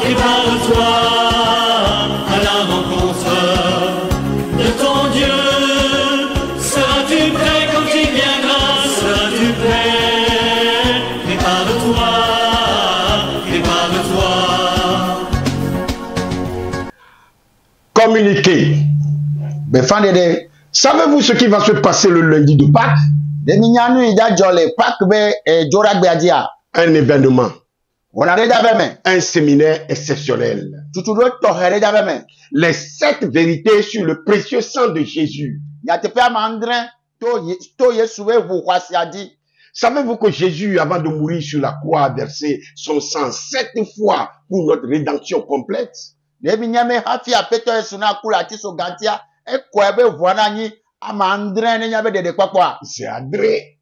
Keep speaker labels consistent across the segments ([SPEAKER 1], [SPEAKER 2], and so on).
[SPEAKER 1] Prépare-toi à la rencontre de ton Dieu. Seras-tu prêt quand il viendra? Seras-tu prêt? Prépare-toi.
[SPEAKER 2] Communiquer. Savez-vous ce qui va se passer le lundi de Pâques? Un événement. Un séminaire exceptionnel. Les 7 vérités sur le précieux sang de Jésus. Savez-vous que Jésus, avant de mourir sur la croix, a versé son sang 7 fois pour notre rédemption complète? C'est André.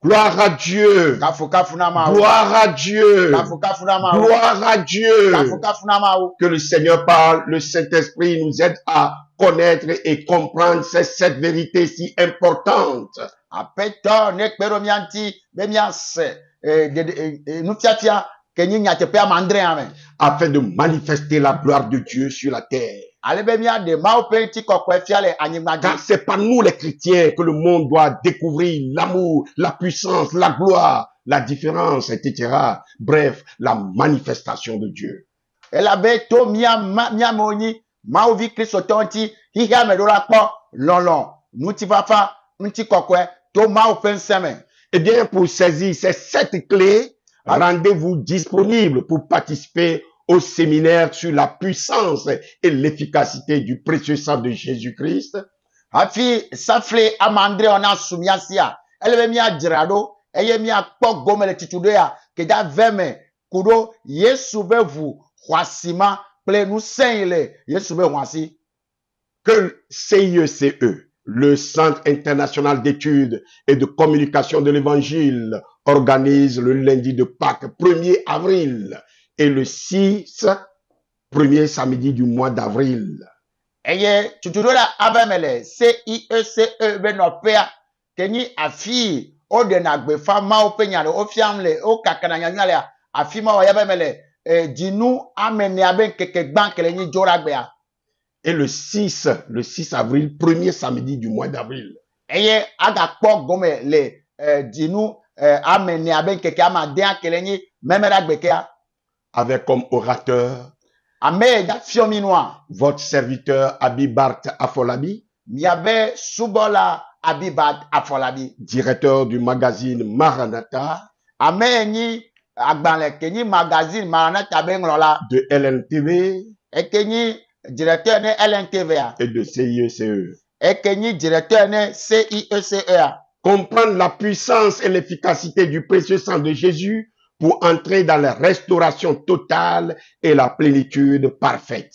[SPEAKER 2] Gloire à Dieu. Gloire à Dieu. Gloire à Dieu. Que le Seigneur parle, le Saint-Esprit nous aide à connaître et comprendre ces 7 vérités si importantes. Afin de manifester la gloire de Dieu sur la terre. Car c'est par nous les chrétiens que le monde doit découvrir l'amour, la puissance, la gloire, la différence, etc. Bref, la manifestation de Dieu. Eh bien, pour saisir ces 7 clés, rendez-vous disponible pour participer au séminaire sur la puissance et l'efficacité du précieux sang de Jésus-Christ. Que CIECE, le Centre international d'études et de communication de l'Évangile, organise le lundi de Pâques 1er avril et le 6, premier samedi du mois d'avril. Et le 6 avril, premier samedi du mois d'avril. Avec comme orateur votre serviteur Abibart Afolabi, directeur du magazine Maranatha, de LNTV et de CIECE. Comprendre la puissance et l'efficacité du précieux sang de Jésus pour entrer dans la restauration totale et la plénitude parfaite.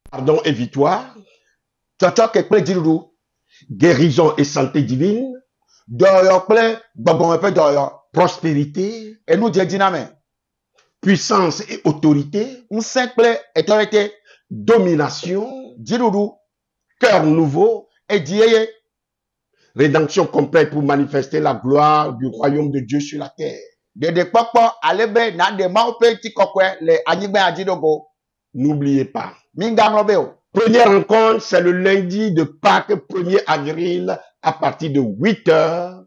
[SPEAKER 2] Pardon et victoire, guérison et santé divine, prospérité, puissance et autorité, domination, cœur nouveau, rédemption complète pour manifester la gloire du royaume de Dieu sur la terre. N'oubliez pas. Première rencontre, c'est le lundi de Pâques 1er avril à partir de 8 heures.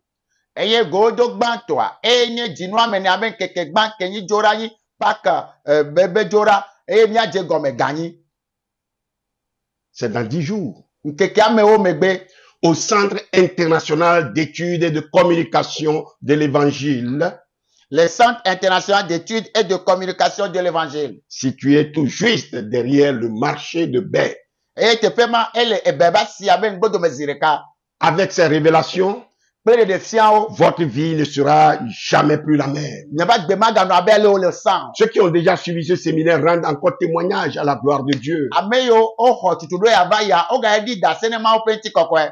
[SPEAKER 2] C'est dans 10 jours. Au Centre international d'études et de communication de l'Évangile.
[SPEAKER 3] Le Centre international d'études et de communication de l'Évangile.
[SPEAKER 2] Situé tout juste derrière le marché de Baie. Avec ces révélations, votre vie ne sera jamais plus la même. Ceux qui ont déjà suivi ce séminaire rendent encore témoignage à la gloire de Dieu.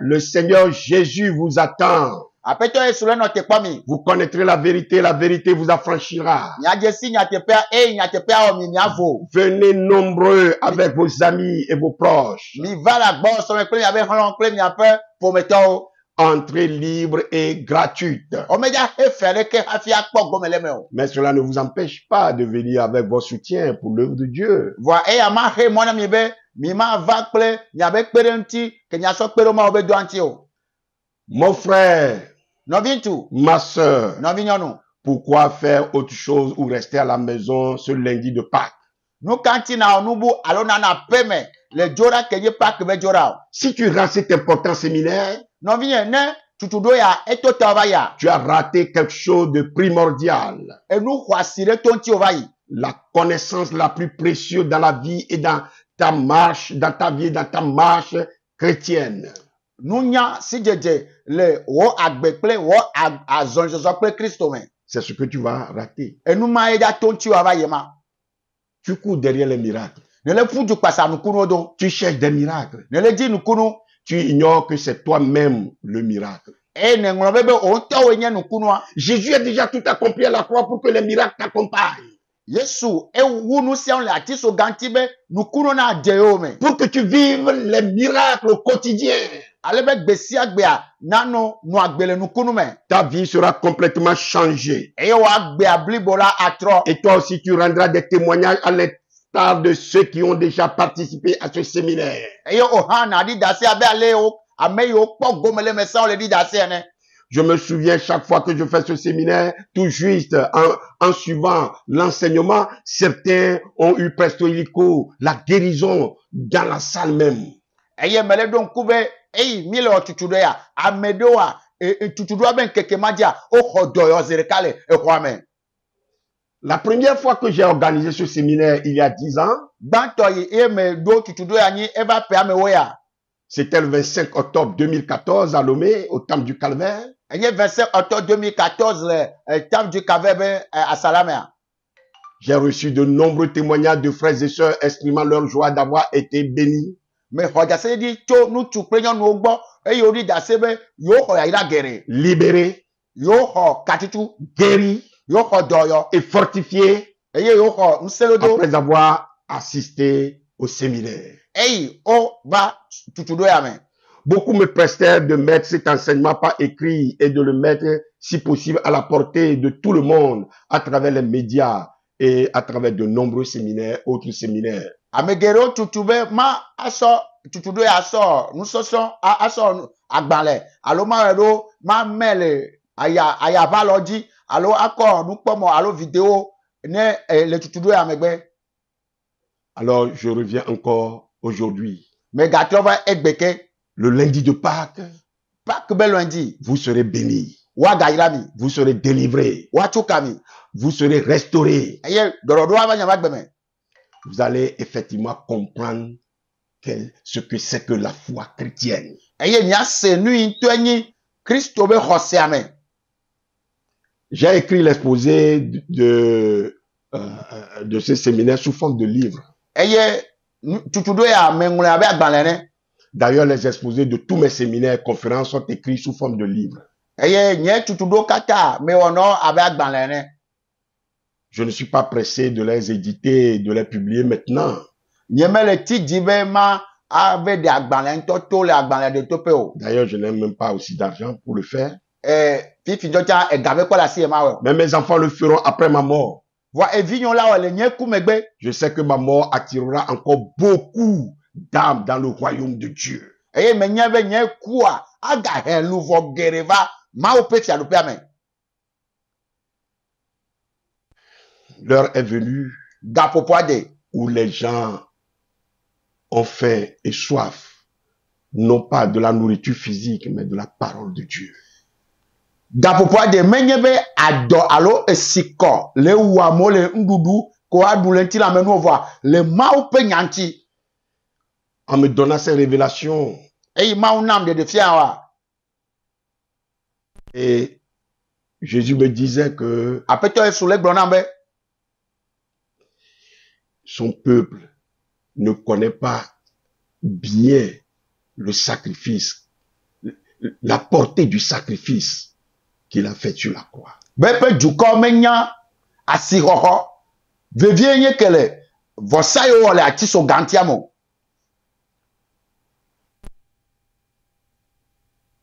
[SPEAKER 2] Le Seigneur Jésus vous attend.
[SPEAKER 3] Apeto Yesu le no te kpami.
[SPEAKER 2] Vous connaîtrez la vérité vous affranchira.
[SPEAKER 3] Nya jesi nya te pea nya te pea o mi nya vo.
[SPEAKER 2] Venez nombreux avec vos amis et vos proches.
[SPEAKER 3] Mi va la gbo so me kle ya be hon kle mi ape pometo.
[SPEAKER 2] Entrée libre et gratuite.
[SPEAKER 3] O me ja he fere ke hafi akpo go mele me o.
[SPEAKER 2] Mais cela ne vous empêche pas de venir avec vos soutiens pour l'œuvre de Dieu.
[SPEAKER 3] Voi ya ma he mo na mi be mi ma va kle nya be kpere nti ke nya so kpere ma o be do anti o.
[SPEAKER 2] Mon frère,
[SPEAKER 3] No vintu,
[SPEAKER 2] ma sœur,
[SPEAKER 3] no vinyonu.
[SPEAKER 2] pourquoi faire autre chose ou rester à la maison ce lundi de Pâques?
[SPEAKER 3] Nu kanti na onubu alona na peme le jora ke ye pak be jora.
[SPEAKER 2] Si tu rates cet important séminaire,
[SPEAKER 3] No vinye ne tutudo ya eto tavaya.
[SPEAKER 2] tu as raté quelque chose de primordial.
[SPEAKER 3] Enu kwasire tonti ovayi.
[SPEAKER 2] La connaissance la plus précieuse dans la vie et dans ta marche, dans ta vie, dans ta marche chrétienne.
[SPEAKER 3] Nunya si jeje le wo agbekple wo azonjozo kple Kristo me.
[SPEAKER 2] C'est ce que tu vas rater.
[SPEAKER 3] Enu ma eja tonti ovayi ma.
[SPEAKER 2] Tu cours derrière les miracles.
[SPEAKER 3] Ne le fuju pasa nukunu odo.
[SPEAKER 2] Tu cherches des miracles.
[SPEAKER 3] Ne le di nukunu.
[SPEAKER 2] Tu ignores que c'est toi-même le miracle.
[SPEAKER 3] E ne nglo bebe o to we nye nukunu a.
[SPEAKER 2] Jésus a déjà tout accompli à la croix pour que les miracles t'accompagnent.
[SPEAKER 3] Yesu e wunu si on le atiso ganti be nukunu na jeyo me.
[SPEAKER 2] Pour que tu vives les miracles au quotidien.
[SPEAKER 3] Alebe gbesi agbe a nano nu agbele nukunu me.
[SPEAKER 2] Ta vie sera complètement changée.
[SPEAKER 3] E wa agbe ablibola atro.
[SPEAKER 2] Et toi aussi, tu rendras des témoignages à l'instar de ceux qui ont déjà participé à ce séminaire.
[SPEAKER 3] E o hana di dase abe ale o ame yo po gomele me sa o le di dase ne.
[SPEAKER 2] Je me souviens chaque fois que je fais ce séminaire, tout juste en suivant l'enseignement, certains ont eu presque illico la guérison dans la salle même.
[SPEAKER 3] Eye mele don kube mile o tutudo ya amedo a tutudo ben keke madia o khodo yo zerekale e kwame.
[SPEAKER 2] La première fois que j'ai organisé ce séminaire il y a 10 ans,
[SPEAKER 3] Banto ye me do tutudo ya ni eva pe ame woya.
[SPEAKER 2] c'était le 25 octobre 2014 à Lomé, au Temple du Calvaire.
[SPEAKER 3] Eye 25 octobre 2014 le Temple du Calvaire à Salamea.
[SPEAKER 2] J'ai reçu de nombreux témoignages de frères et sœurs exprimant leur joie d'avoir été bénis.
[SPEAKER 3] Me hoja se di cho nu tu prenyo nu ogbo e yo ri da sebe yo ho ya ira gere
[SPEAKER 2] Libérés,
[SPEAKER 3] yo ho katitu
[SPEAKER 2] guéris
[SPEAKER 3] yo ho doyo
[SPEAKER 2] et fortifiés
[SPEAKER 3] e ye yo ho nselodo
[SPEAKER 2] après avoir assisté au séminaire.
[SPEAKER 3] o ba tutudo ya me.
[SPEAKER 2] Beaucoup me prestèrent de mettre cet enseignement par écrit et de le mettre, si possible, à la portée de tout le monde à travers les médias et à travers de nombreux séminaires, autres séminaires.
[SPEAKER 3] Amegero tutube ma aso tutudo ya aso nusoso aso agbale alo ma ro ma mele aya baloji alo akọ nu pomo alo video ne le tutudo ya megbe.
[SPEAKER 2] Alors, je reviens encore aujourd'hui.
[SPEAKER 3] Me gatrova egbeke
[SPEAKER 2] Le lundi de Pâques,
[SPEAKER 3] pak be lundi
[SPEAKER 2] vous serez bénis.
[SPEAKER 3] wa gairami
[SPEAKER 2] Vous serez délivrés.
[SPEAKER 3] wa chukami
[SPEAKER 2] Vous serez restaurés.
[SPEAKER 3] eye dorodo abanya magbeme.
[SPEAKER 2] Vous allez effectivement comprendre ce que c'est que la foi chrétienne.
[SPEAKER 3] Eye nya se nu into enyi Kristo be hosiame.
[SPEAKER 2] J'ai écrit l'exposé de ce séminaire sous forme de livre.
[SPEAKER 3] Eye tutudo ya mengle abe agbalene.
[SPEAKER 2] D'ailleurs, les exposés de tous mes séminaires et conférences sont écrits sous forme de livre.
[SPEAKER 3] Eye nye tutudo kata me ono abe agbalene.
[SPEAKER 2] Je ne suis pas pressé de les éditer et de les publier maintenant.
[SPEAKER 3] Nyemele ti dibe ma ave de agbalen to le agbalen de tope o.
[SPEAKER 2] D'ailleurs, je n'ai même pas aussi d'argent pour le faire.
[SPEAKER 3] Fifi jocha gabe kwa la si ma we.
[SPEAKER 2] Mais mes enfants le feront après ma mort.
[SPEAKER 3] Voi evinyon la le nye ku megbe.
[SPEAKER 2] Je sais que ma mort attirera encore beaucoup d'âmes dans le royaume de Dieu.
[SPEAKER 3] Eye me nye be nye ku a aga helu vo gereva ma o pe tia lo pe amen.
[SPEAKER 2] L'heure est venue
[SPEAKER 3] Gapopoade
[SPEAKER 2] où les gens ont faim et soif, non pas de la nourriture physique, mais de la parole de Dieu.
[SPEAKER 3] Gapopoade menyebe ado alo esiko le wamo le ndudu ko adu le ntila menu ova le mau pe nyanti.
[SPEAKER 2] En me donnant ces révélations,
[SPEAKER 3] Eyi mau nam de fiawa.
[SPEAKER 2] et Jésus me disait que
[SPEAKER 3] Apeto e sule gbonambe.
[SPEAKER 2] son peuple ne connaît pas bien le sacrifice, la portée du sacrifice qu'il a fait sur la croix.
[SPEAKER 3] Bepe dukɔ menya asixɔxɔ vevie nye kele vɔsa yi wɔ le atiso gantia mo.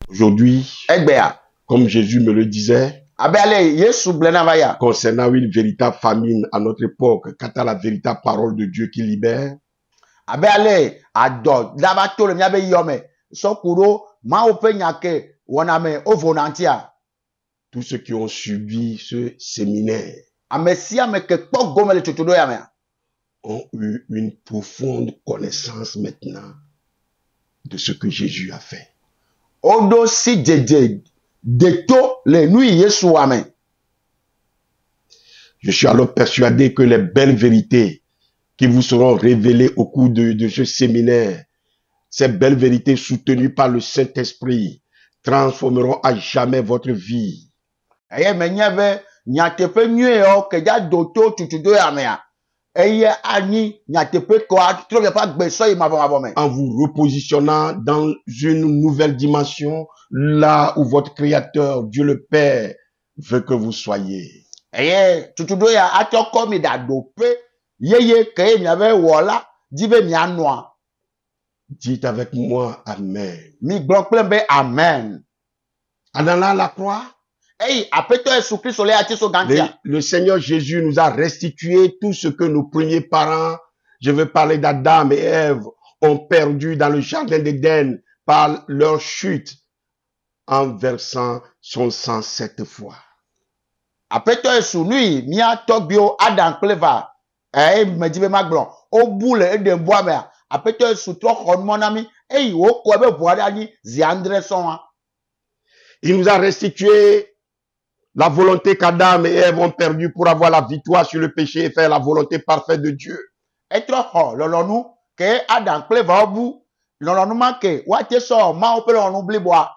[SPEAKER 2] Aujourd'hui,
[SPEAKER 3] Egbea
[SPEAKER 2] comme Jésus me le disait,
[SPEAKER 3] abe ale Yesu gblẽ va ya
[SPEAKER 2] concernant une véritable famine à notre époque, quant à la véritable parole de Dieu qui libère,
[SPEAKER 3] abe ale adɔ dava to le miabe yɔme sɔkuɖo mawo ƒe nyake wɔname ovonantia.
[SPEAKER 2] tous ceux qui ont subi ce séminaire
[SPEAKER 3] Ame sia ame ke kpɔ gome le tutuɖo ya mea
[SPEAKER 2] ont eu une profonde connaissance maintenant de ce que Jésus a fait.
[SPEAKER 3] woɖo si dzedze deto le nu yi Yesu wa me.
[SPEAKER 2] Je suis alors persuadé que les belles vérités qui vous seront révélées au cours de ce séminaire, ces belles vérités soutenues par le Saint-Esprit, transformeront à jamais votre vie.
[SPEAKER 3] Eye menye be nyateƒe nyuie yawo ke dza do to tutuɖo ya mea eye anyi nyateƒe ko atrɔ miaƒe agbesɔ yi mavɔmavɔ me.
[SPEAKER 2] En vous repositionnant dans une nouvelle dimension, là où votre Créateur, Dieu le Père, veut que vous soyez.
[SPEAKER 3] Eye tutuɖo ya atsɔ kɔ mi ɖaɖoƒe yeye ke ye miabe wɔla di be mianɔa.
[SPEAKER 2] Dites avec moi Amen.
[SPEAKER 3] Mi gblɔ kple be amen.
[SPEAKER 2] En allant à la croix,
[SPEAKER 3] Eye aƒetɔ Yesu Kristo le atiso gantia.
[SPEAKER 2] le Seigneur Jésus nous a restitué tout ce que nos premiers parents, je veux parler d'Adam et Ève, ont perdu dans le jardin d'Éden par leur chute en versant son sang 7 fois.
[SPEAKER 3] Aƒetɔ Yesu nu yi mia tɔgbiwo Adam kple Eva eye medzi be magblɔ wobu le Eden bua mea aƒetɔ Yesu trɔ xɔ numɔ na mi eye wokɔe be ʋua ɖe anyi zi andre sɔŋa.
[SPEAKER 2] Il nous a restitué la volonté qu'Adam et Ève ont perdue pour avoir la victoire sur le péché et faire la volonté parfaite de Dieu.
[SPEAKER 3] Etrɔ xɔ lɔlɔnu ke Adam kple Eva wobu lɔlɔnu ma ke woate sɔ Mawu ƒe lɔlɔnu bliboa.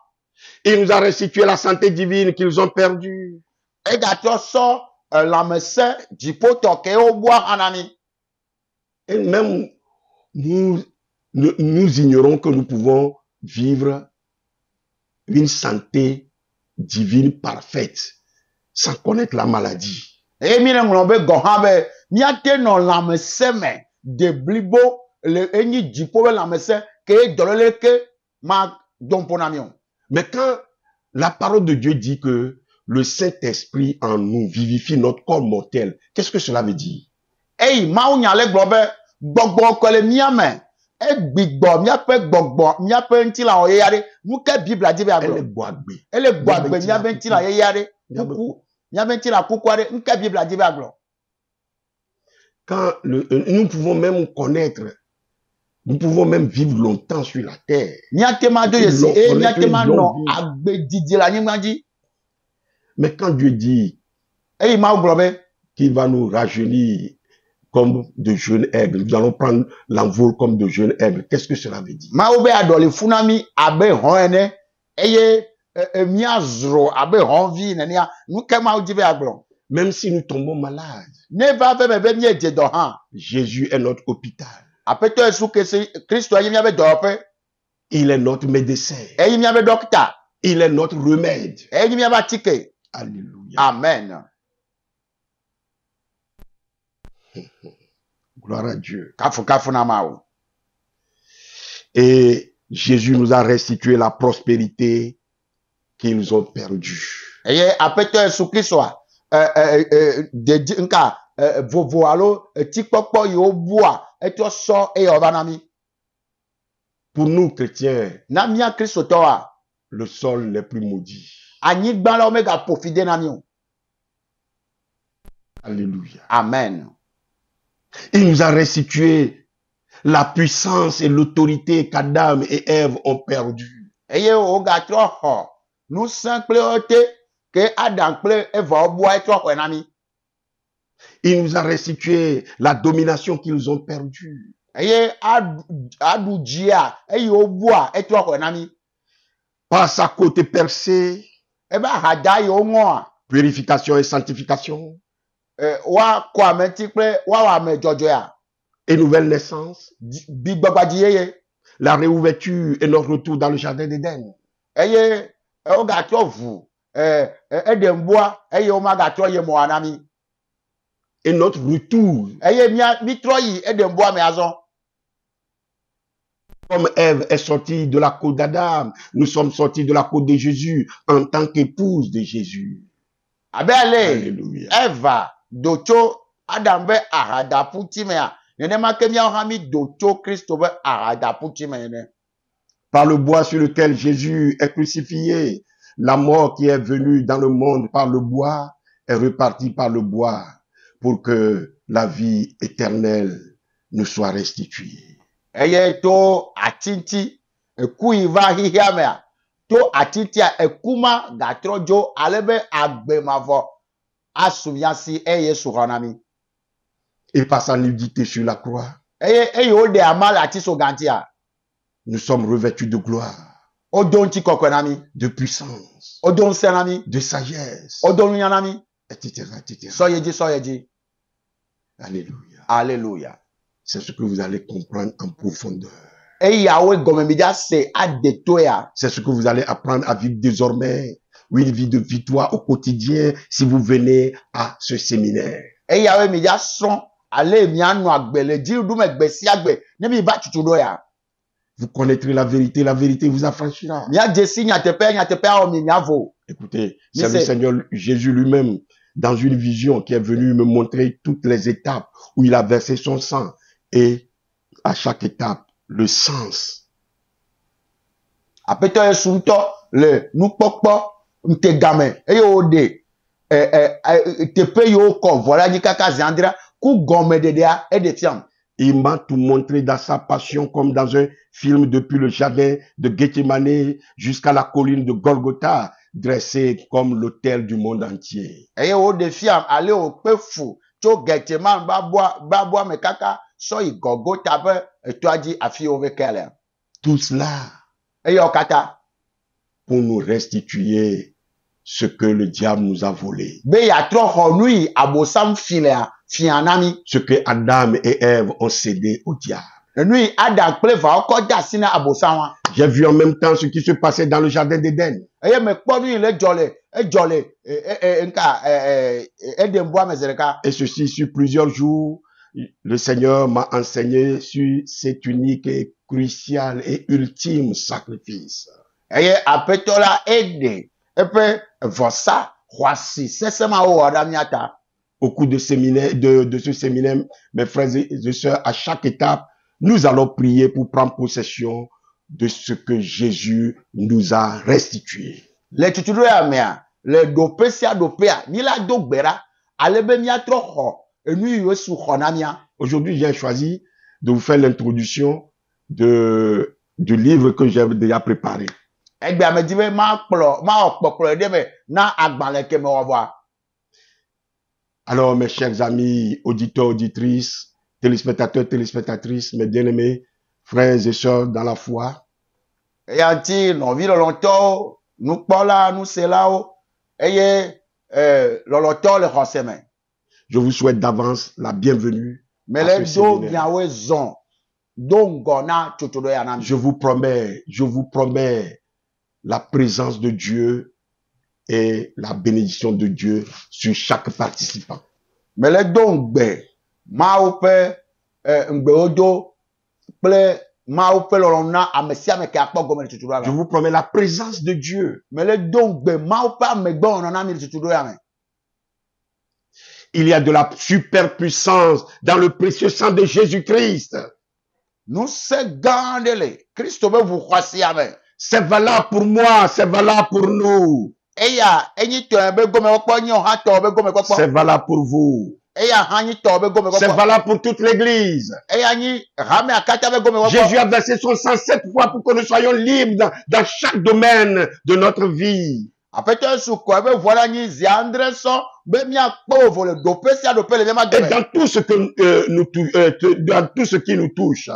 [SPEAKER 2] Il nous a restitué la santé divine qu'ils ont perdue.
[SPEAKER 3] Egatrɔ sɔ lãmesẽ dziƒotɔ ke wobua hã na mi.
[SPEAKER 2] Et même nous ignorons que nous pouvons vivre une santé divine parfaite sans connaître la maladie.
[SPEAKER 3] Eye mi ne ŋlɔ be gɔ hã be miate nɔ lãmesẽ me de blibo le enyi dziƒo be lãmesẽ ke dɔléle ke ma dɔn ƒo na mi o.
[SPEAKER 2] Mais quand la parole de Dieu dit que le Saint-Esprit en nous vivifie notre corps mortel, qu'est-ce que cela veut dire?
[SPEAKER 3] Eye Mawu nya le gblɔ be gbɔgbɔ ke le mia me egbigbɔ miaƒe gbɔgbɔ miaƒe ŋutilã wɔ yeya ɖe nu ke Biblia di be
[SPEAKER 2] Elle est
[SPEAKER 3] agblɔ.
[SPEAKER 2] boagbe.
[SPEAKER 3] Ele gbɔ agbe miaƒe ŋutilã yeya ɖe kuku miaƒe ŋutilã kuku aɖe nu ke Biblia di be agblɔ.
[SPEAKER 2] Quand nous pouvons même connaître, nous pouvons même vivre longtemps sur la terre.
[SPEAKER 3] Miate ma do yesi eye miate ma nɔ agbe didi le anyigba dzi.
[SPEAKER 2] Mais quand Dieu dit
[SPEAKER 3] Eye Mawu gblɔ be
[SPEAKER 2] qu'il va nous rajeunir comme de jeunes aigles, nous allons prendre l'envol comme de jeunes aigles, qu'est-ce que cela veut dire?
[SPEAKER 3] Mawu be aɖɔli fu na mi abe hɔ̃ ene eye miazro abe hɔ̃vi nenea nu ke Mawu di be agblɔ.
[SPEAKER 2] Même si nous tombons malades,
[SPEAKER 3] Ne va ve me be miedze dɔ hã
[SPEAKER 2] Jésus est notre hôpital.
[SPEAKER 3] aƒetɔ Yesu Kristo eyi miabe dɔwɔƒe
[SPEAKER 2] Il est notre médecin.
[SPEAKER 3] eyi miabe dɔkita
[SPEAKER 2] Il est notre remède.
[SPEAKER 3] eyi miabe atike.
[SPEAKER 2] Alléluia.
[SPEAKER 3] Amen.
[SPEAKER 2] Gloire à Dieu.
[SPEAKER 3] Kafu na Mawu.
[SPEAKER 2] Et Jésus nous a restitué la prospérité qu'ils ont perdue.
[SPEAKER 3] Eye aƒetɔ Yesu Kristoa dedi nka vovo alo tikpɔkpɔ yi wobua etrɔ sɔ eye wòva na mi.
[SPEAKER 2] Pour nous, chrétiens,
[SPEAKER 3] Na mia Kristotɔwoa
[SPEAKER 2] le sol n'est plus maudit.
[SPEAKER 3] anyigba la wo mega ƒofi de na mi o.
[SPEAKER 2] Alléluia.
[SPEAKER 3] Amen.
[SPEAKER 2] Il nous a restitué la puissance et l'autorité qu'Adam et Ève ont perdu.
[SPEAKER 3] Eye wogatrɔ xɔ nusẽ kple wote ke Adam kple Eva wobua etrɔ xɔe na mi.
[SPEAKER 2] Il nous a restitué la domination qu'ils ont perdue.
[SPEAKER 3] Eye aɖu dzia eye wobua etrɔ xɔe na mi.
[SPEAKER 2] Par sa côte percée,
[SPEAKER 3] Ebe ahada yi woŋɔa
[SPEAKER 2] purification et sanctification,
[SPEAKER 3] woakɔ ame ti kple woawɔ ame dzɔdzɔea
[SPEAKER 2] et nouvelle naissance,
[SPEAKER 3] bigbɔgbadzi yeye.
[SPEAKER 2] la réouverture et notre retour dans le jardin d'Éden.
[SPEAKER 3] Eye wogatrɔ vu edemboa eye o maga tro ye mo anami.
[SPEAKER 2] Et notre retour,
[SPEAKER 3] Eye mi tro yi edemboa me azon.
[SPEAKER 2] comme Ève est sortie de la côte d'Adam, nous sommes sortis de la côte de Jésus en tant qu'épouse de Jésus.
[SPEAKER 3] Abele
[SPEAKER 2] Alléluia.
[SPEAKER 3] Eva docho Adam be arada puti me a. Nene ma ke mi ha mi docho Christo be arada puti me ne.
[SPEAKER 2] Par le bois sur lequel Jésus est crucifié, la mort qui est venue dans le monde par le bois est repartie par le bois pour que la vie éternelle nous soit restituée.
[SPEAKER 3] Eye to atinti eku iva hihia me a. To atinti a ekuma ga trojo alebe agbemavo asumiasi eye suhanami.
[SPEAKER 2] Et par sa nudité sur la croix,
[SPEAKER 3] Eye o de amal atiso ganti a.
[SPEAKER 2] nous sommes revêtus de gloire,
[SPEAKER 3] Odon ti kokwenami,
[SPEAKER 2] de puissance,
[SPEAKER 3] odon senami,
[SPEAKER 2] de sagesse,
[SPEAKER 3] odon yanami.
[SPEAKER 2] etc., etc.
[SPEAKER 3] Soyeji.
[SPEAKER 2] Alléluia.
[SPEAKER 3] Alléluia.
[SPEAKER 2] C'est ce que vous allez comprendre en profondeur.
[SPEAKER 3] Eye yawe gomemida se adetoya.
[SPEAKER 2] C'est ce que vous allez apprendre à vivre désormais. Oui, une vie de victoire au quotidien si vous venez à ce séminaire.
[SPEAKER 3] Eye yawe mi ya son ale mi anu agbele ji du me gbe si agbe ne mi ba tutudo ya.
[SPEAKER 2] Vous connaîtrez la vérité vous affranchira.
[SPEAKER 3] Mi a jesi nyatepe o mi nyavo.
[SPEAKER 2] Écoutez,
[SPEAKER 3] Mais
[SPEAKER 2] c'est le
[SPEAKER 3] c'est-
[SPEAKER 2] Seigneur Jésus lui-même, dans une vision, qui est venu me montrer toutes les étapes où il a versé son sang et à chaque étape, le sens.
[SPEAKER 3] Apeto esunto le nukpokpo ntegame eye o de tepe yo ko vola ni kaka zandra ku gome dedea e de fiam.
[SPEAKER 2] Il m'a tout montré dans sa passion comme dans un film depuis le jardin de Gethsemane jusqu'à la colline de Golgotha, dressée comme l'autel du monde entier.
[SPEAKER 3] Eye o de fiam ale o pe fu tso Gethsemane ba boa me kaka so igogo tabe etoaji afi o ve kele.
[SPEAKER 2] Tout cela
[SPEAKER 3] Eye o kata
[SPEAKER 2] pour nous restituer ce que le diable nous a volé.
[SPEAKER 3] be ya tro honui abosam filea fianami.
[SPEAKER 2] Ce que Adam et Ève ont cédé au diable.
[SPEAKER 3] Nui Adam kple va oko da sina abosam wa.
[SPEAKER 2] J'ai vu en même temps ce qui se passait dans le jardin d'Éden.
[SPEAKER 3] Eye me kpo nui le jole nka edemboa mezereka.
[SPEAKER 2] Et ceci sur plusieurs jours. Le Seigneur m'a enseigné sur cet unique et crucial et ultime sacrifice.
[SPEAKER 3] Eye apetola ede epe vosa hwasi sesema o adamiata.
[SPEAKER 2] Au cours de ce séminaire, mes frères et sœurs, à chaque étape, nous allons prier pour prendre possession de ce que Jésus nous a restitué.
[SPEAKER 3] Le tutudo ya mea le dope sia dopea ni la do gbera alebe mia tro ho enu yesu honamia.
[SPEAKER 2] Aujourd'hui, j'ai choisi de vous faire l'introduction du livre que j'ai déjà préparé.
[SPEAKER 3] Egbe amedive ma okpoklo edeme na agbale ke me woa.
[SPEAKER 2] Alors, mes chers amis, auditeurs, auditrices, téléspectateurs, téléspectatrices, mes bien-aimés, frères et sœurs dans la foi,
[SPEAKER 3] Eyanti no vi lolonto nu kpola nu selao eye lolonto le hoseme.
[SPEAKER 2] je vous souhaite d'avance la bienvenue.
[SPEAKER 3] Mele
[SPEAKER 2] à ce
[SPEAKER 3] do
[SPEAKER 2] séminaire.
[SPEAKER 3] biawe zon dongo na tutudo ya nami.
[SPEAKER 2] Je vous promets la présence de Dieu et la bénédiction de Dieu sur chaque participant.
[SPEAKER 3] Mele do ngbe ma pe ngbe odo ple ma pe lolona amesia me ke akpo gome tutudo ya.
[SPEAKER 2] Je vous promets la présence de Dieu.
[SPEAKER 3] Mele do ngbe ma pe amegbe ona na mi tutudo ya me.
[SPEAKER 2] Il y a de la superpuissance dans le précieux sang de Jésus-Christ.
[SPEAKER 3] Nous se gandele Christo be vous kwasi ya me.
[SPEAKER 2] C'est valable pour moi, c'est valable pour nous,
[SPEAKER 3] Eya enyi to be gome okpo nyi o ha to be gome kokpo.
[SPEAKER 2] c'est valable pour vous,
[SPEAKER 3] Eya hanyi to be gome
[SPEAKER 2] c'est
[SPEAKER 3] kokpo.
[SPEAKER 2] valable pour toute l'Église.
[SPEAKER 3] Eya nyi rame akata be gome kokpo.
[SPEAKER 2] Jésus a versé son sang 7 fois pour que nous soyons libres dans chaque domaine de notre vie.
[SPEAKER 3] Apete su ko be voilà nyi ziandre so be mi akpo vo le dope sia dope le ma
[SPEAKER 2] Et
[SPEAKER 3] gome.
[SPEAKER 2] dans tout ce que dans tout ce qui nous touche.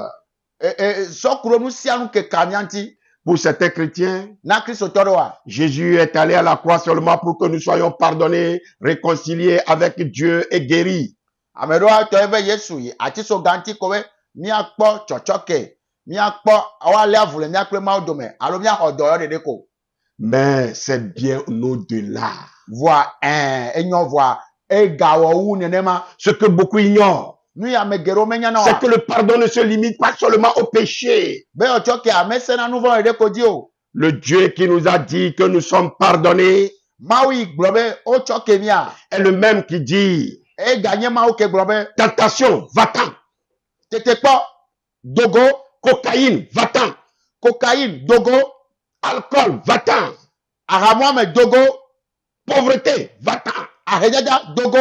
[SPEAKER 3] So kuro nu sia nu ke kanyanti
[SPEAKER 2] Pour certains chrétiens,
[SPEAKER 3] na Christo toro wa.
[SPEAKER 2] Jésus est allé à la croix seulement pour que nous soyons pardonnés, réconciliés avec Dieu et guéris.
[SPEAKER 3] Amedo to ebe Yesu yi ati so ganti ko we mi akpo chochoke mi akpo awale avule mi akpe ma odome alo mi ahodo yo dede ko.
[SPEAKER 2] Mais c'est bien au-delà.
[SPEAKER 3] Voa enyo voa egawo wu nenema.
[SPEAKER 2] Ce que beaucoup ignorent,
[SPEAKER 3] Nu ya me gero menya na
[SPEAKER 2] c'est
[SPEAKER 3] wa.
[SPEAKER 2] que le pardon ne se limite pas seulement au péché.
[SPEAKER 3] Be o choke amesena nu vo ede koji o.
[SPEAKER 2] Le Dieu qui nous a dit que nous sommes pardonnés
[SPEAKER 3] Maui globe o choke mia.
[SPEAKER 2] est le même qui dit,
[SPEAKER 3] E ganye ma o ke globe.
[SPEAKER 2] tentation, va-t'en.
[SPEAKER 3] Tete po dogo,
[SPEAKER 2] Cocaïne, va-t'en.
[SPEAKER 3] cocaïne dogo,
[SPEAKER 2] Alcool, va-t'en.
[SPEAKER 3] aramwa me dogo,
[SPEAKER 2] Pauvreté, va-t'en.
[SPEAKER 3] ahejaja dogo,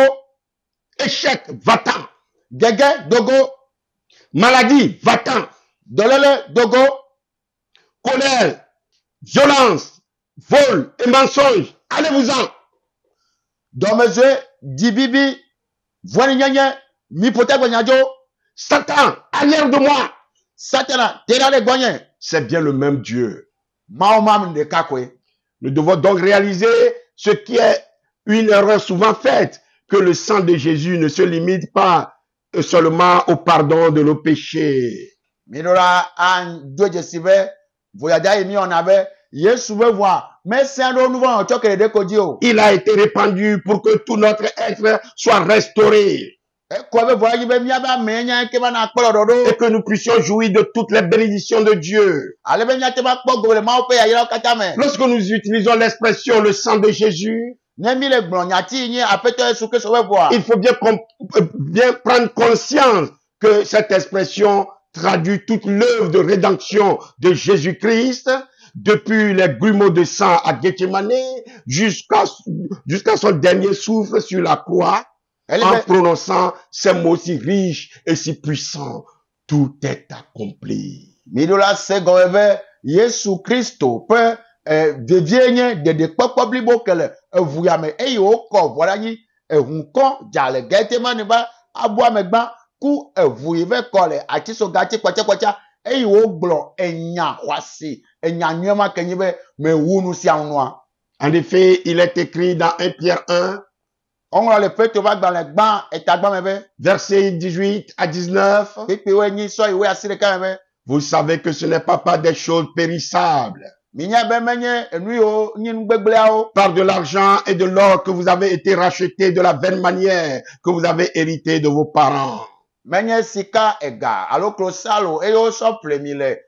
[SPEAKER 2] Échec, va-t'en.
[SPEAKER 3] gege dogo,
[SPEAKER 2] Maladie, va-t'en.
[SPEAKER 3] dolele dogo,
[SPEAKER 2] Colère, violence, vol et mensonge, allez-vous-en.
[SPEAKER 3] domezwe, dibibi, voini nyenye, mi pote gwenyajo,
[SPEAKER 2] Satan, arrière de moi.
[SPEAKER 3] satana, terale gwenye,
[SPEAKER 2] C'est bien le même Dieu.
[SPEAKER 3] maomam de kakwe.
[SPEAKER 2] Nous devons donc réaliser ce qui est une erreur souvent faite, que le sang de Jésus ne se limite pas seulement au pardon de nos péchés.
[SPEAKER 3] Minora an doje sibe, voyada emi onabe, yesu be voa, mais c'est un nouveau en choke de koji o.
[SPEAKER 2] Il a été répandu pour que tout notre être soit restauré
[SPEAKER 3] Kwa be voya be miaba menya ke bana kpolo dodo.
[SPEAKER 2] et que nous puissions jouir de toutes les bénédictions de Dieu.
[SPEAKER 3] Ale be nyate ba kpo gole ma ope ya yira katame.
[SPEAKER 2] Lorsque nous utilisons l'expression le sang de Jésus,
[SPEAKER 3] Nemi le gbon nyati ni apeto yesu ke so be voa.
[SPEAKER 2] il faut bien prendre conscience que cette expression traduit toute l'œuvre de rédemption de Jésus-Christ depuis les grumeaux de sang à Gethsemane jusqu'à son dernier souffle sur la croix en prononçant ces mots si riches et si puissants. Tout est accompli.
[SPEAKER 3] Midola se gove Yesu Kristo pe devienye de kpokpo blibo kele evuyame eyi o ko vola ni ehunko jale Gethsemane ba abo amegba ku evuyi ve kole ati so gati kwacha eyi o gblo enya wasi enya nyema kenyi be me wunu si anwa.
[SPEAKER 2] En effet, il est écrit dans 1 Pierre 1,
[SPEAKER 3] On le fait va dans les bancs et tagba mebe.
[SPEAKER 2] versets 18 à 19.
[SPEAKER 3] Pipi we ni so iwe asire ka mebe.
[SPEAKER 2] Vous savez que ce n'est pas des choses périssables,
[SPEAKER 3] Minya be menye enu yo ni ngbegbele o.
[SPEAKER 2] par de l'argent et de l'or que vous avez été rachetés de la vaine manière que vous avez hérité de vos parents.
[SPEAKER 3] Menye sika ega alo klosalo e yo so plemile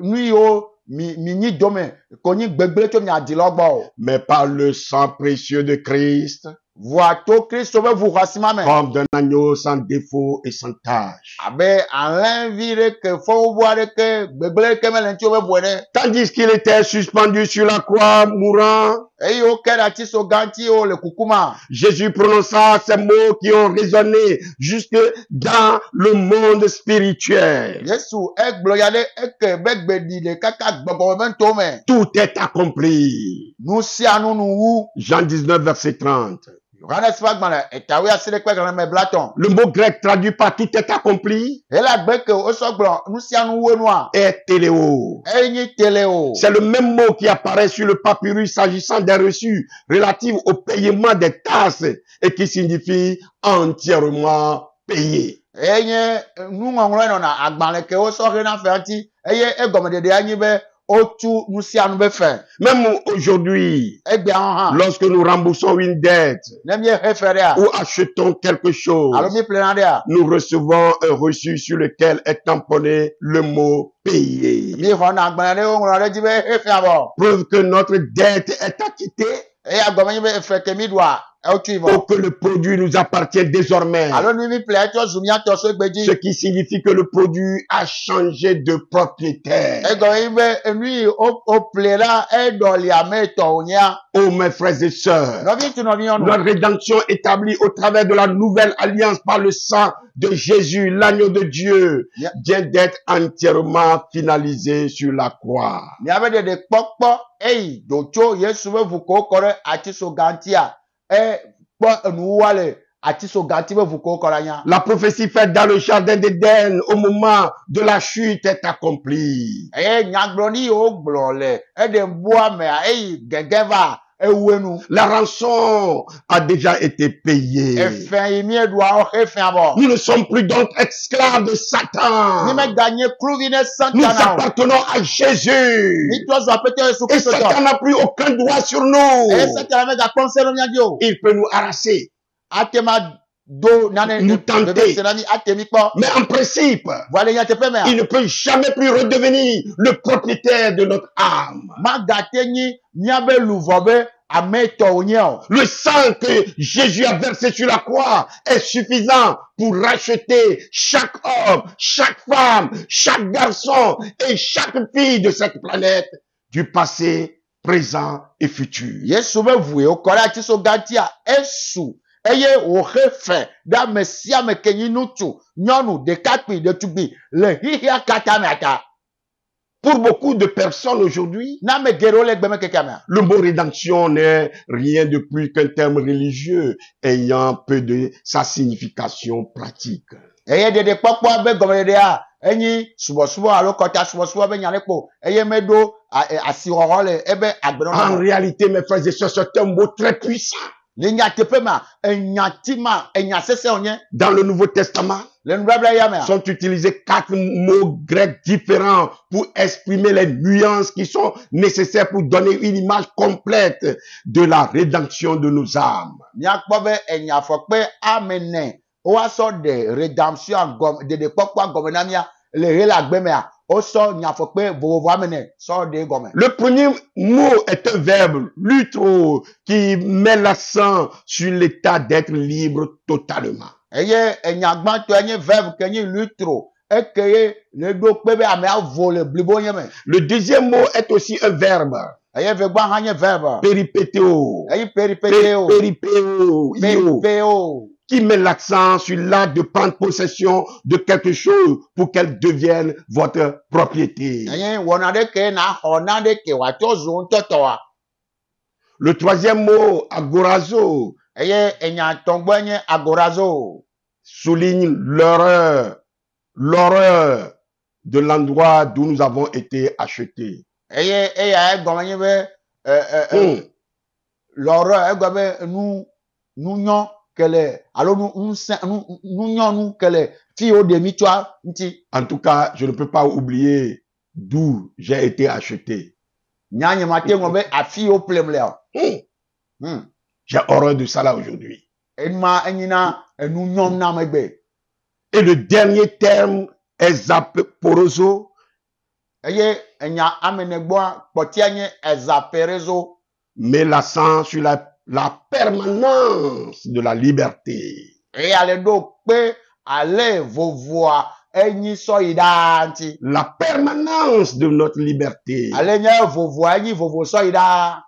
[SPEAKER 3] nu yo mi ni dome ko ni gbegbele to mi adilogbo.
[SPEAKER 2] Mais par le sang précieux de Christ,
[SPEAKER 3] Voa to Kristo be vu rasima me.
[SPEAKER 2] comme d'un agneau sans défaut et sans tache.
[SPEAKER 3] Abe alen vire ke fo boare ke gbegbele ke melen ti o be boere.
[SPEAKER 2] Tandis qu'il était suspendu sur la croix, mourant,
[SPEAKER 3] E yo kera ti so ganti o le kukuma.
[SPEAKER 2] Jésus prononça ces mots qui ont résonné jusque dans le monde spirituel.
[SPEAKER 3] Yesu egblo yade eke be gbedi le kaka gbogbo me to me.
[SPEAKER 2] Tout est accompli.
[SPEAKER 3] Nu si anu nu wu.
[SPEAKER 2] Jean 19, verset 30.
[SPEAKER 3] Yohane Spagman etawe asile kwa gran me blaton.
[SPEAKER 2] Le mot grec traduit par tout est accompli
[SPEAKER 3] Ela gbeke o so gblo nu si anu wu noa.
[SPEAKER 2] est téléo.
[SPEAKER 3] Enyi teleo.
[SPEAKER 2] C'est le même mot qui apparaît sur le papyrus s'agissant des reçus relatifs au paiement des taxes et qui signifie entièrement payé.
[SPEAKER 3] Enye nu ngongro no na agbanle ke o so re na ferti. Eye egomedede anyi be otu nu si anu be fe.
[SPEAKER 2] Même aujourd'hui,
[SPEAKER 3] Egbe han.
[SPEAKER 2] lorsque nous remboursons une dette
[SPEAKER 3] Nemi refere a.
[SPEAKER 2] ou achetons quelque chose,
[SPEAKER 3] Alo mi plenade a.
[SPEAKER 2] nous recevons un reçu sur lequel est tamponné le mot payé.
[SPEAKER 3] Mi ho na agbanle o ngro re jibe efe abo.
[SPEAKER 2] Preuve que notre dette est acquittée
[SPEAKER 3] E agbomenyi be efe ke mi doa. E otu ivo.
[SPEAKER 2] ou que le produit nous appartient désormais.
[SPEAKER 3] Alo ni mi ple to zumia to so egbeji.
[SPEAKER 2] Ce qui signifie que le produit a changé de propriétaire.
[SPEAKER 3] Egommenyi be enui o ple la e doli ame to onya.
[SPEAKER 2] Oh mes frères et sœurs,
[SPEAKER 3] Novi tu novi onu.
[SPEAKER 2] notre rédemption établie au travers de la nouvelle alliance par le sang de Jésus, l'agneau de Dieu,
[SPEAKER 3] Yeah.
[SPEAKER 2] vient d'être entièrement finalisée sur la croix.
[SPEAKER 3] Mi abe de kpokpo eyi docho Yesu be vu ko kore ati so gantia. E kpo enu wale ati so ganti be vu ko kore nya.
[SPEAKER 2] La prophétie faite dans le jardin d'Éden au moment de la chute est accomplie.
[SPEAKER 3] E nyagblo ni o gblo le. E de bua me a eyi gegeva ewenu.
[SPEAKER 2] La rançon a déjà été payée.
[SPEAKER 3] Efen yi mi edua o efen abo.
[SPEAKER 2] Nous ne sommes plus donc esclaves de Satan.
[SPEAKER 3] Ni me gagné kluvine
[SPEAKER 2] Nous
[SPEAKER 3] Santana.
[SPEAKER 2] appartenons à Jésus.
[SPEAKER 3] Ni tozo apete Yesu
[SPEAKER 2] Et
[SPEAKER 3] Kristo.
[SPEAKER 2] Satan n'a plus aucun droit sur nous.
[SPEAKER 3] E Santana me ga konselo nyadio.
[SPEAKER 2] Il peut nous harasser,
[SPEAKER 3] Atema do nane
[SPEAKER 2] nous tenter.
[SPEAKER 3] senani atemi po.
[SPEAKER 2] Mais en principe,
[SPEAKER 3] Voilà ya te pe me.
[SPEAKER 2] il ne peut jamais plus redevenir le propriétaire de notre âme.
[SPEAKER 3] Ma gate ni nyabe luvobe ameto onyo.
[SPEAKER 2] Le sang que Jésus a versé sur la croix est suffisant pour racheter chaque homme, chaque femme, chaque garçon et chaque fille de cette planète du passé, présent et futur.
[SPEAKER 3] Yesu be vue o kora ti so gatia esu. Eye o refe da mesia me kenyi nutu nyonu de kakpi de tubi le hihia kata me ata.
[SPEAKER 2] Pour beaucoup de personnes aujourd'hui,
[SPEAKER 3] Na me gero le gbe me kekame.
[SPEAKER 2] le mot rédemption n'est rien de plus qu'un terme religieux ayant peu de sa signification pratique.
[SPEAKER 3] Eye de popo be gome de a enyi subo alo kota subo be nyale po. Eye me do asiroro le ebe agbero
[SPEAKER 2] En
[SPEAKER 3] na.
[SPEAKER 2] réalité, mes frères et sœurs, c'est un mot très puissant.
[SPEAKER 3] Le nyatepe ma enyatima enyasese onye
[SPEAKER 2] Dans le Nouveau Testament,
[SPEAKER 3] le nubabla ya me.
[SPEAKER 2] sont utilisés 4 mots grecs différents pour exprimer les nuances qui sont nécessaires pour donner une image complète de la rédemption de nos âmes.
[SPEAKER 3] Nyakpo be enyafokpe amene. O aso de redemption gom de popo gome na mia le rela gbeme a. O so nyafokpe vovo amene so de gome.
[SPEAKER 2] Le premier mot est un verbe, lutro, qui met l'accent sur l'état d'être libre totalement.
[SPEAKER 3] Eye enyagban to enye verbe kenyi lutro. Ekeye le do pebe ame avo le blibo nye me.
[SPEAKER 2] Le deuxième mot est aussi un verbe,
[SPEAKER 3] Eye vegba hanye verbe.
[SPEAKER 2] péripétéo,
[SPEAKER 3] Eye peripeteo.
[SPEAKER 2] péripéo,
[SPEAKER 3] Peripeo.
[SPEAKER 2] qui met l'accent sur l'acte de prendre possession de quelque chose pour qu'elle devienne votre propriété.
[SPEAKER 3] Eye wonade ke na honade ke wato zun totoa.
[SPEAKER 2] Le troisième mot, agorazo,
[SPEAKER 3] Eye enyatongbo enye agorazo.
[SPEAKER 2] souligne l'horreur de l'endroit d'où nous avons été achetés.
[SPEAKER 3] Eye eya egome nye be loro egome nu nyo kele alo nu nyo nu kele fi o de mi twa nti
[SPEAKER 2] En tout cas, je ne peux pas oublier d'où j'ai été acheté.
[SPEAKER 3] nyanye mate ngobe afi o plemle.
[SPEAKER 2] J'ai horreur de ça là aujourd'hui.
[SPEAKER 3] Enma enyina enu nyom na megbe.
[SPEAKER 2] Et le dernier terme est zaporoso,
[SPEAKER 3] Eye enya amenegbo poti anye ezaperezo.
[SPEAKER 2] met l'accent sur la permanence de la liberté.
[SPEAKER 3] Eye ale do pe ale vovoa enyi so ida nti.
[SPEAKER 2] La permanence de notre liberté.
[SPEAKER 3] Ale nye vovoa enyi vovo so ida.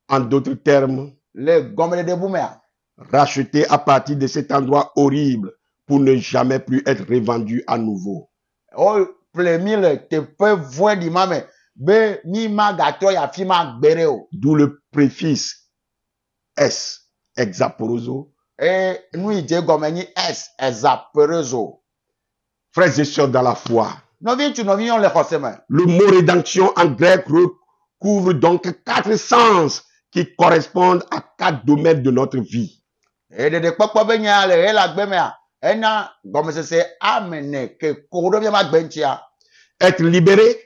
[SPEAKER 2] En d'autres termes,
[SPEAKER 3] Le gomele de boumea.
[SPEAKER 2] racheté à partir de cet endroit horrible pour ne jamais plus être revendu à nouveau.
[SPEAKER 3] O plemile te pe voin di mame. Be mi ma gato ya fi ma gbere o.
[SPEAKER 2] D'où le préfixe S, hexaporoso.
[SPEAKER 3] E nu ije gomenyi es ezaperezo.
[SPEAKER 2] Frères et sœurs dans la foi,
[SPEAKER 3] Novi tu novi yon le khoseme.
[SPEAKER 2] le mot rédemption en grec recouvre donc 4 sens qui correspondent à 4 domaines de notre vie.
[SPEAKER 3] E de popo be nya le he la gbeme a. Ena gomesese amene ke kodo bi ma gbentia.
[SPEAKER 2] Être libéré,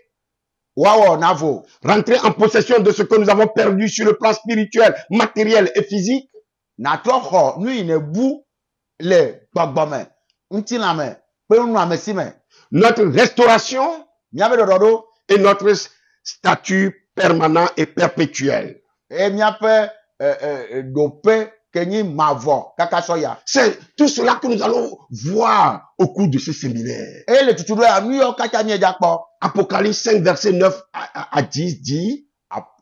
[SPEAKER 3] Wawo navo.
[SPEAKER 2] rentrer en possession de ce que nous avons perdu sur le plan spirituel, matériel et physique.
[SPEAKER 3] Na tro kho nu ine bu le gbogbome. Nti na me pe nu amesi me.
[SPEAKER 2] Notre restauration
[SPEAKER 3] Miabe dodo
[SPEAKER 2] et notre statut permanent et perpétuel.
[SPEAKER 3] e miape dope kenyi mavo kaka soya.
[SPEAKER 2] C'est tout cela que nous allons voir au cours de ce séminaire.
[SPEAKER 3] E le tutudo ya nu yo kaka mi ejakpo.
[SPEAKER 2] Apocalypse 5, verset 9 à 10 dit,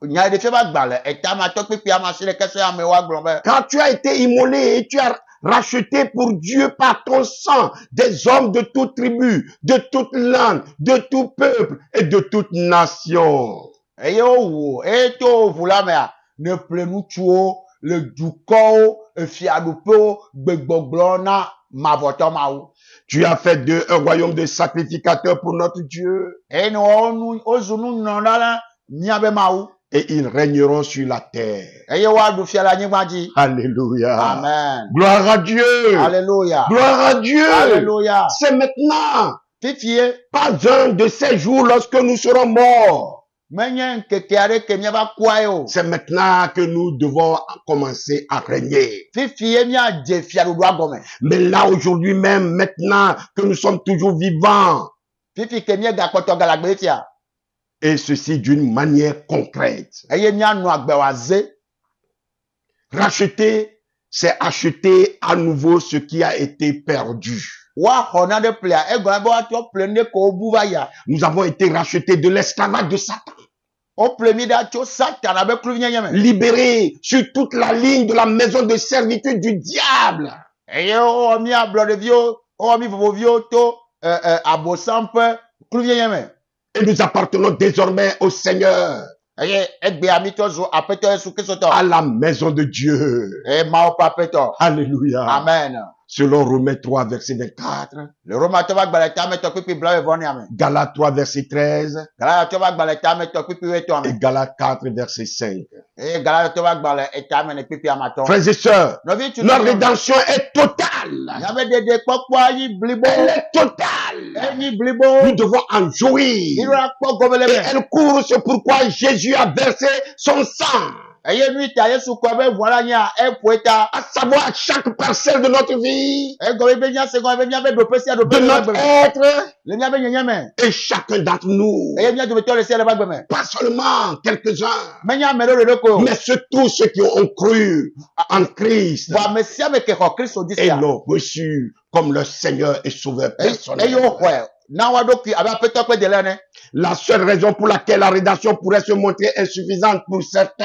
[SPEAKER 3] Nya de fe ba gbale eta ma to pipi ama sile keso ya me wa glombe.
[SPEAKER 2] car tu as été immolé et tu as racheté pour Dieu par ton sang des hommes de toute tribu, de toute langue, de tout peuple et de toute nation.
[SPEAKER 3] E yo wo e to vulame a ne plenu tuo le duko e fiadupo gbegboglo na mavoto mawo.
[SPEAKER 2] Tu as fait d'eux un royaume de sacrificateurs pour notre Dieu.
[SPEAKER 3] E no onu ozunu nondala miabe mawo.
[SPEAKER 2] et ils régneront sur la terre.
[SPEAKER 3] eye woaɖu fia le anyigba dzi.
[SPEAKER 2] Alléluia.
[SPEAKER 3] Amen.
[SPEAKER 2] Gloire à Dieu.
[SPEAKER 3] Alléluia.
[SPEAKER 2] Gloire à Dieu.
[SPEAKER 3] Alléluia.
[SPEAKER 2] C'est maintenant,
[SPEAKER 3] Fifie
[SPEAKER 2] pas un de ces jours lorsque nous serons morts.
[SPEAKER 3] menye nkeke aɖeke miava kua ye o.
[SPEAKER 2] C'est maintenant que nous devons commencer à régner.
[SPEAKER 3] Fifie miadze fiaɖuɖua gɔme.
[SPEAKER 2] Mais là, aujourd'hui même, maintenant que nous sommes toujours vivants,
[SPEAKER 3] Fifi ke miegakpɔtɔ galagbe fia.
[SPEAKER 2] et ceci d'une manière concrète.
[SPEAKER 3] Eye mianɔ agbe wòaze.
[SPEAKER 2] Racheter, c'est acheter à nouveau ce qui a été perdu.
[SPEAKER 3] Woaxɔ naɖe ƒlea egɔme be woatrɔ ƒle ne ko wobu va yia.
[SPEAKER 2] Nous avons été rachetés de l'esclavage de Satan,
[SPEAKER 3] Woƒle mi ɖa tso Satana be kluvinyenye me.
[SPEAKER 2] libérés sur toute la ligne de la maison de servitude du diable.
[SPEAKER 3] Eye wowɔ mi ablɔɖeviwo, wowɔ mi vovoviwo to abosam ƒe kluvinyenye me.
[SPEAKER 2] Et nous appartenons désormais au Seigneur,
[SPEAKER 3] Eye egbea mi trɔ zu aƒetɔ Yesu Kristo tɔ.
[SPEAKER 2] à la maison de Dieu.
[SPEAKER 3] Eye Mawu ƒe aƒetɔ.
[SPEAKER 2] Alléluia.
[SPEAKER 3] Amen.
[SPEAKER 2] Selon Romains 3, verset 24,
[SPEAKER 3] Le Romatɔ ƒe agbalẽ tame tɔ kpikpi blaeve me.
[SPEAKER 2] Galates 3, verset 13
[SPEAKER 3] Galatɔ ƒe agbalẽ tame tɔ kpikpi wuietɔ̃
[SPEAKER 2] et
[SPEAKER 3] me.
[SPEAKER 2] Galates 4, verset 5.
[SPEAKER 3] Eye Galatɔ ƒe agbalẽ etame ne kpikpi amatɔ.
[SPEAKER 2] Frères et sœurs,
[SPEAKER 3] Nɔvi tu
[SPEAKER 2] notre rédemption est totale.
[SPEAKER 3] Miabe dedekpɔkpɔa yi blibo.
[SPEAKER 2] Elle est totale.
[SPEAKER 3] Enyi blibo.
[SPEAKER 2] Nous devons en jouir.
[SPEAKER 3] Iɖo akpɔ gɔme le
[SPEAKER 2] Et
[SPEAKER 3] me.
[SPEAKER 2] elle court, c'est pourquoi Jésus a versé son sang.
[SPEAKER 3] Eye nu ta Yesu kɔ be ʋua la nya eƒoe ta.
[SPEAKER 2] À savoir chaque parcelle de notre vie,
[SPEAKER 3] Egɔme be mía se gɔme be míabe ɖoƒe sia
[SPEAKER 2] de
[SPEAKER 3] ɖoƒe le
[SPEAKER 2] notre
[SPEAKER 3] agbe me.
[SPEAKER 2] être,
[SPEAKER 3] Le míabe nyenye me.
[SPEAKER 2] et chacun d'entre nous.
[SPEAKER 3] Eye mía dometɔ le sia le ƒe agbe me.
[SPEAKER 2] Pas seulement quelques-uns,
[SPEAKER 3] Menye ame ɖewo le ɖo ko.
[SPEAKER 2] mais surtout ceux qui ont cru en Christ
[SPEAKER 3] Vɔ ame sia ame ke xɔ Kristo di
[SPEAKER 2] et
[SPEAKER 3] sia.
[SPEAKER 2] l'ont reçu comme leur Seigneur et Sauveur
[SPEAKER 3] Eye
[SPEAKER 2] personnel.
[SPEAKER 3] woxɔe na woaɖokui abe aƒetɔ kple dela ene.
[SPEAKER 2] La seule raison pour laquelle la rédemption pourrait se montrer insuffisante pour certains,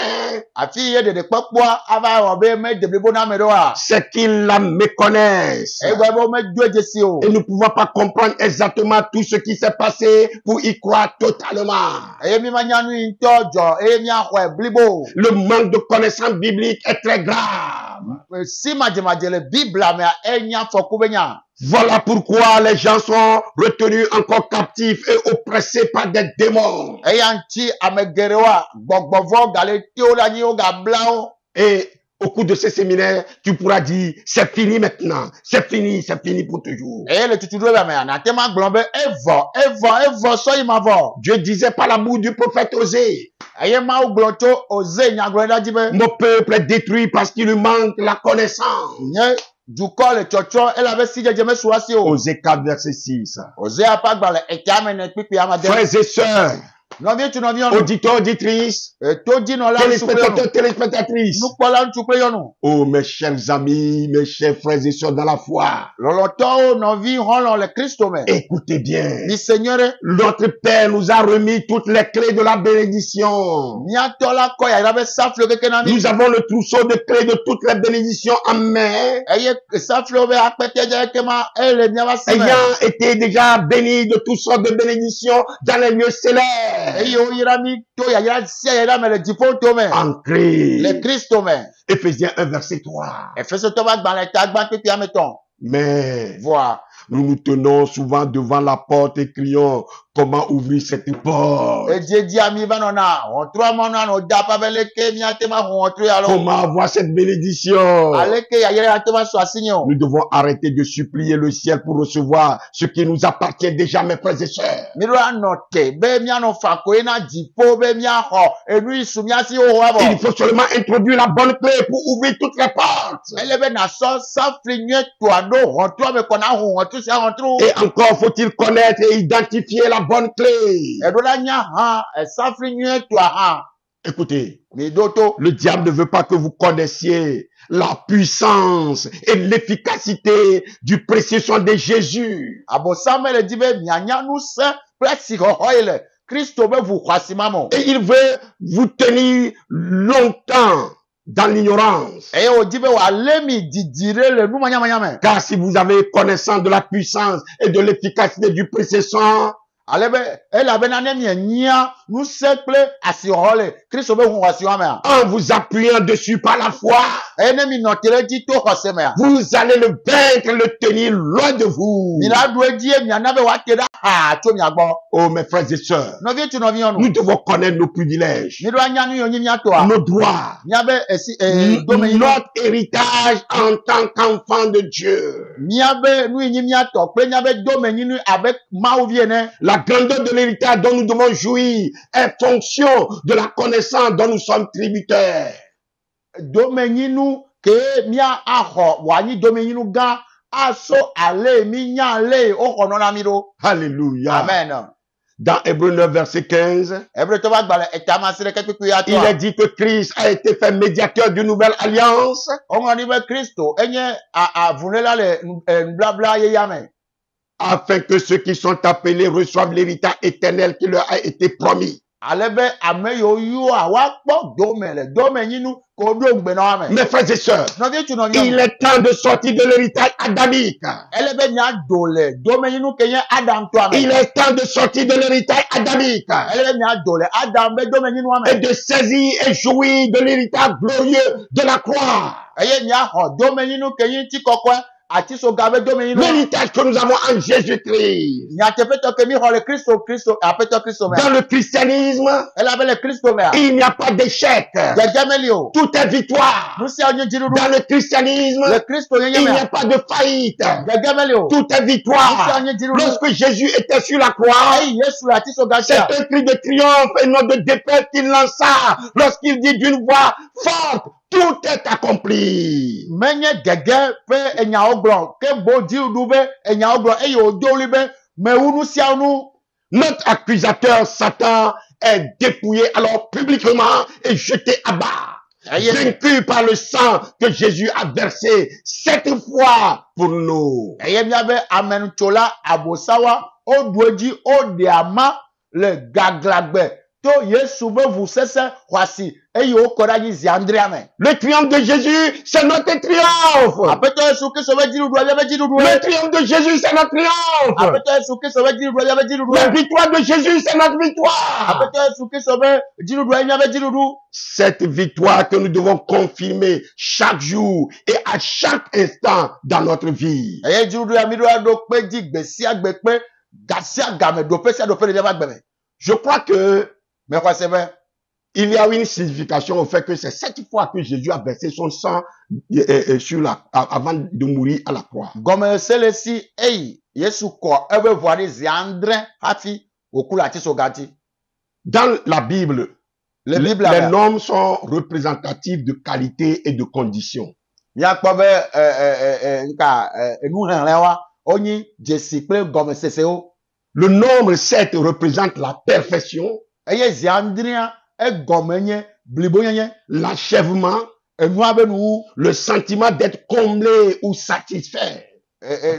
[SPEAKER 3] Afi ye ɖeɖekpɔkpɔa ava wɔ be meɖe blibo na ame ɖewoa.
[SPEAKER 2] c'est qu'ils la méconnaissent.
[SPEAKER 3] Egɔme be womedo edze si o.
[SPEAKER 2] Et nous ne pouvons pas comprendre exactement tout ce qui s'est passé pour y croire totalement.
[SPEAKER 3] Eye mi manya nu yi ŋutɔ dzɔ eye míaxɔe blibo.
[SPEAKER 2] Le manque de connaissance biblique est très grave.
[SPEAKER 3] Si madzemadze le Biblia mea enya fɔku be nya.
[SPEAKER 2] Voilà pourquoi les gens sont retenus encore captifs et oppressés par des démons.
[SPEAKER 3] Eya ŋuti ame geɖewoa gbɔgbɔvɔ gale tewo ɖe anyi wogabla wo.
[SPEAKER 2] Et au cours de ces séminaires, tu pourras dire, c'est fini maintenant, c'est fini pour toujours.
[SPEAKER 3] Eye le tutuɖo be amea nate ma gblɔ be evɔ sɔ yi ma vɔ.
[SPEAKER 2] Dieu disait par la bouche du prophète Osée,
[SPEAKER 3] Eye Mawu gblɔ tso Oze nyagblɔɖa dzi be
[SPEAKER 2] mon peuple est détruit parce qu'il lui manque la connaissance.
[SPEAKER 3] nye dukɔ le tsɔtsɔ elabe sidzedze mesu asi o.
[SPEAKER 2] Osée 4, verset 6.
[SPEAKER 3] Osea ƒe agbalẽ etame ne kpikpi amade.
[SPEAKER 2] Frères et sœurs,
[SPEAKER 3] Nɔvi ŋutsu nɔvi nyɔnu.
[SPEAKER 2] auditeurs, auditrices,
[SPEAKER 3] To dzinɔla ŋutsu kple nyɔnu.
[SPEAKER 2] téléspectateurs, téléspectatrices.
[SPEAKER 3] Nukpɔla ŋutsu kple nyɔnu.
[SPEAKER 2] Oh, mes chers amis, mes chers frères et sœurs dans la foi,
[SPEAKER 3] Lɔlɔtɔwo nɔvi xɔlɔ le Kristo me.
[SPEAKER 2] écoutez bien.
[SPEAKER 3] Mise nyuie ɖe.
[SPEAKER 2] Notre Père nous a remis toutes les clés de la bénédiction.
[SPEAKER 3] Míatɔ la kɔ yayra be saflo keke na mi.
[SPEAKER 2] Nous avons le trousseau de clés de toutes les bénédictions en main,
[SPEAKER 3] Eye saflo be akpɛtɛdze ke ma ele míaba si me.
[SPEAKER 2] ayant été déjà bénis de toutes sortes de bénédictions dans les lieux célestes.
[SPEAKER 3] Eye woyra mi to yayra sia yayra me le dziƒo to me.
[SPEAKER 2] En Christ.
[SPEAKER 3] Le Kristo me.
[SPEAKER 2] Éphésiens 1, verset 3.
[SPEAKER 3] Efesotɔ ƒe agbalẽ ta gbã kpikpi ame tɔ̃.
[SPEAKER 2] Mais
[SPEAKER 3] Voa.
[SPEAKER 2] nous nous tenons souvent devant la porte et crions, comment ouvrir cette porte?
[SPEAKER 3] Edzedzia mi va nɔna ʋɔtrua mɔna nɔ da ƒe be leke míate ma ʋu ʋɔtrue alo.
[SPEAKER 2] Comment avoir cette bénédiction?
[SPEAKER 3] Aleke yayra ate ma sɔ asi nye o.
[SPEAKER 2] Nous devons arrêter de supplier le ciel pour recevoir ce qui nous appartient déjà, mes frères et sœurs.
[SPEAKER 3] Mi ɖo anɔ te be mianɔ fa koe na dziƒo be miaxɔ enu yi su míasi wo
[SPEAKER 2] Il
[SPEAKER 3] avɔ.
[SPEAKER 2] faut seulement introduire la bonne clé pour ouvrir toutes les portes.
[SPEAKER 3] Ele be nasɔ safli nyuie toa ɖo ʋɔtrua me kɔ na ʋu ʋɔtru sia ʋɔtru.
[SPEAKER 2] Et encore faut-il connaître et identifier la bonne clé.
[SPEAKER 3] Eɖo la nya hã safli nyuie toa hã.
[SPEAKER 2] Écoutez,
[SPEAKER 3] Mi ɖo to.
[SPEAKER 2] le diable ne veut pas que vous connaissiez la puissance et l'efficacité du précieux sang de Jésus.
[SPEAKER 3] Abosame le di be mianya ŋusẽ kple asixɔxɔ yi le Kristo be ʋu xɔasi ma me o.
[SPEAKER 2] Et il veut vous tenir longtemps dans l'ignorance.
[SPEAKER 3] Eye wòdi be wòalé mi didi ɖe le nu manyamanya me.
[SPEAKER 2] Car si vous avez connaissance de la puissance et de l'efficacité du précieux sang,
[SPEAKER 3] Ale be elabena ne mienya ŋusẽ kple asixɔxɔ le Kristo be ʋu xɔasi ma mea.
[SPEAKER 2] en vous appuyant dessus par la foi,
[SPEAKER 3] eye ne mi nɔ te ɖe edzi to xɔse mea.
[SPEAKER 2] vous allez le vaincre, le tenir loin de vous.
[SPEAKER 3] Mi la ɖu edzi ye miana be woate ɖe xa tso mia gbɔ.
[SPEAKER 2] Oh, mes frères et sœurs,
[SPEAKER 3] Nɔvi tu nɔvi nyɔnu.
[SPEAKER 2] nous devons connaître nos privilèges,
[SPEAKER 3] Mi ɖo anya nu yiwo nyi miatɔa.
[SPEAKER 2] nos droits,
[SPEAKER 3] Miabe domenyinu.
[SPEAKER 2] notre héritage en tant qu'enfant de Dieu.
[SPEAKER 3] Miabe nu yi nyi miatɔ kple miabe domenyinu abe Mawu vie ene.
[SPEAKER 2] La grandeur de l'héritage dont nous devons jouir est fonction de la connaissance dont nous sommes tributaires.
[SPEAKER 3] Domenyinu ke mia axɔ wòanyi domenyinu gã aso ale mi nya ale woxɔ nɔna mi ɖo.
[SPEAKER 2] Alléluia.
[SPEAKER 3] Amen.
[SPEAKER 2] Dans Hébreux 9, verset 15,
[SPEAKER 3] Ebretɔ va gbalẽ etama si ɖeke kpekpe ya
[SPEAKER 2] il est
[SPEAKER 3] tɔa.
[SPEAKER 2] dit que Christ a été fait médiateur d'une nouvelle alliance
[SPEAKER 3] Woŋlɔ ɖi be Kristo enye avuléla le nublabla yeya me.
[SPEAKER 2] afin que ceux qui sont appelés reçoivent l'héritage éternel qui leur a été promis.
[SPEAKER 3] Ale be ame yiwo yoa woakpɔ dome le domenyinu ke woɖo ŋugbe na wo me.
[SPEAKER 2] Mes frères et sœurs,
[SPEAKER 3] Nɔvi tu nɔvi
[SPEAKER 2] il
[SPEAKER 3] nyɔnu.
[SPEAKER 2] est temps de sortir de l'héritage adamique.
[SPEAKER 3] Ele be miado le domenyinu ke nye Adam tɔa me.
[SPEAKER 2] Il est temps de sortir de l'héritage adamique
[SPEAKER 3] Ele be miado le Adam be domenyinua
[SPEAKER 2] et
[SPEAKER 3] me.
[SPEAKER 2] de saisir et jouir de l'héritage glorieux de la croix.
[SPEAKER 3] Eye miaxɔ domenyinu ke nye ŋutikɔkɔe ati so ga be domenyinu.
[SPEAKER 2] L'héritage que nous avons en Jésus-Christ.
[SPEAKER 3] Nyateƒetɔ ke mi xɔ le Kristo aƒetɔ Kristo me.
[SPEAKER 2] Dans le christianisme,
[SPEAKER 3] Ela be le Kristo mea.
[SPEAKER 2] il n'y a pas d'échec.
[SPEAKER 3] Dzedze meli o.
[SPEAKER 2] Tout est victoire.
[SPEAKER 3] Nu siawo nye dziɖuɖu.
[SPEAKER 2] Dans le christianisme,
[SPEAKER 3] Le Kristo nye
[SPEAKER 2] il n'y a
[SPEAKER 3] mea.
[SPEAKER 2] pas de faillite.
[SPEAKER 3] Dzedze meli o.
[SPEAKER 2] Tout est
[SPEAKER 3] Nu siawo
[SPEAKER 2] victoire.
[SPEAKER 3] nye dziɖuɖu.
[SPEAKER 2] Lorsque Jésus était sur la croix,
[SPEAKER 3] Eyi Yesu le ati so ga
[SPEAKER 2] c'est
[SPEAKER 3] sia.
[SPEAKER 2] un cri de triomphe et non de défaite qu'il lança lorsqu'il dit d'une voix forte, tout est accompli.
[SPEAKER 3] Menye gege ƒe enyawo gblɔ ke bo dziɖuɖu be enyawo gblɔ eye wodo ɣli be mewu nu siawo nu.
[SPEAKER 2] Notre accusateur Satan est dépouillé alors publiquement et jeté à bas,
[SPEAKER 3] Eye
[SPEAKER 2] vaincu par le sang que Jésus a versé 7 fois pour nous.
[SPEAKER 3] eye miabe amenutsola abosawa woɖu edzi woɖe ama le gaglagbe to Yesu be vusese xɔasi eye wokɔ ɖe anyi zi adrea me.
[SPEAKER 2] Le triomphe de Jésus, c'est notre triomphe.
[SPEAKER 3] Aƒetɔ Yesu Kristo be dziɖuɖua miabe dziɖuɖu.
[SPEAKER 2] Le triomphe de Jésus, c'est notre triomphe.
[SPEAKER 3] Aƒetɔ Yesu Kristo be dziɖuɖua miabe
[SPEAKER 2] La
[SPEAKER 3] dziɖuɖu.
[SPEAKER 2] victoire de Jésus, c'est notre victoire.
[SPEAKER 3] Aƒetɔ Yesu Kristo be dziɖuɖua miabe dziɖuɖu.
[SPEAKER 2] Cette victoire que nous devons confirmer chaque jour et à chaque instant dans notre vie.
[SPEAKER 3] Eye dziɖuɖu ya mi ɖo aɖo kpe dzi gbe sia gbe kpe ga sia game ɖoƒe sia ɖoƒe le miabe agbe me.
[SPEAKER 2] Je crois que
[SPEAKER 3] Me xɔ se be
[SPEAKER 2] il y a une signification au fait que c'est 7 fois que Jésus a versé son sang avant de mourir à la croix.
[SPEAKER 3] gɔmese le si eyi Yesu kɔ ebe ʋua ɖe zi andre hafi wòku le ati so gati.
[SPEAKER 2] Dans la Bible,
[SPEAKER 3] Le
[SPEAKER 2] les
[SPEAKER 3] Bible la
[SPEAKER 2] normes sont représentatives de qualité et de conditions.
[SPEAKER 3] miakpɔ be nuxexlẽ wa wonyi dzesi kple gɔmesesewo.
[SPEAKER 2] Le nombre 7 représente la perfection,
[SPEAKER 3] Eye zi andrea egɔme nye blibonyenye.
[SPEAKER 2] l'achèvement,
[SPEAKER 3] Enua be nuwu
[SPEAKER 2] le sentiment d'être comblé ou satisfait.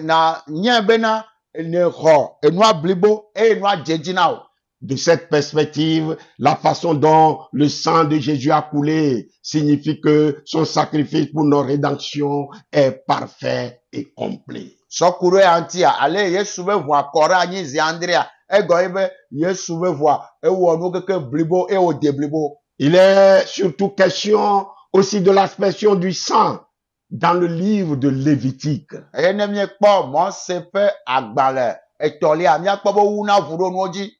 [SPEAKER 3] na nye bena ne xɔ enua blibo eye enua dze dzi na o.
[SPEAKER 2] De cette perspective, la façon dont le sang de Jésus a coulé signifie que son sacrifice pour nos rédemptions est parfait et complet.
[SPEAKER 3] Sɔku ɖe ya ŋutia ale Yesu be ʋua kɔ ɖe anyi zi andrea egɔme be Yesu be ʋua ewɔ nu keke blibo eye wòde blibo.
[SPEAKER 2] Il est surtout question aussi de l'aspersion du sang dans le livre de Lévitique.
[SPEAKER 3] Eye ne miekpɔ Mose ƒe agbalẽ etɔ̃lia miakpɔ be wuna ʋu ɖo nuwo dzi.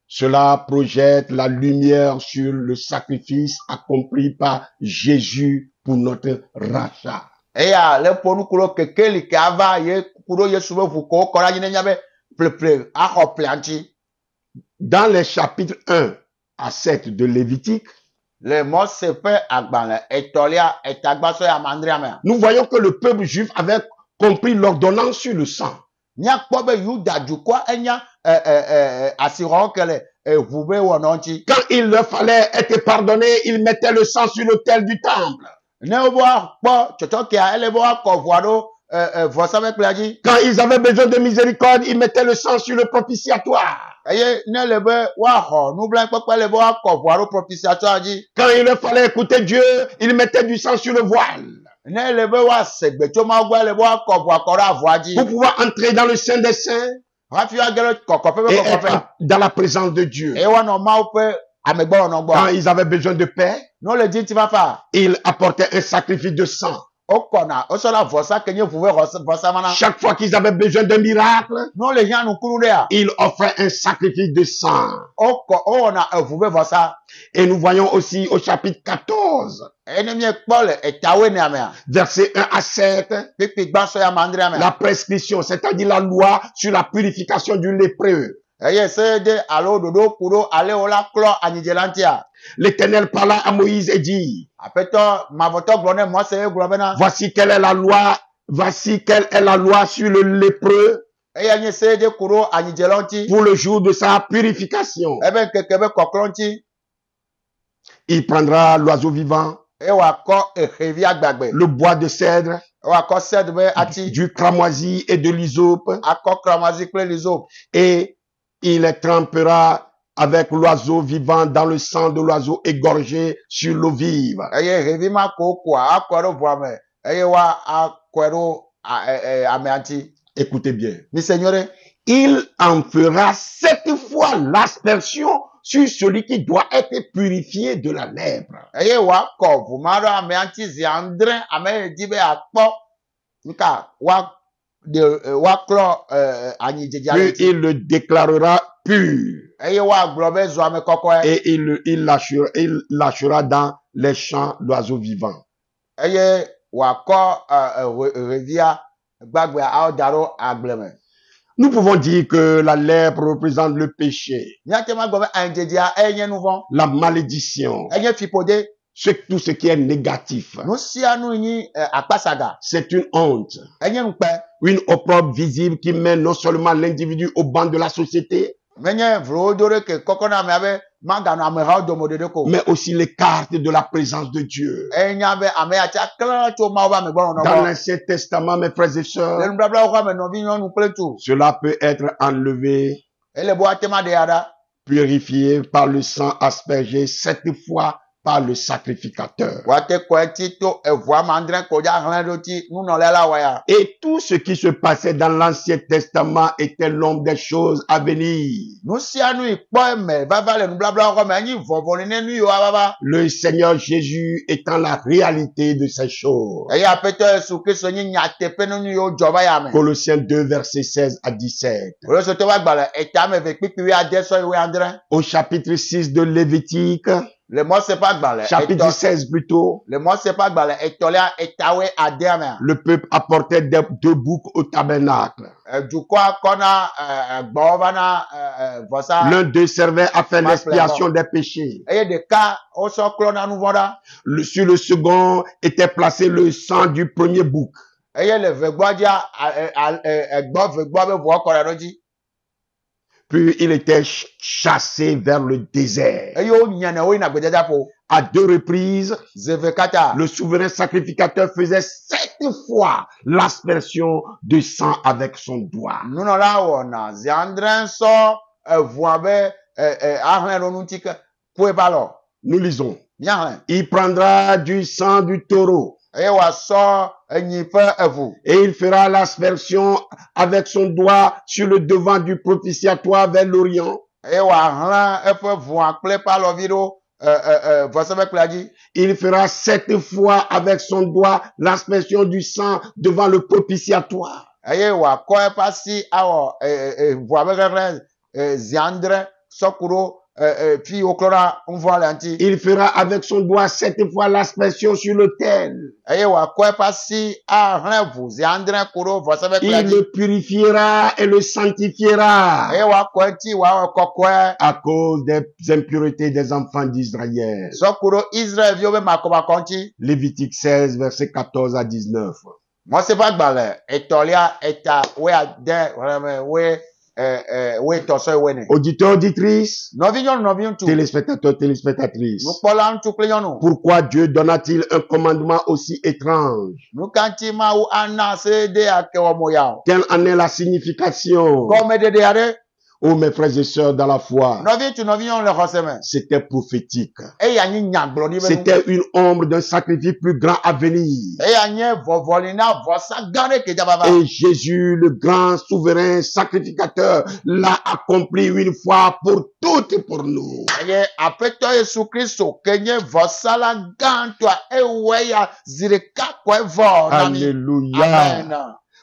[SPEAKER 2] Cela projette la lumière sur le sacrifice accompli par Jésus pour notre rachat.
[SPEAKER 3] Eya le ƒo nukulo kekeli ke ava ye ku ɖo Yesu be ʋu ko wokɔ ɖe anyi ne miabe ƒleƒle axɔ ƒlea ŋuti.
[SPEAKER 2] Dans les chapitres 1 à 7 de Lévitique,
[SPEAKER 3] Le Mose ƒe agbalẽ etɔ̃lia etagbasɔ ya mandrea mea.
[SPEAKER 2] nous voyons que le peuple juif avait compris l'ordonnance sur le sang.
[SPEAKER 3] Miakpɔ be Yuda dukɔa enya asixɔwo ke le ʋu be wɔnɔ ŋuti.
[SPEAKER 2] Quand il leur fallait être pardonné, ils mettaient le sang sur l'autel du temple.
[SPEAKER 3] Ne wo be woakpɔ tsɔtsɔkea ele be woakɔ ʋua ɖo vɔsamlekpea dzi.
[SPEAKER 2] Quand ils avaient besoin de miséricorde, ils mettaient le sang sur le propitiatoire.
[SPEAKER 3] Eye ne le be woaxɔ nublankpekpe le be woakɔ ʋua ɖo propitiatoire dzi.
[SPEAKER 2] Quand il leur fallait écouter Dieu, ils mettaient du sang sur le voile.
[SPEAKER 3] Ne le be woase gbe tso Mawu gbɔ le be woakɔ ʋua kɔ ɖe avɔa dzi.
[SPEAKER 2] Pour pouvoir entrer dans le sein des saints
[SPEAKER 3] Hafi woage ɖe kɔkɔƒe
[SPEAKER 2] et
[SPEAKER 3] be kɔkɔƒe.
[SPEAKER 2] être dans la présence de Dieu.
[SPEAKER 3] Eye woanɔ Mawu ƒe amegbɔnɔnɔ
[SPEAKER 2] Quand
[SPEAKER 3] gbɔ.
[SPEAKER 2] ils avaient besoin de paix,
[SPEAKER 3] Non le dit tu vas faire.
[SPEAKER 2] il apportait un sacrifice de sang.
[SPEAKER 3] Okona, osola vosa kenye pouvoir vosa mana.
[SPEAKER 2] Chaque fois qu'ils avaient besoin d'un miracle,
[SPEAKER 3] Non les gens nous courent là.
[SPEAKER 2] il offrait un sacrifice de sang.
[SPEAKER 3] Oko ona pouvoir vosa.
[SPEAKER 2] Et nous voyons aussi au chapitre 14,
[SPEAKER 3] Ennemi Paul et tawe ne amea.
[SPEAKER 2] versets 1 à 7,
[SPEAKER 3] Pipi gbaso ya mandre amea.
[SPEAKER 2] la prescription, c'est-à-dire la loi sur la purification du lépreux.
[SPEAKER 3] Eye se de alo dodo kuro ale ola klo anijelantia.
[SPEAKER 2] L'Éternel parla à Moïse et dit,
[SPEAKER 3] Apeto mavoto glone moi se globena.
[SPEAKER 2] voici quelle est la loi sur le lépreux
[SPEAKER 3] Eye nye se de kuro anijelanti.
[SPEAKER 2] pour le jour de sa purification.
[SPEAKER 3] Ebe kekebe koklonti.
[SPEAKER 2] Il prendra l'oiseau vivant,
[SPEAKER 3] E wa ko ehevi agbagbe.
[SPEAKER 2] le bois de cèdre,
[SPEAKER 3] E wa ko sedbe ati.
[SPEAKER 2] du cramoisi et de l'hysope,
[SPEAKER 3] Akọ kramazi kple lizo.
[SPEAKER 2] et il les trempera avec l'oiseau vivant dans le sang de l'oiseau égorgé sur l'eau vive.
[SPEAKER 3] Eye hevi ma ko kwa akọ ro voame. Eye wa akọ ro ameanti.
[SPEAKER 2] Écoutez bien.
[SPEAKER 3] Mi seigneur,
[SPEAKER 2] Il en fera 7 fois l'aspersion sur celui qui doit être purifié de la lèpre.
[SPEAKER 3] eye wa kɔ ʋumaro ame ŋuti zi andre ame di be akpɔ nka wa klɔ anyidzedze
[SPEAKER 2] Puis
[SPEAKER 3] ŋuti
[SPEAKER 2] il le déclarera pur
[SPEAKER 3] eye wa gblɔ be zɔame kɔkɔe
[SPEAKER 2] et il lâchera dans les champs l'oiseau vivant.
[SPEAKER 3] eye wakɔ ɖevia gbagbea awo da ɖo agble me.
[SPEAKER 2] Nous pouvons dire que la lèpre représente le péché,
[SPEAKER 3] Míate ma gblɔ be anyidzedzea enye nu vɔ̃,
[SPEAKER 2] la malédiction,
[SPEAKER 3] enye fiƒode,
[SPEAKER 2] tout ce qui est négatif.
[SPEAKER 3] nu sia nu nyi akpasaga,
[SPEAKER 2] C'est une honte,
[SPEAKER 3] enye nukpe,
[SPEAKER 2] une opprobre visible qui met non seulement l'individu au banc de la société,
[SPEAKER 3] menye vlowo do ɖe ke kɔkɔna amea be maganɔ amehawo dome ɖoɖe ko.
[SPEAKER 2] mais aussi l'écarte de la présence de Dieu.
[SPEAKER 3] Enya be ame ya tsa klẽ tso Mawu be amegbɔnɔ
[SPEAKER 2] Dans
[SPEAKER 3] gbɔ.
[SPEAKER 2] l'Ancien Testament, mes frères et
[SPEAKER 3] Le
[SPEAKER 2] sœurs,
[SPEAKER 3] nubablawo xɔ ame nɔvi nyɔnu kple tu.
[SPEAKER 2] cela peut être enlevé,
[SPEAKER 3] Ele bo atema ɖe ya ɖa.
[SPEAKER 2] purifié par le sang aspergé 7 fois par le sacrificateur.
[SPEAKER 3] Woate kɔ eti to eʋua me andre ko dza hlẽ ɖo ti nunɔla la wɔ ya.
[SPEAKER 2] Et tout ce qui se passait dans l'Ancien Testament était l'ombre des choses à venir.
[SPEAKER 3] Nu sia nu yi kpɔ eme vava le nubablawo xɔ me enyi vɔvɔli ne nu yiwo vava.
[SPEAKER 2] Le Seigneur Jésus étant la réalité de ces choses.
[SPEAKER 3] Eye aƒetɔ Yesu Kristo nye nyateƒe ne nu yiwo dzɔ va ya me.
[SPEAKER 2] Colossiens 2, versets 16 à 17.
[SPEAKER 3] Kolositɔwo ƒe agbalẽ etame eve kpikpi ade sɔ yi andre.
[SPEAKER 2] Au chapitre 6 de Lévitique,
[SPEAKER 3] Le Mose ƒe agbalẽ
[SPEAKER 2] chapitre
[SPEAKER 3] etɔ.
[SPEAKER 2] 16 plutôt,
[SPEAKER 3] Le Mose ƒe agbalẽ etɔlia etawoe adea mea.
[SPEAKER 2] le peuple apportait 2 boucs au tabernacle.
[SPEAKER 3] Dukɔa kɔna gbɔwo va na vɔsa.
[SPEAKER 2] L'un d'eux servait à faire
[SPEAKER 3] Mas
[SPEAKER 2] l'expiation des péchés.
[SPEAKER 3] Eye ɖeka wosɔ klɔna nu vɔ̃ ɖa.
[SPEAKER 2] Sur le second était placé le sang du premier bouc.
[SPEAKER 3] Eye le vegbɔa dzia egbɔ vegbɔa be ʋua kɔ ɖe ɖo dzi.
[SPEAKER 2] Puis il était chassé vers le désert.
[SPEAKER 3] Eye wo nyae wo yina gbedadaƒo.
[SPEAKER 2] À 2 reprises,
[SPEAKER 3] Zeve kata.
[SPEAKER 2] le souverain sacrificateur faisait 7 fois l'aspersion de sang avec son doigt.
[SPEAKER 3] Nunɔla wɔna zi andre sɔ eʋua be ahlẽ ɖo ŋuti ke koe va lɔ.
[SPEAKER 2] Nous lisons.
[SPEAKER 3] Míahlẽ.
[SPEAKER 2] Il prendra du sang du taureau
[SPEAKER 3] Eye wòasɔ enyi ƒe eʋu.
[SPEAKER 2] et il fera l'aspersion avec son doigt sur le devant du propitiatoire vers l'Orient.
[SPEAKER 3] Eye wòahlẽ eƒe ʋua kple eƒe alɔvi ɖo vɔsebekpea dzi.
[SPEAKER 2] Il fera 7 fois avec son doigt l'aspersion du sang devant le propitiatoire.
[SPEAKER 3] Eye wòakɔ eƒe asi awɔ ʋua be xexe zi andre sɔku ɖo fi woklɔna nuvɔa le ŋuti.
[SPEAKER 2] Il fera avec son doigt 7 fois l'aspersion sur l'autel.
[SPEAKER 3] Eye wòakɔ eƒe asi ahlẽ ʋu zi andre ku ɖo vɔsebekpea
[SPEAKER 2] Il
[SPEAKER 3] dzi.
[SPEAKER 2] le purifiera et le sanctifiera
[SPEAKER 3] Eye wòakɔ eti wòawɔ kɔkɔe
[SPEAKER 2] à cause des impuretés des enfants d'Israël.
[SPEAKER 3] sɔku ɖo Israelviwo be makɔmakɔ ŋuti.
[SPEAKER 2] Lévitique 16, versets 14 à 19.
[SPEAKER 3] Mose ƒe agbalẽ etɔlia eta woe ade woe etɔ sɔ woe ne.
[SPEAKER 2] Auditeurs, auditrices,
[SPEAKER 3] Nɔvi nyɔnu nɔvi ŋutsu.
[SPEAKER 2] téléspectateurs, téléspectatrices.
[SPEAKER 3] Nukpɔla ŋutsu kple nyɔnu.
[SPEAKER 2] Pourquoi Dieu donna-t-il un commandement aussi étrange?
[SPEAKER 3] Nu ka ŋuti Mawu ana se de ake wɔ mo ya o.
[SPEAKER 2] Quelle en est la signification?
[SPEAKER 3] Gɔmedede aɖe.
[SPEAKER 2] Oh, mes frères et sœurs dans la foi,
[SPEAKER 3] Nɔvi tu nɔvi nyɔnu le xɔse me.
[SPEAKER 2] c'était prophétique.
[SPEAKER 3] Eya nye nyagblɔɖi be nu.
[SPEAKER 2] C'était une ombre d'un sacrifice plus grand à venir.
[SPEAKER 3] Eya nye vɔvɔli na vɔsa gã ɖe ke dzabava.
[SPEAKER 2] Et Jésus, le grand souverain sacrificateur, l'a accompli une fois pour toutes pour nous.
[SPEAKER 3] Eye aƒetɔ Yesu Kristo ke nye vɔsala gãtɔa ewɔe ya zi ɖeka kɔe vɔ na mi.
[SPEAKER 2] Alléluia.
[SPEAKER 3] Amen.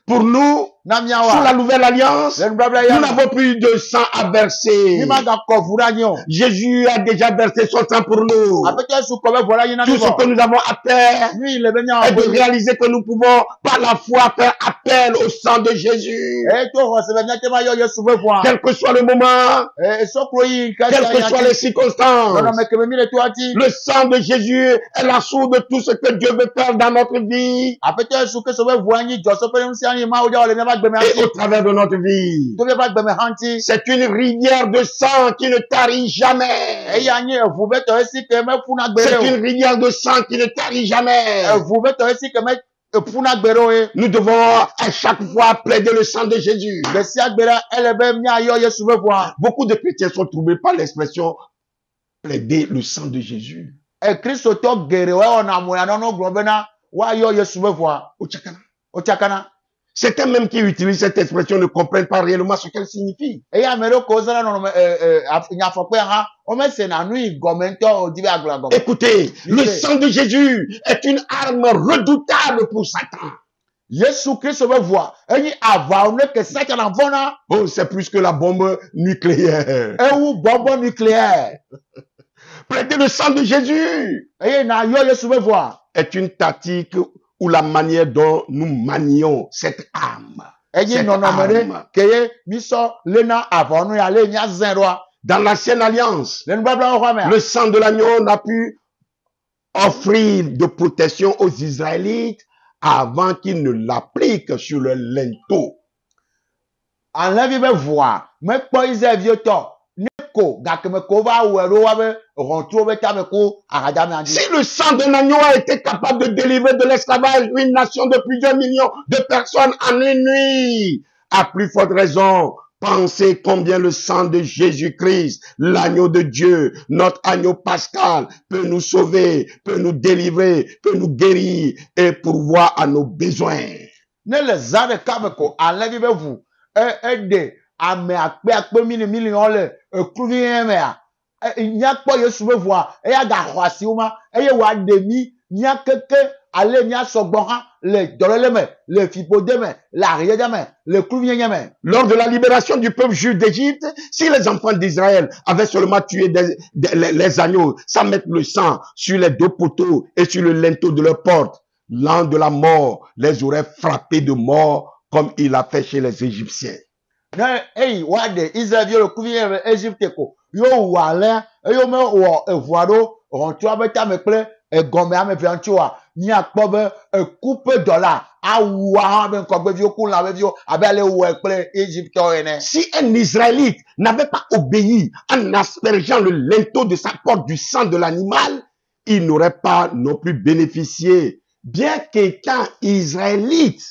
[SPEAKER 2] Pour nous,
[SPEAKER 3] Na
[SPEAKER 2] sous
[SPEAKER 3] miawa.
[SPEAKER 2] la nouvelle alliance,
[SPEAKER 3] Le nubabla
[SPEAKER 2] nous
[SPEAKER 3] ya.
[SPEAKER 2] n'avons plus de sang à verser.
[SPEAKER 3] Ni ma gakɔ ʋu ɖe anyi o.
[SPEAKER 2] Jésus a déjà versé son sang pour nous.
[SPEAKER 3] Aƒetɔ Yesu kɔ be ʋu ɖe anyi na mi
[SPEAKER 2] Tout ce que
[SPEAKER 3] vɔ.
[SPEAKER 2] nous avons à faire
[SPEAKER 3] Nu yi le be
[SPEAKER 2] est
[SPEAKER 3] miawa
[SPEAKER 2] de
[SPEAKER 3] bo.
[SPEAKER 2] réaliser que nous pouvons par la foi faire appel au sang de Jésus.
[SPEAKER 3] Eye to xɔse be miate ma yɔ Yesu be ʋua.
[SPEAKER 2] Quel que soit le moment,
[SPEAKER 3] Esɔklo yi nke
[SPEAKER 2] quelles que soient les circonstances,
[SPEAKER 3] nɔnɔme keme mi le to ati.
[SPEAKER 2] le sang de Jésus est la source de tout ce que Dieu veut faire dans notre vie
[SPEAKER 3] Aƒetɔ Yesu Kristo be ʋua nyi dzɔsɔ ƒe ŋusẽ anyi mawo ɖe le miaƒe agbeme
[SPEAKER 2] et
[SPEAKER 3] ŋuti.
[SPEAKER 2] au travers de notre vie.
[SPEAKER 3] To miaƒe agbeme hã ŋuti.
[SPEAKER 2] C'est une rivière de sang qui ne tarit jamais.
[SPEAKER 3] Eya nye eʋu be tɔ esi ke meƒuna gbe
[SPEAKER 2] C'est
[SPEAKER 3] ɖe
[SPEAKER 2] une rivière de sang qui ne tarit jamais.
[SPEAKER 3] o. Eʋu be tɔ esi ke meƒuna gbe ɖe o ye.
[SPEAKER 2] Nous devons à chaque fois plaider le sang de Jésus.
[SPEAKER 3] Gbe sia gbe ɖa ele be miayɔ Yesu be ʋua.
[SPEAKER 2] Beaucoup de chrétiens sont troublés par l'expression plaider le sang de Jésus.
[SPEAKER 3] Kristotɔ geɖewo wɔna moyanɔnɔ gblɔ bena woayɔ Yesu be ʋua.
[SPEAKER 2] Au Tchakana.
[SPEAKER 3] Wotsakana.
[SPEAKER 2] Certains même qui utilisent cette expression ne comprennent pas réellement ce qu'elle signifie.
[SPEAKER 3] Eye ame ɖewo ke wozãna nɔnɔme nyafɔkpe hã womesena nu yi gɔme ŋutɔ wodi be agblɔ gɔme.
[SPEAKER 2] Écoutez, le sang de Jésus est une arme redoutable pour Satan.
[SPEAKER 3] Yesu Kristo be ʋua enyi aʋawo ne ke Satana vɔna.
[SPEAKER 2] Oh, c'est plus que la bombe nucléaire.
[SPEAKER 3] Ewu bɔbɔ nucléaire.
[SPEAKER 2] Plaider le sang de Jésus
[SPEAKER 3] Eye na yɔ Yesu be ʋua.
[SPEAKER 2] est une tactique ou la manière dont nous manions cette arme.
[SPEAKER 3] Enyi
[SPEAKER 2] Cette
[SPEAKER 3] nɔnɔme
[SPEAKER 2] arme.
[SPEAKER 3] ɖe ke ye misɔ lena aʋanu ya le miazẽ ɖoa.
[SPEAKER 2] Dans l'ancienne alliance,
[SPEAKER 3] Le nubablawo xɔa mea.
[SPEAKER 2] le sang de l'agneau n'a pu offrir de protection aux Israélites avant qu'ils ne l'appliquent sur le linteau.
[SPEAKER 3] Alẽvi be ʋua mekpɔ Israelviwo tɔ ne ko gake me ko va wɔe ɖo wa be ʋɔtruwo be tame ko ahadzamea dzi.
[SPEAKER 2] Si le sang d'un agneau a été capable de délivrer de l'esclavage une nation de plusieurs millions de personnes en une nuit, à plus forte raison, pensez combien le sang de Jésus-Christ, l'agneau de Dieu, notre agneau pascal, peut nous sauver, peut nous délivrer, peut nous guérir et pourvoir à nos besoins.
[SPEAKER 3] Ne le zã ɖeka me ko alẽvi be ʋu eɖe ame akpe miliɔn le ekluvi yɛ mea. Míakpɔ Yesu be ʋua eya gaxɔ asiwo ma eye wòaɖe mí míakeke ale míasɔgbɔ hã le dɔléle me, le fiƒode me, le ahiedzedze me, le kluvinyenye me.
[SPEAKER 2] Lors de la libération du peuple juif d'Égypte, si les enfants d'Israël avaient seulement tué les agneaux sans mettre le sang sur les deux poteaux et sur le linteau de leur porte, l'ange de la mort les aurait frappés de mort comme il a fait chez les Égyptiens.
[SPEAKER 3] Ne eyi woaɖe Israelviwo le kluvinyenye le Égypte ko yo wu alẽ eye womewɔ eʋua ɖo ʋɔtrua be tame kple egɔme ame ʋea ŋuti oa míakpɔ be ekupe dɔla awua hã be ŋkɔgbeviwo ku lãveviwo abe ale wɔe kple Égyptɔwo ene.
[SPEAKER 2] Si un Israélite n'avait pas obéi en aspergeant le linteau de sa porte du sang de l'animal, il n'aurait pas non plus bénéficié, bien qu'étant Israélite,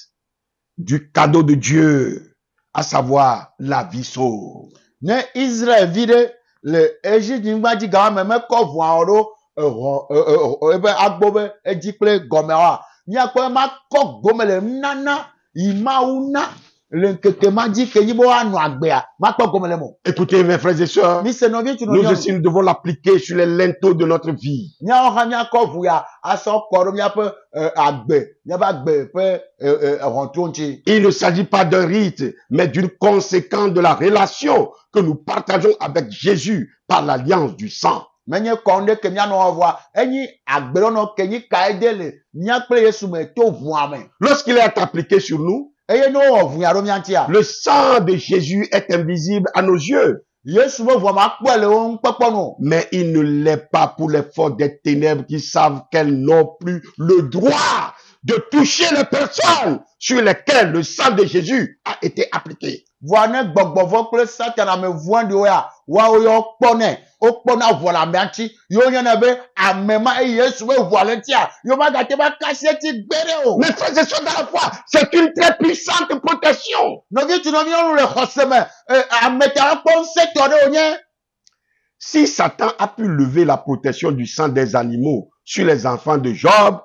[SPEAKER 2] du cadeau de Dieu, à savoir la vie sauve.
[SPEAKER 3] Ne Israelvi ɖe le Égyptenyigba dzi gama me mekɔ ʋua ɖo ebe agbo be edzi kple gɔmeawoa míakpɔ be makɔ gome le nunana yi Mawu na le ŋkeke ma dzi ke nyi be woanɔ agbea makpɔ gome le mo.
[SPEAKER 2] Écoutez, mes frères et sœurs,
[SPEAKER 3] Mi se nɔvi tu
[SPEAKER 2] nous
[SPEAKER 3] nɔviwo.
[SPEAKER 2] aussi nous devons l'appliquer sur les linteaux de notre vie.
[SPEAKER 3] Míawo hã míakɔ ʋu ya asɔ kɔ ɖo míaƒe agbe míaƒe agbe ƒe ʋɔtruwo ŋuti.
[SPEAKER 2] Il ne s'agit pas d'un rite, mais d'une conséquence de la relation que nous partageons avec Jésus par l'alliance du sang.
[SPEAKER 3] Menye kɔnu ɖe ke míanɔ wɔ vɔa enyi agbeɖɔnɔ ke nyi ka ede le mía kple Yesu me to ʋua me.
[SPEAKER 2] Lorsqu'il est appliqué sur nous,
[SPEAKER 3] Eye ne wowɔ ʋu ya ɖo mía ŋutia.
[SPEAKER 2] le sang de Jésus est invisible à nos yeux,
[SPEAKER 3] Yesu be ʋua makpɔe le wo ŋukpɔkpɔ no.
[SPEAKER 2] mais il ne l'est pas pour les forces des ténèbres qui savent qu'elles n'ont plus le droit de toucher les personnes sur lesquelles le sang de Jésus a été appliqué.
[SPEAKER 3] Voine gbɔgbɔvɔ kple Satana me voa ɖewo ya, woawo yɔ kpɔnɛ, wokpɔna ʋua le amea ŋuti, yewo yɔnɛ be ame ma eye Yesu be ʋua le ŋutia, yewo magate va kasi eti gbe ɖe o.
[SPEAKER 2] Mes frères et sœurs dans la foi, c'est une très puissante protection.
[SPEAKER 3] Nɔvi tu nɔvi nyɔnu le xɔse me, ame ta kpɔ ŋusẽ tɔ ɖe wònye.
[SPEAKER 2] Si Satan a pu lever la protection du sang des animaux sur les enfants de Job,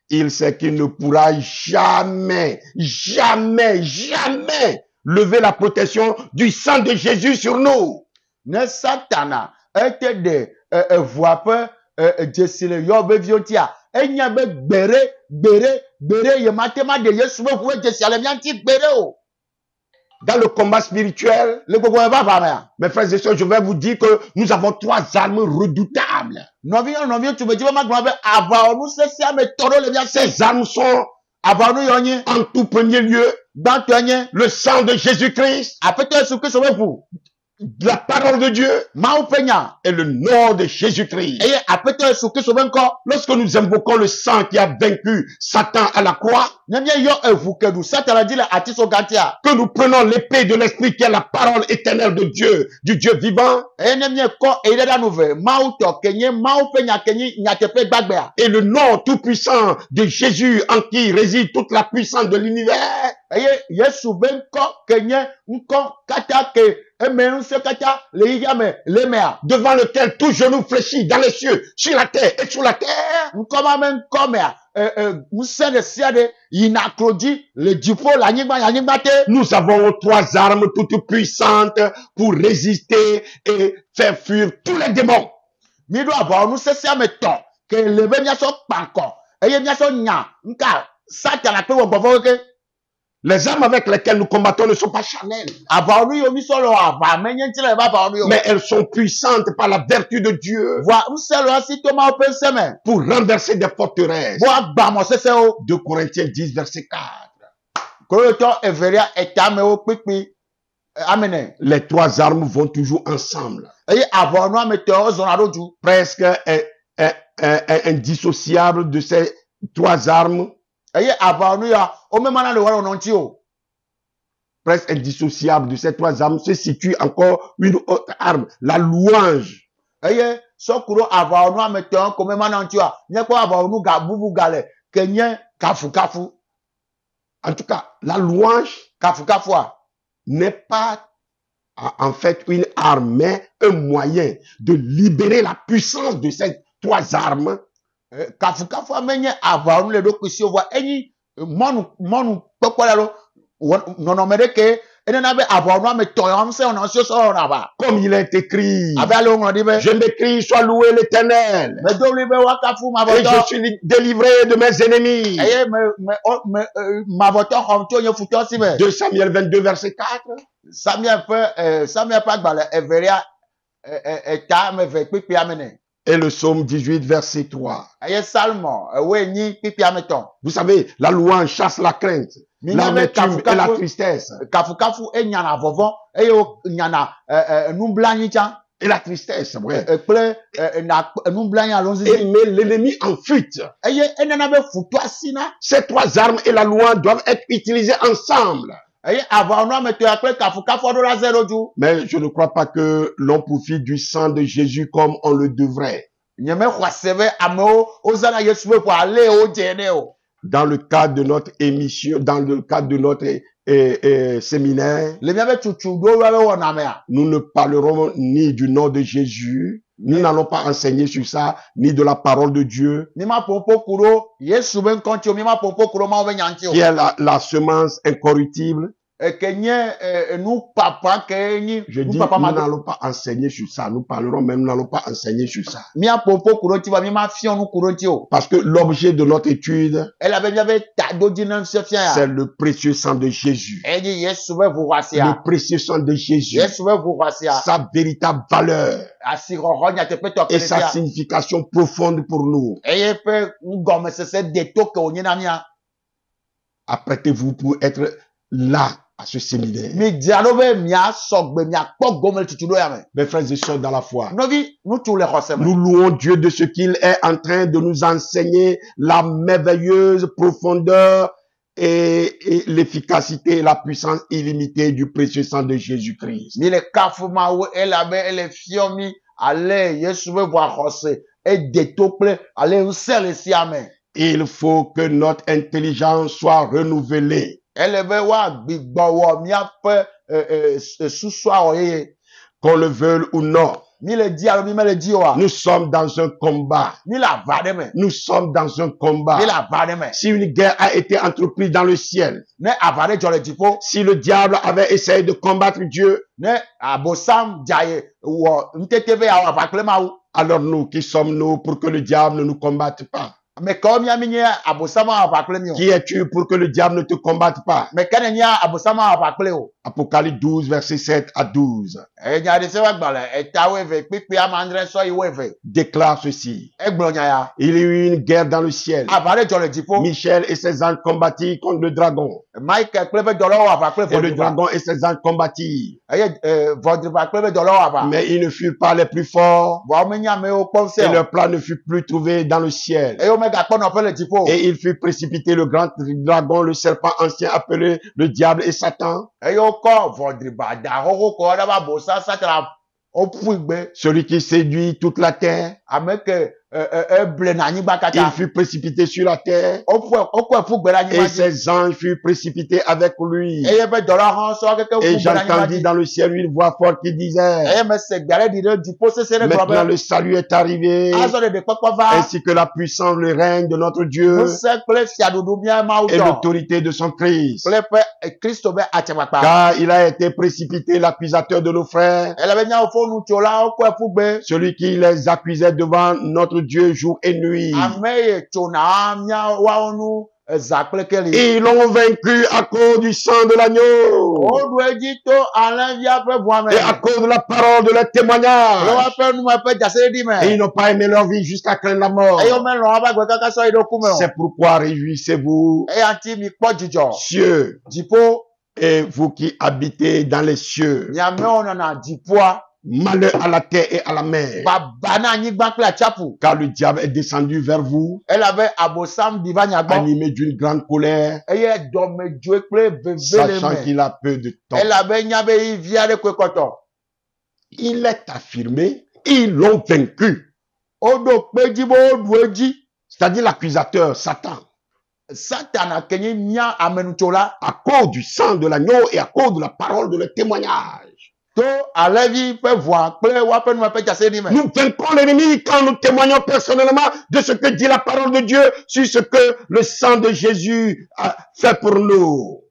[SPEAKER 2] il sait qu'il ne pourra jamais, jamais, jamais lever la protection du sang de Jésus sur nous.
[SPEAKER 3] Ne Satana ete de ʋua ƒe dzesi le yɔ be viwo ŋutia, enye be gbere yemate ma de Yesu be ʋu be dzesia le mía ŋuti gbere o.
[SPEAKER 2] Dans le combat spirituel,
[SPEAKER 3] Le gbogbo me va mea.
[SPEAKER 2] mes frères et sœurs, je vais vous dire que nous avons 3 armes redoutables.
[SPEAKER 3] Nɔvi tu me dzi be ma gblɔ be aʋawɔnu sesẽ ame tɔ ɖewo le mía si.
[SPEAKER 2] Ces armes sont,
[SPEAKER 3] Aʋawɔnu yɔ nye
[SPEAKER 2] en tout premier lieu,
[SPEAKER 3] gbãtɔe nye
[SPEAKER 2] le sang de Jésus-Christ,
[SPEAKER 3] Aƒetɔ Yesu Kristo be ʋu,
[SPEAKER 2] la parole de Dieu
[SPEAKER 3] Mawu ƒe nya,
[SPEAKER 2] et le nom de Jésus-Christ.
[SPEAKER 3] eye Aƒetɔ Yesu Kristo be ŋkɔ.
[SPEAKER 2] Lorsque nous invoquons le sang qui a vaincu Satan à la croix,
[SPEAKER 3] Ne míeyɔ eʋu ke ɖu Satana dzi le atiso ŋutia,
[SPEAKER 2] que nous prenons l'épée de l'Esprit qui est la parole éternelle de Dieu, du Dieu vivant,
[SPEAKER 3] eye ne míekɔ eyi ɖe ɖa nu ve, Mawu tɔ ke nye Mawu ƒe nya ke nye nyateƒe gbagbea.
[SPEAKER 2] et le nom tout-puissant de Jésus en qui réside toute la puissance de l'univers,
[SPEAKER 3] Eye Yesu be ŋkɔ ke nye ŋkɔ katã ke eme ŋusẽ katã le yiyia me le mea.
[SPEAKER 2] devant lequel tout genou fléchit dans les cieux, sur la terre et sous la terre.
[SPEAKER 3] Ŋkɔ ma me ŋkɔ mea, ŋusẽ ɖe sia ɖe yina klo dzi le dziƒo le anyigba te.
[SPEAKER 2] Nous avons 3 armes toutes puissantes pour résister et faire fuir tous les démons.
[SPEAKER 3] Mi ɖo aʋawɔnu sesẽ ame tɔ̃ ke le be míasɔ kpa ŋkɔ eye míasɔ nya ŋka Satana ƒe wɔgbɔvɔwo ke.
[SPEAKER 2] Les armes avec lesquelles nous combattons ne sont pas charnelles,
[SPEAKER 3] Aʋawɔnu yiwo mi sɔ le aʋa me nye ŋuti le be aʋawɔnu yiwo.
[SPEAKER 2] mais elles sont puissantes par la vertu de Dieu
[SPEAKER 3] Voa ŋusẽ le asi to Mawu ƒe ŋusẽ me.
[SPEAKER 2] pour renverser des forteresses.
[SPEAKER 3] Bo agba mɔ sesẽwo.
[SPEAKER 2] 2 Corinthiens 10, verset 4.
[SPEAKER 3] Korinthɔ evelia etamewo kpekpe amene.
[SPEAKER 2] Les 3 armes vont toujours ensemble,
[SPEAKER 3] Eye aʋawɔnu ame tɔ̃wo zɔna ɖo dzu.
[SPEAKER 2] presque indissociables de ces 3 armes,
[SPEAKER 3] Eye aʋawɔnu ya womemana le wɔna ŋuti o.
[SPEAKER 2] presque indissociables de ces 3 armes, se situe encore une autre arme, la louange.
[SPEAKER 3] Eye sɔku ɖo aʋawɔnu ame tɔ̃wo ko memana ŋuti oa, míekpɔ aʋawɔnu ga bubu ga le ke nye kafukafu.
[SPEAKER 2] En tout cas, la louange
[SPEAKER 3] Kafukafua
[SPEAKER 2] n'est pas en fait une arme, mais un moyen de libérer la puissance de ces 3 armes
[SPEAKER 3] kafukafua menye aʋawɔnu le ɖokui si voa enyi mɔnu kpɔkpɔ la ɖo nɔnɔme ɖe ke enena be aʋawɔnu ame tɔ̃ ya ŋusẽ wɔna si sɔ wɔna va.
[SPEAKER 2] comme il est écrit.
[SPEAKER 3] Abe ale woŋlɔ ɖi be.
[SPEAKER 2] Je m'écris, sois loué l'Éternel.
[SPEAKER 3] Medo ɣli be woakafu
[SPEAKER 2] Et je
[SPEAKER 3] mavɔtɔ.
[SPEAKER 2] suis délivré de mes ennemis.
[SPEAKER 3] Eye mavɔtɔ xɔm tso nye futɔ si me.
[SPEAKER 2] 2 Samuel 22, verset 4.
[SPEAKER 3] Samuel ƒe agbalẽ evelia eta ame eve kpekpe amene.
[SPEAKER 2] Et le psaume 18, verset 3.
[SPEAKER 3] Eye Salmo ewoe nyi kpekpe ame tɔ̃.
[SPEAKER 2] Vous savez, la louange chasse la crainte, l'amertume et la tristesse.
[SPEAKER 3] Kafukafu enyana vɔvɔ eye wonyana nublanui tsã.
[SPEAKER 2] Et la tristesse, ouais.
[SPEAKER 3] Kple nublanui alo
[SPEAKER 2] Et
[SPEAKER 3] zizi.
[SPEAKER 2] met l'ennemi en fuite.
[SPEAKER 3] Eye enana be futɔa sina.
[SPEAKER 2] Ces 3 armes et la louange doivent être utilisées ensemble.
[SPEAKER 3] Eye aʋawɔnu ame tɔ̃ ya kple kafukafu ɖo la ze ɖo dzu.
[SPEAKER 2] Mais je ne crois pas que l'on profite du sang de Jésus comme on le devrait.
[SPEAKER 3] Nye me xɔ ase be amewo wozãna Yesu be ƒo ale wo dze ne o.
[SPEAKER 2] Dans le cadre de notre émission, dans le cadre de notre séminaire,
[SPEAKER 3] Le míabe tutu ɖo be wɔna mea.
[SPEAKER 2] nous ne parlerons ni du nom de Jésus, nous n'allons pas enseigner sur ça, ni de la parole de Dieu,
[SPEAKER 3] Mi ma ƒoƒo ku ɖo Yesu be ŋkɔ ŋuti o, mi ma ƒoƒo ku ɖo Mawu be nya ŋuti o.
[SPEAKER 2] qui est la semence incorruptible.
[SPEAKER 3] Ke nye nu papa ke nyi
[SPEAKER 2] Je
[SPEAKER 3] nu
[SPEAKER 2] dis,
[SPEAKER 3] papa
[SPEAKER 2] nous
[SPEAKER 3] ma do.
[SPEAKER 2] n'allons pas enseigner sur ça, nous parlerons même, nous n'allons pas enseigner sur ça.
[SPEAKER 3] Mia ƒoƒo ku ɖo ŋuti va mi ma fiɔ nu ku ɖo ŋuti o.
[SPEAKER 2] Parce que l'objet de notre étude,
[SPEAKER 3] Elabe míabe taɖodzi ne fiafia
[SPEAKER 2] c'est
[SPEAKER 3] ya.
[SPEAKER 2] le précieux sang de Jésus.
[SPEAKER 3] Enyi Yesu be ʋu xɔasia.
[SPEAKER 2] Le précieux sang de Jésus,
[SPEAKER 3] Yesu be ʋu xɔasia.
[SPEAKER 2] sa véritable valeur
[SPEAKER 3] Asixɔxɔ nyateƒetɔ
[SPEAKER 2] et
[SPEAKER 3] ke
[SPEAKER 2] sa
[SPEAKER 3] sia.
[SPEAKER 2] signification profonde pour nous.
[SPEAKER 3] Eye ƒe ŋgɔmesese de to ke wònye na mía.
[SPEAKER 2] Apprêtez-vous pour être là à ce séminaire.
[SPEAKER 3] Mi dianove mia sogbe mia kpɔ gomel tutudo ya me.
[SPEAKER 2] Mes frères et sœurs dans la foi,
[SPEAKER 3] Novi, nous tous les xɔse me.
[SPEAKER 2] nous louons Dieu de ce qu'il est en train de nous enseigner la merveilleuse profondeur et l'efficacité et la puissance illimitée du précieux sang de Jésus-Christ.
[SPEAKER 3] Mi le kafuma wo elabe ele fiomi ale Yesu be vo xɔse e deto kple ale ŋusẽ le sia me.
[SPEAKER 2] Il faut que notre intelligence soit renouvelée.
[SPEAKER 3] Ele be wa gbigbɔwɔ miaƒe susua wɔ yeye.
[SPEAKER 2] Qu'on le veuille ou non,
[SPEAKER 3] Mi le di alo mi me le di oa.
[SPEAKER 2] nous sommes dans un combat.
[SPEAKER 3] Mi le ava ɖe me.
[SPEAKER 2] Nous sommes dans un combat.
[SPEAKER 3] Mi le ava ɖe me.
[SPEAKER 2] Si une guerre a été entreprise dans le ciel,
[SPEAKER 3] Ne ava ɖe dzɔ le dziƒo.
[SPEAKER 2] si le diable avait essayé de combattre Dieu,
[SPEAKER 3] Ne abosam dzaye wɔ ŋutete be awɔ aʋa kple Mawu.
[SPEAKER 2] alors nous, qui sommes-nous pour que le diable ne nous combatte pas?
[SPEAKER 3] Me kawo mía mi nye abosam awɔ aʋa kple mi o.
[SPEAKER 2] Qui es-tu pour que le diable ne te combatte pas?
[SPEAKER 3] Me ke ne nye abosam awɔ aʋa kple o.
[SPEAKER 2] Apocalypse 12, versets 7 à 12
[SPEAKER 3] Enya ɖe se wa gbalẽ etawo eve kpekpe ame andre sɔ yi wo eve.
[SPEAKER 2] déclare ceci.
[SPEAKER 3] Egblɔ nya ya.
[SPEAKER 2] Il y eut une guerre dans le ciel.
[SPEAKER 3] Aʋa ɖe dzɔ le dziƒo.
[SPEAKER 2] Michel et ses anges combattirent contre le dragon.
[SPEAKER 3] Michael kple eƒe dɔlawo wɔ aʋa kple
[SPEAKER 2] Et le
[SPEAKER 3] vodriva.
[SPEAKER 2] dragon et ses anges combattirent.
[SPEAKER 3] Eye vodriva kple eƒe dɔlawo wɔ aʋa.
[SPEAKER 2] Mais ils ne furent pas les plus forts.
[SPEAKER 3] Vɔa womenye amewo kpɔ
[SPEAKER 2] Et
[SPEAKER 3] ŋusẽ o.
[SPEAKER 2] leur plan ne fut plus trouvé dans le ciel.
[SPEAKER 3] Eye womegakpɔ nɔƒe le dziƒo o.
[SPEAKER 2] Et il fut précipité le grand dragon, le serpent ancien appelé le diable et Satan,
[SPEAKER 3] Eye wokɔ vodriva da xoxo kɔ ɖe ƒe abosa Satana woƒui gbe.
[SPEAKER 2] celui qui séduit toute la terre.
[SPEAKER 3] Ame ke eble na anyigba
[SPEAKER 2] Il
[SPEAKER 3] katã.
[SPEAKER 2] fut précipité sur la terre
[SPEAKER 3] Wokɔe ƒu gbe ɖe anyigba
[SPEAKER 2] et
[SPEAKER 3] dzi.
[SPEAKER 2] ses anges furent précipités avec lui.
[SPEAKER 3] Eye eƒe dɔlawo hã sɔ keke ƒu
[SPEAKER 2] Et
[SPEAKER 3] gbe ɖe anyigba
[SPEAKER 2] j'entendis
[SPEAKER 3] dzi.
[SPEAKER 2] dans le ciel une voix forte qui disait,
[SPEAKER 3] Eye mese gbe aɖe ɖi ɖe dziƒo sese ɖe gblɔ
[SPEAKER 2] maintenant
[SPEAKER 3] be
[SPEAKER 2] le salut est arrivé,
[SPEAKER 3] azɔ ɖeɖekpɔkpɔ va.
[SPEAKER 2] ainsi que la puissance, le règne de notre Dieu
[SPEAKER 3] Ŋusẽ kple fiaɖuɖu mía Mawu
[SPEAKER 2] et
[SPEAKER 3] tɔ
[SPEAKER 2] l'autorité de son Christ.
[SPEAKER 3] kple eƒe Kristo be atsakpakpa.
[SPEAKER 2] Car il a été précipité, l'accusateur de nos frères,
[SPEAKER 3] Ele be nyawo fo nutsolawo kɔe ƒu gbe.
[SPEAKER 2] celui qui les accusait devant notre Dieu jour et nuit.
[SPEAKER 3] Ame ye tsona míawo nu zã kple keli.
[SPEAKER 2] Ils l'ont vaincu à cause du sang de l'agneau
[SPEAKER 3] Woɖu edzi to alẽvia ƒe ʋua me.
[SPEAKER 2] et à cause de la parole de leur
[SPEAKER 3] Le
[SPEAKER 2] témoignage.
[SPEAKER 3] woƒe nume ƒe daseɖiɖi
[SPEAKER 2] Et ils
[SPEAKER 3] me.
[SPEAKER 2] n'ont pas aimé leur vie jusqu'à craindre la mort.
[SPEAKER 3] Eye womelɔ̃ woƒe agbe kaka sɔ yi ɖe ku me o.
[SPEAKER 2] C'est pourquoi réjouissez-vous,
[SPEAKER 3] Eya ŋuti mikpɔ dzidzɔ.
[SPEAKER 2] cieux,
[SPEAKER 3] Dziƒo,
[SPEAKER 2] et vous qui habitez dans les cieux.
[SPEAKER 3] miamewo nɔna dziƒoa.
[SPEAKER 2] Malheur à la terre et à la mer.
[SPEAKER 3] Baba na anyigba kple atsaƒu.
[SPEAKER 2] Car le diable est descendu vers vous,
[SPEAKER 3] Elabe abosam ɖi va nya gbɔ.
[SPEAKER 2] animé d'une grande colère,
[SPEAKER 3] Eye dɔmedzoe kple veve le
[SPEAKER 2] sachant
[SPEAKER 3] me.
[SPEAKER 2] qu'il a peu de temps.
[SPEAKER 3] Elabe nya be yi vi aɖe koe kɔtɔ.
[SPEAKER 2] Il est affirmé, ils l'ont vaincu.
[SPEAKER 3] Woɖo kpe dzi be woɖu edzi.
[SPEAKER 2] C'est-à-dire l'accusateur, Satan,
[SPEAKER 3] Satana kenye mía amenutsola.
[SPEAKER 2] à cause du sang de l'agneau et à cause de la parole de leur témoignage.
[SPEAKER 3] To alẽvi ƒe ʋua kple woaƒe nume ƒe daseɖi me.
[SPEAKER 2] Nous vaincrons l'ennemi quand nous témoignons personnellement de ce que dit la parole de Dieu sur ce que le sang de Jésus a fait pour nous.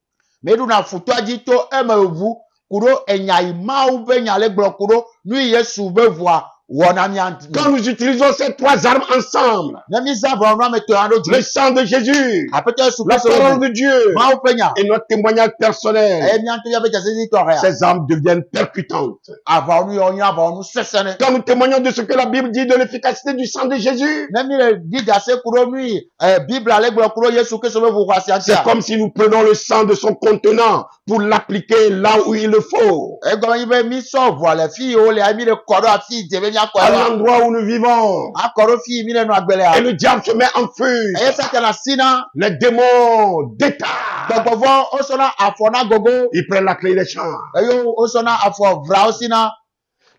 [SPEAKER 3] Meɖuna futɔa dzi to emeʋu ku ɖo enya yi Mawu ƒe nya le gblɔ ku ɖo nu yi Yesu ƒe ʋua wɔ na mía ŋuti.
[SPEAKER 2] Quand nous utilisons ces trois armes ensemble,
[SPEAKER 3] Ne mi zã vɔ nua me tɔ ɖo
[SPEAKER 2] le
[SPEAKER 3] dzi.
[SPEAKER 2] sang de Jésus,
[SPEAKER 3] Aƒetɔ Yesu
[SPEAKER 2] la
[SPEAKER 3] Kristo
[SPEAKER 2] parole de Dieu
[SPEAKER 3] Mawu ƒe nya.
[SPEAKER 2] et notre témoignage personnel,
[SPEAKER 3] Eye mía ŋuti ƒe daseɖi tɔxɛa.
[SPEAKER 2] ces armes deviennent percutantes.
[SPEAKER 3] Aʋawɔnu yawo nye aʋawɔnu sesẽne.
[SPEAKER 2] Quand nous témoignons de ce que la Bible dit de l'efficacité du sang de Jésus,
[SPEAKER 3] Ne mi le di dase ku ɖo nu yi Biblia le gblɔ ku ɖo Yesu Kristo ƒe ʋu xɔasia
[SPEAKER 2] c'est
[SPEAKER 3] ŋutia.
[SPEAKER 2] comme si nous prenons le sang de son contenant pour l'appliquer là où il le faut,
[SPEAKER 3] Egɔme nyi be mi sɔ ʋua le fi yi wo lea mi le kɔ ɖo afi yi dze be miakɔ
[SPEAKER 2] à
[SPEAKER 3] ɖo.
[SPEAKER 2] l'endroit où nous vivons.
[SPEAKER 3] Akɔ ɖo fi yi mi le nɔ agbe
[SPEAKER 2] Et
[SPEAKER 3] lea.
[SPEAKER 2] le diable se met en feu.
[SPEAKER 3] Eye Satana sina.
[SPEAKER 2] Les démons d'état,
[SPEAKER 3] Gbɔgbɔvɔ wosɔna afɔ na gogo.
[SPEAKER 2] ils prennent la clé des champs.
[SPEAKER 3] Eye wosɔna afɔ vrawo sina.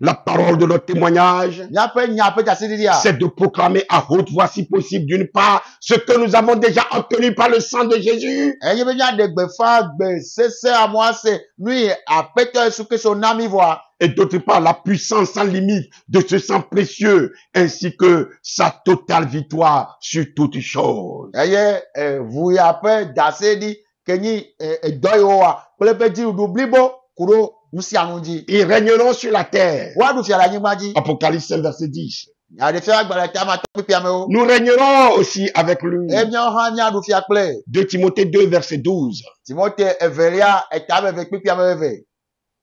[SPEAKER 2] La parole de notre témoignage,
[SPEAKER 3] Míaƒe nya ƒe daseɖiɖia.
[SPEAKER 2] c'est de proclamer à haute voix, si possible, d'une part, ce que nous avons déjà obtenu par le sang de Jésus,
[SPEAKER 3] Enye be míaɖe gbefa gbe sese amewo ase nu yi Aƒetɔ Yesu Kristo na mi vɔa.
[SPEAKER 2] et d'autre part, la puissance sans limite de ce sang précieux, ainsi que sa totale victoire sur toutes choses.
[SPEAKER 3] Eye ʋu ya ƒe daseɖi ke nyi dɔ yi woa kple eƒe dziɖuɖu blibo ku ɖo nu sia nu dzi.
[SPEAKER 2] Ils régneront sur la terre.
[SPEAKER 3] Woaɖu fia le anyigba dzi.
[SPEAKER 2] Apocalypse 5, verset 10.
[SPEAKER 3] Aɖefia agbalẽ ta ma tɔ kpekpeamewo.
[SPEAKER 2] Nous régnerons aussi avec lui.
[SPEAKER 3] Eye míawo hã míaɖu fia kple
[SPEAKER 2] 2 Timothée 2, verset 12.
[SPEAKER 3] Timote evelia eta veve kpekpeame veve.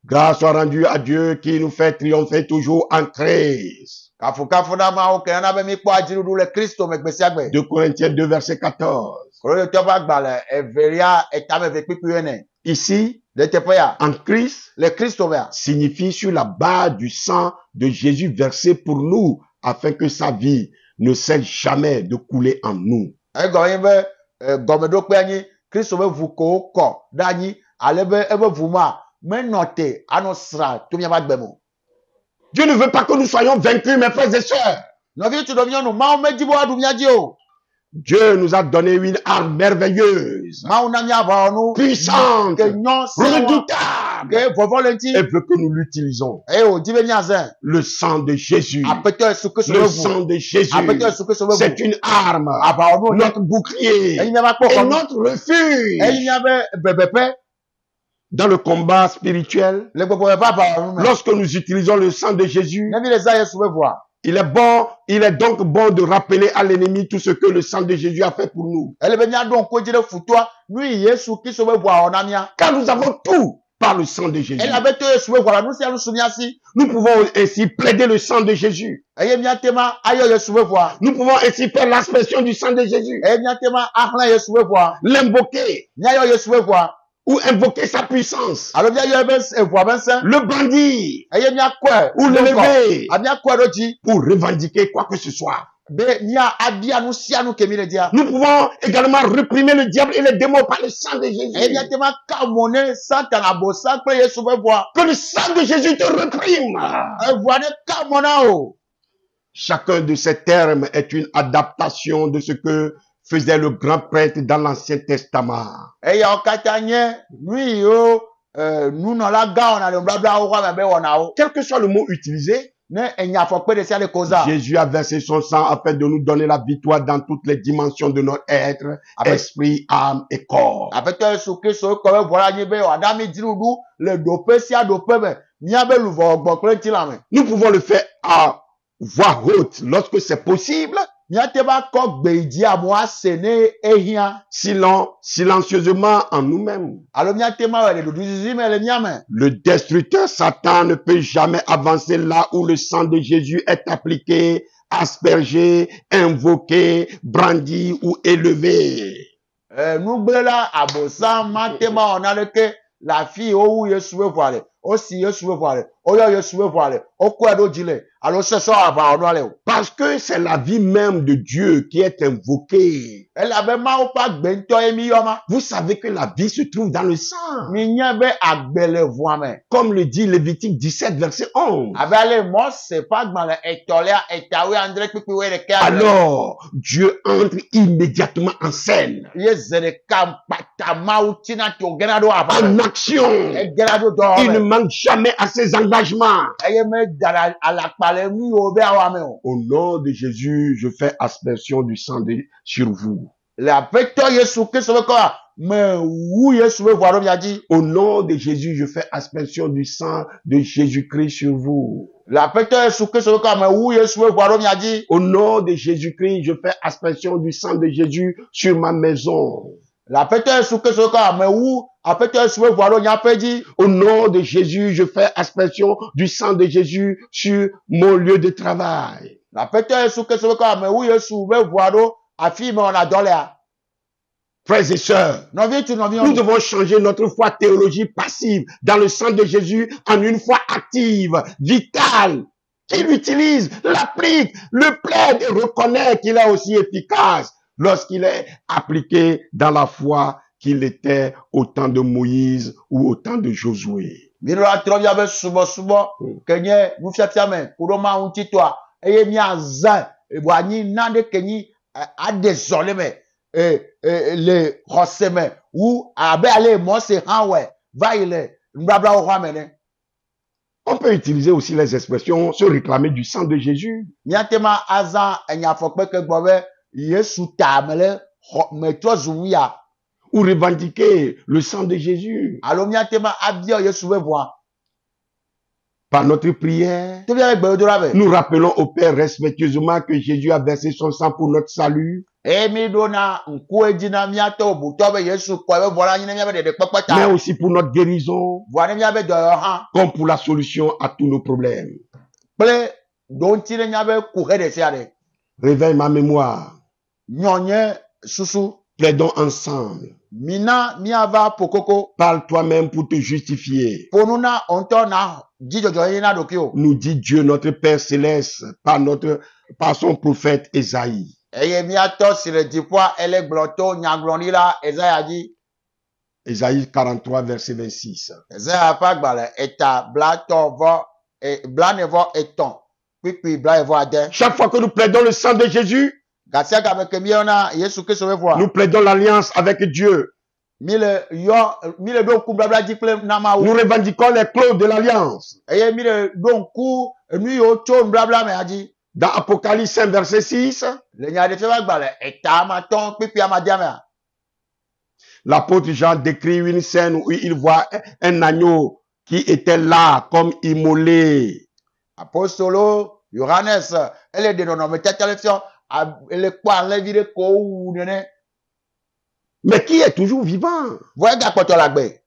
[SPEAKER 2] Grâce soit rendue à Dieu qui nous fait triompher toujours en Christ.
[SPEAKER 3] Kafukafu na Mawu ke nana be mikpɔ adziɖuɖu le Kristo me gbe sia gbe.
[SPEAKER 2] 2 Corinthiens 2, verset 14.
[SPEAKER 3] Korinthotɔwo ƒe agbalẽ evelia eta veve kpekpe ene.
[SPEAKER 2] Ici,
[SPEAKER 3] de teƒe ya.
[SPEAKER 2] en Christ
[SPEAKER 3] Le Kristo mea.
[SPEAKER 2] signifie sur la base du sang de Jésus versé pour nous, afin que sa vie ne cesse jamais de couler en nous.
[SPEAKER 3] Egɔme nye be gɔmeɖokpea nyi Kristo be ʋu ko wokɔ ɖe anyi ale be ebe ʋu ma menɔ te anɔ sra to miaƒe agbe me o.
[SPEAKER 2] Dieu ne veut pas que nous soyons vaincus, mes frères et sœurs.
[SPEAKER 3] Nɔvi ŋutsu nɔvi nyɔnu, Mawu medi be woaɖu mia dzi o.
[SPEAKER 2] Dieu nous a donné une arme merveilleuse,
[SPEAKER 3] Mawu na mia aʋawɔnu
[SPEAKER 2] puissante,
[SPEAKER 3] ke nyɔ sewa
[SPEAKER 2] redoutable,
[SPEAKER 3] ke vɔvɔ le ŋuti
[SPEAKER 2] et veut que nous l'utilisons.
[SPEAKER 3] eye wòdi be miazẽ.
[SPEAKER 2] Le sang de Jésus,
[SPEAKER 3] Aƒetɔ Yesu Kristo be
[SPEAKER 2] le
[SPEAKER 3] ʋu.
[SPEAKER 2] sang de Jésus,
[SPEAKER 3] Aƒetɔ Yesu Kristo be
[SPEAKER 2] c'est
[SPEAKER 3] ʋu.
[SPEAKER 2] une arme,
[SPEAKER 3] Aʋawɔnu
[SPEAKER 2] notre bouclier
[SPEAKER 3] eyi miaƒe
[SPEAKER 2] et
[SPEAKER 3] akpɔkɔnu.
[SPEAKER 2] notre refuge
[SPEAKER 3] Eyi miaƒe bebeƒe
[SPEAKER 2] dans le combat spirituel.
[SPEAKER 3] le gbɔgbɔ ƒe aʋawɔnu me.
[SPEAKER 2] Lorsque nous utilisons le sang de Jésus,
[SPEAKER 3] Ne mi le zã Yesu be ʋua.
[SPEAKER 2] il est donc bon de rappeler à l'ennemi tout ce que le sang de Jésus a fait pour nous.
[SPEAKER 3] Ele be miaɖo ŋku edzi ɖe futoa nu yi Yesu Kristo be ʋua wɔ na mia.
[SPEAKER 2] Car nous avons tout par le sang de Jésus.
[SPEAKER 3] Elabe to Yesu be ʋua la nu sia nu su mia si.
[SPEAKER 2] Nous pouvons ainsi plaider le sang de Jésus.
[SPEAKER 3] Eye miatema ayɔ Yesu be ʋua.
[SPEAKER 2] Nous pouvons ainsi faire l'aspersion du sang de Jésus.
[SPEAKER 3] Eye miatema ahlẽ Yesu be ʋua.
[SPEAKER 2] L'invoquer
[SPEAKER 3] Miayɔ Yesu be ʋua.
[SPEAKER 2] ou invoquer sa puissance.
[SPEAKER 3] Alo miayɔ ebe ʋua be ŋsẽ.
[SPEAKER 2] Le brandir
[SPEAKER 3] Eye miakɔe
[SPEAKER 2] ou
[SPEAKER 3] ɖo kɔ.
[SPEAKER 2] l'élever
[SPEAKER 3] Miakɔe ɖo dzi
[SPEAKER 2] pour revendiquer quoi que ce soit.
[SPEAKER 3] be mia abia nu sia nu ke mi le dia.
[SPEAKER 2] Nous pouvons également réprimer le diable et les démons par le sang de
[SPEAKER 3] Eye
[SPEAKER 2] Jésus.
[SPEAKER 3] miatema ka mo ne Satana abosa kple Yesu be ʋua.
[SPEAKER 2] Que le sang de Jésus te réprime.
[SPEAKER 3] Ʋua ne ka mo na o.
[SPEAKER 2] Chacun de ces termes est une adaptation de ce que faisait le grand prêtre dans l'Ancien Testament.
[SPEAKER 3] Eyawo katã nye nu yiwo nunɔlagã wɔna le nublablãwo xɔa me be wɔnawo.
[SPEAKER 2] Quel que soit le mot utilisé,
[SPEAKER 3] Ne enyafɔkpe ɖe sia ɖe ko zã.
[SPEAKER 2] Jésus a versé son sang afin de nous donner la victoire dans toutes les dimensions de notre être,
[SPEAKER 3] Amen.
[SPEAKER 2] esprit, âme et corps.
[SPEAKER 3] Aƒetɔ Yesu Kristo kɔ be ʋua la nyi be wòaɖa mi dziɖuɖu le ɖoƒe sia ɖoƒe me. Míabe luʋɔ gbɔ kple ŋutilãme.
[SPEAKER 2] Nous pouvons le faire à voix haute lorsque c'est possible,
[SPEAKER 3] Míate va kɔ gbe yi dzi amewo ase ne ehiã.
[SPEAKER 2] silencieusement en nous-mêmes.
[SPEAKER 3] Alo míate ma wɔ le ɖoɖoezizi me le míame.
[SPEAKER 2] Le destructeur Satan ne peut jamais avancer là où le sang de Jésus est appliqué, aspergé, invoqué, brandi ou élevé.
[SPEAKER 3] Nugblẽla abosam mate ma wɔ naneke le afi yi wowu Yesu be ʋua le. Wosi Yesu be ʋua le. Woyɔ Yesu be ʋua le. Wokɔe ɖo dzi le. Alo sɔsɔ aʋawɔnua le o.
[SPEAKER 2] Parce que c'est la vie même de Dieu qui est invoquée.
[SPEAKER 3] Elabe Mawu ƒe agbe ŋutɔ ye mi yɔ ma.
[SPEAKER 2] Vous savez que la vie se trouve dans le sang.
[SPEAKER 3] Minya be agbe le ʋua me.
[SPEAKER 2] Comme le dit Lévitique 17, verset 11.
[SPEAKER 3] Abe ale Mose ƒe agbalẽ etɔ̃lia etawoe andre kpekpewoe ɖeka.
[SPEAKER 2] Alors, Dieu entre immédiatement en scène,
[SPEAKER 3] Ye ze ɖeka kpata Mawu tina to gena ɖo aʋa
[SPEAKER 2] en
[SPEAKER 3] me.
[SPEAKER 2] action.
[SPEAKER 3] Egena ɖo
[SPEAKER 2] Il ne
[SPEAKER 3] dɔwɔme.
[SPEAKER 2] manque jamais à ses engagements.
[SPEAKER 3] Eye medana alakpa le nu yiwo be awɔ ame o.
[SPEAKER 2] Au nom de Jésus, je fais aspersion du sang sur vous.
[SPEAKER 3] Le Aƒetɔ Yesu Kristo be kɔa me wu Yesu be ʋua ɖo mia dzi.
[SPEAKER 2] Au nom de Jésus, je fais aspersion du sang de Jésus-Christ sur vous.
[SPEAKER 3] Le Aƒetɔ Yesu Kristo be kɔa me wu Yesu be ʋua ɖo mia dzi.
[SPEAKER 2] Au nom de Jésus-Christ, je fais aspersion du sang de Jésus sur ma maison.
[SPEAKER 3] Le Aƒetɔ Yesu Kristo be kɔa me wu Aƒetɔ Yesu be ʋua ɖo nyaƒe dzi.
[SPEAKER 2] Au nom de Jésus, je fais aspersion du sang de Jésus sur mon lieu de travail.
[SPEAKER 3] Le Aƒetɔ Yesu Kristo be kɔa me wu Yesu be ʋua ɖo afi yi me wɔna dɔ lea.
[SPEAKER 2] Frères et sœurs,
[SPEAKER 3] Nɔvi ŋutsu nɔvi
[SPEAKER 2] nous
[SPEAKER 3] nyɔnu.
[SPEAKER 2] devons changer notre foi théologie passive dans le sang de Jésus en une foi active, vitale, qu'il utilise, l'applique, le plaide et reconnaît qu'il est aussi efficace lorsqu'il est appliqué dans la foi qu'il était au temps de Moïse ou au temps de Josué.
[SPEAKER 3] Mi ɖo atrɔ miabe subɔsubɔ ke nye nufiafia me ku ɖo Mawu ŋuti tɔa eye miazã wòanyi nane ke nyi aɖe zɔ le me le xɔse me wu abe ale Mose hã wɔe va yi le nubablawo xɔa me ne.
[SPEAKER 2] On peut utiliser aussi les expressions se réclamer du sang de Jésus.
[SPEAKER 3] Míatema azã enyafɔkpe ke gbɔ be Yesu ta me le xɔ me trɔ zu nu ya.
[SPEAKER 2] Ou revendiquer le sang de Jésus
[SPEAKER 3] Alo míatema abiɔ Yesu be ʋua.
[SPEAKER 2] par notre prière.
[SPEAKER 3] To míabe gbedodoɖa me.
[SPEAKER 2] Nous rappelons au Père respectueusement que Jésus a versé son sang pour notre salut,
[SPEAKER 3] Eye mi ɖona ŋku edzi na míatɔ butɔ be Yesu kɔ ebe ʋua la nyi ne míabe ɖeɖekpekpe
[SPEAKER 2] mais
[SPEAKER 3] ta.
[SPEAKER 2] aussi pour notre guérison,
[SPEAKER 3] Ʋua ne míabe dɔyɔ hã.
[SPEAKER 2] comme pour la solution à tous nos problèmes.
[SPEAKER 3] Kple ɖo ŋuti ne míabe kuhe ɖe sia ɖe.
[SPEAKER 2] Réveille ma mémoire.
[SPEAKER 3] Nyɔnye susu.
[SPEAKER 2] Plaidons ensemble
[SPEAKER 3] mina miava pokoko
[SPEAKER 2] Parle toi-même pour te justifier.
[SPEAKER 3] ponuna onto na jijojo yina dokio.
[SPEAKER 2] Nous dit Dieu, notre Père céleste, par son prophète Ésaïe.
[SPEAKER 3] Eye miato sire dipwa ele gloto nyaglonila Ezaya di.
[SPEAKER 2] Ésaïe 43, verset 26.
[SPEAKER 3] Ezaya pa gbale eta blato vo blanevo eton. Pipi blanevo ade.
[SPEAKER 2] Chaque fois que nous plaidons le sang de Jésus,
[SPEAKER 3] Gasia game kemiona Yesu Kristo we voa.
[SPEAKER 2] nous plaidons l'alliance avec Dieu.
[SPEAKER 3] Mile do ku blabla diple na ma
[SPEAKER 2] Nous
[SPEAKER 3] wu.
[SPEAKER 2] revendiquons les clauses de l'alliance.
[SPEAKER 3] Eye mile do ku enu yo cho blabla me adi.
[SPEAKER 2] Dans Apocalypse 5, verset 6,
[SPEAKER 3] Le nyade fe ba gbale eta ma ton pipi amadiame.
[SPEAKER 2] l'apôtre Jean décrit une scène où il voit un agneau qui était là comme immolé.
[SPEAKER 3] Apostolo Johannes ele de nono metetelefio ele kwa levire ko wu nene.
[SPEAKER 2] Mais qui est toujours vivant.
[SPEAKER 3] Voye ga poto lagbe.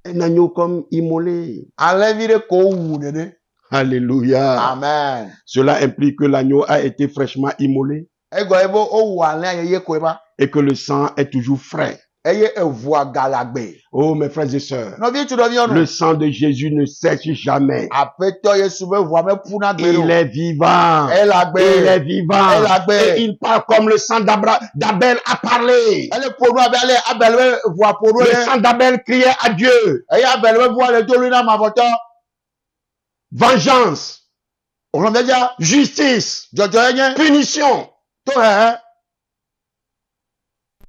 [SPEAKER 2] Un agneau comme immolé.
[SPEAKER 3] Alevire ko wu nene.
[SPEAKER 2] Alléluia.
[SPEAKER 3] Amen.
[SPEAKER 2] Cela implique que l'agneau a été fraîchement immolé
[SPEAKER 3] Ego ebo o wu ale ayeye ko eba.
[SPEAKER 2] et que le sang est toujours frais.
[SPEAKER 3] Eye evu agalagbe.
[SPEAKER 2] Oh, mes frères et sœurs,
[SPEAKER 3] No bi tu do mi onu.
[SPEAKER 2] le sang de Jésus ne sèche jamais.
[SPEAKER 3] Apeto Yesu be vu ame puna gbe.
[SPEAKER 2] Il est vivant.
[SPEAKER 3] El agbe.
[SPEAKER 2] Il est vivant.
[SPEAKER 3] Elle a gbe.
[SPEAKER 2] Et il parle comme le sang d'Abel a parlé.
[SPEAKER 3] Ele ponu abele abele vu aponu
[SPEAKER 2] Le
[SPEAKER 3] le.
[SPEAKER 2] sang d'Abel criait à Dieu.
[SPEAKER 3] Eye abele vu ale tolu na mavoto.
[SPEAKER 2] Vengeance,
[SPEAKER 3] Ono meja
[SPEAKER 2] justice,
[SPEAKER 3] jojo enye
[SPEAKER 2] punition.
[SPEAKER 3] to he.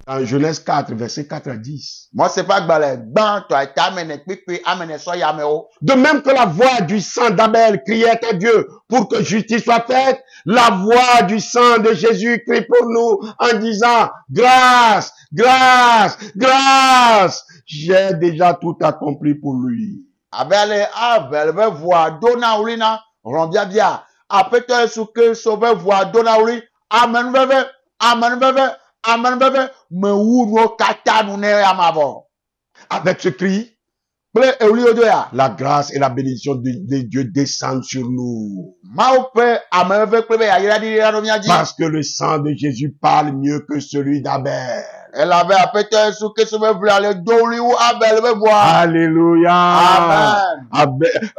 [SPEAKER 2] Dans Genèse 4, verset 4 à 10.
[SPEAKER 3] Moi c'est pas gbale gban to ita amene pipi amene so ya me o.
[SPEAKER 2] De même que la voix du sang d'Abel criait à Dieu pour que justice soit faite, la voix du sang de Jésus crie pour nous en disant, grâce, grâce, grâce. J'ai déjà tout accompli pour lui.
[SPEAKER 3] Abele be voa dona ulina rombia bia. Apeto Yesu Kristo be voa dona uli. Amen bebe. Amen bebe. Amen bebe. Me wu no kata nu ne amabo.
[SPEAKER 2] Avec ce cri,
[SPEAKER 3] Ple euli odo ya.
[SPEAKER 2] la grâce et la bénédiction de Dieu descendent sur nous.
[SPEAKER 3] Ma ope amen bebe ple be ya yira di no miaji.
[SPEAKER 2] Parce que le sang de Jésus parle mieux que celui d'Abel.
[SPEAKER 3] Elle avait apeto Yesu Kristo be vle ale doli u abel be voa.
[SPEAKER 2] Alléluia.
[SPEAKER 3] Amen.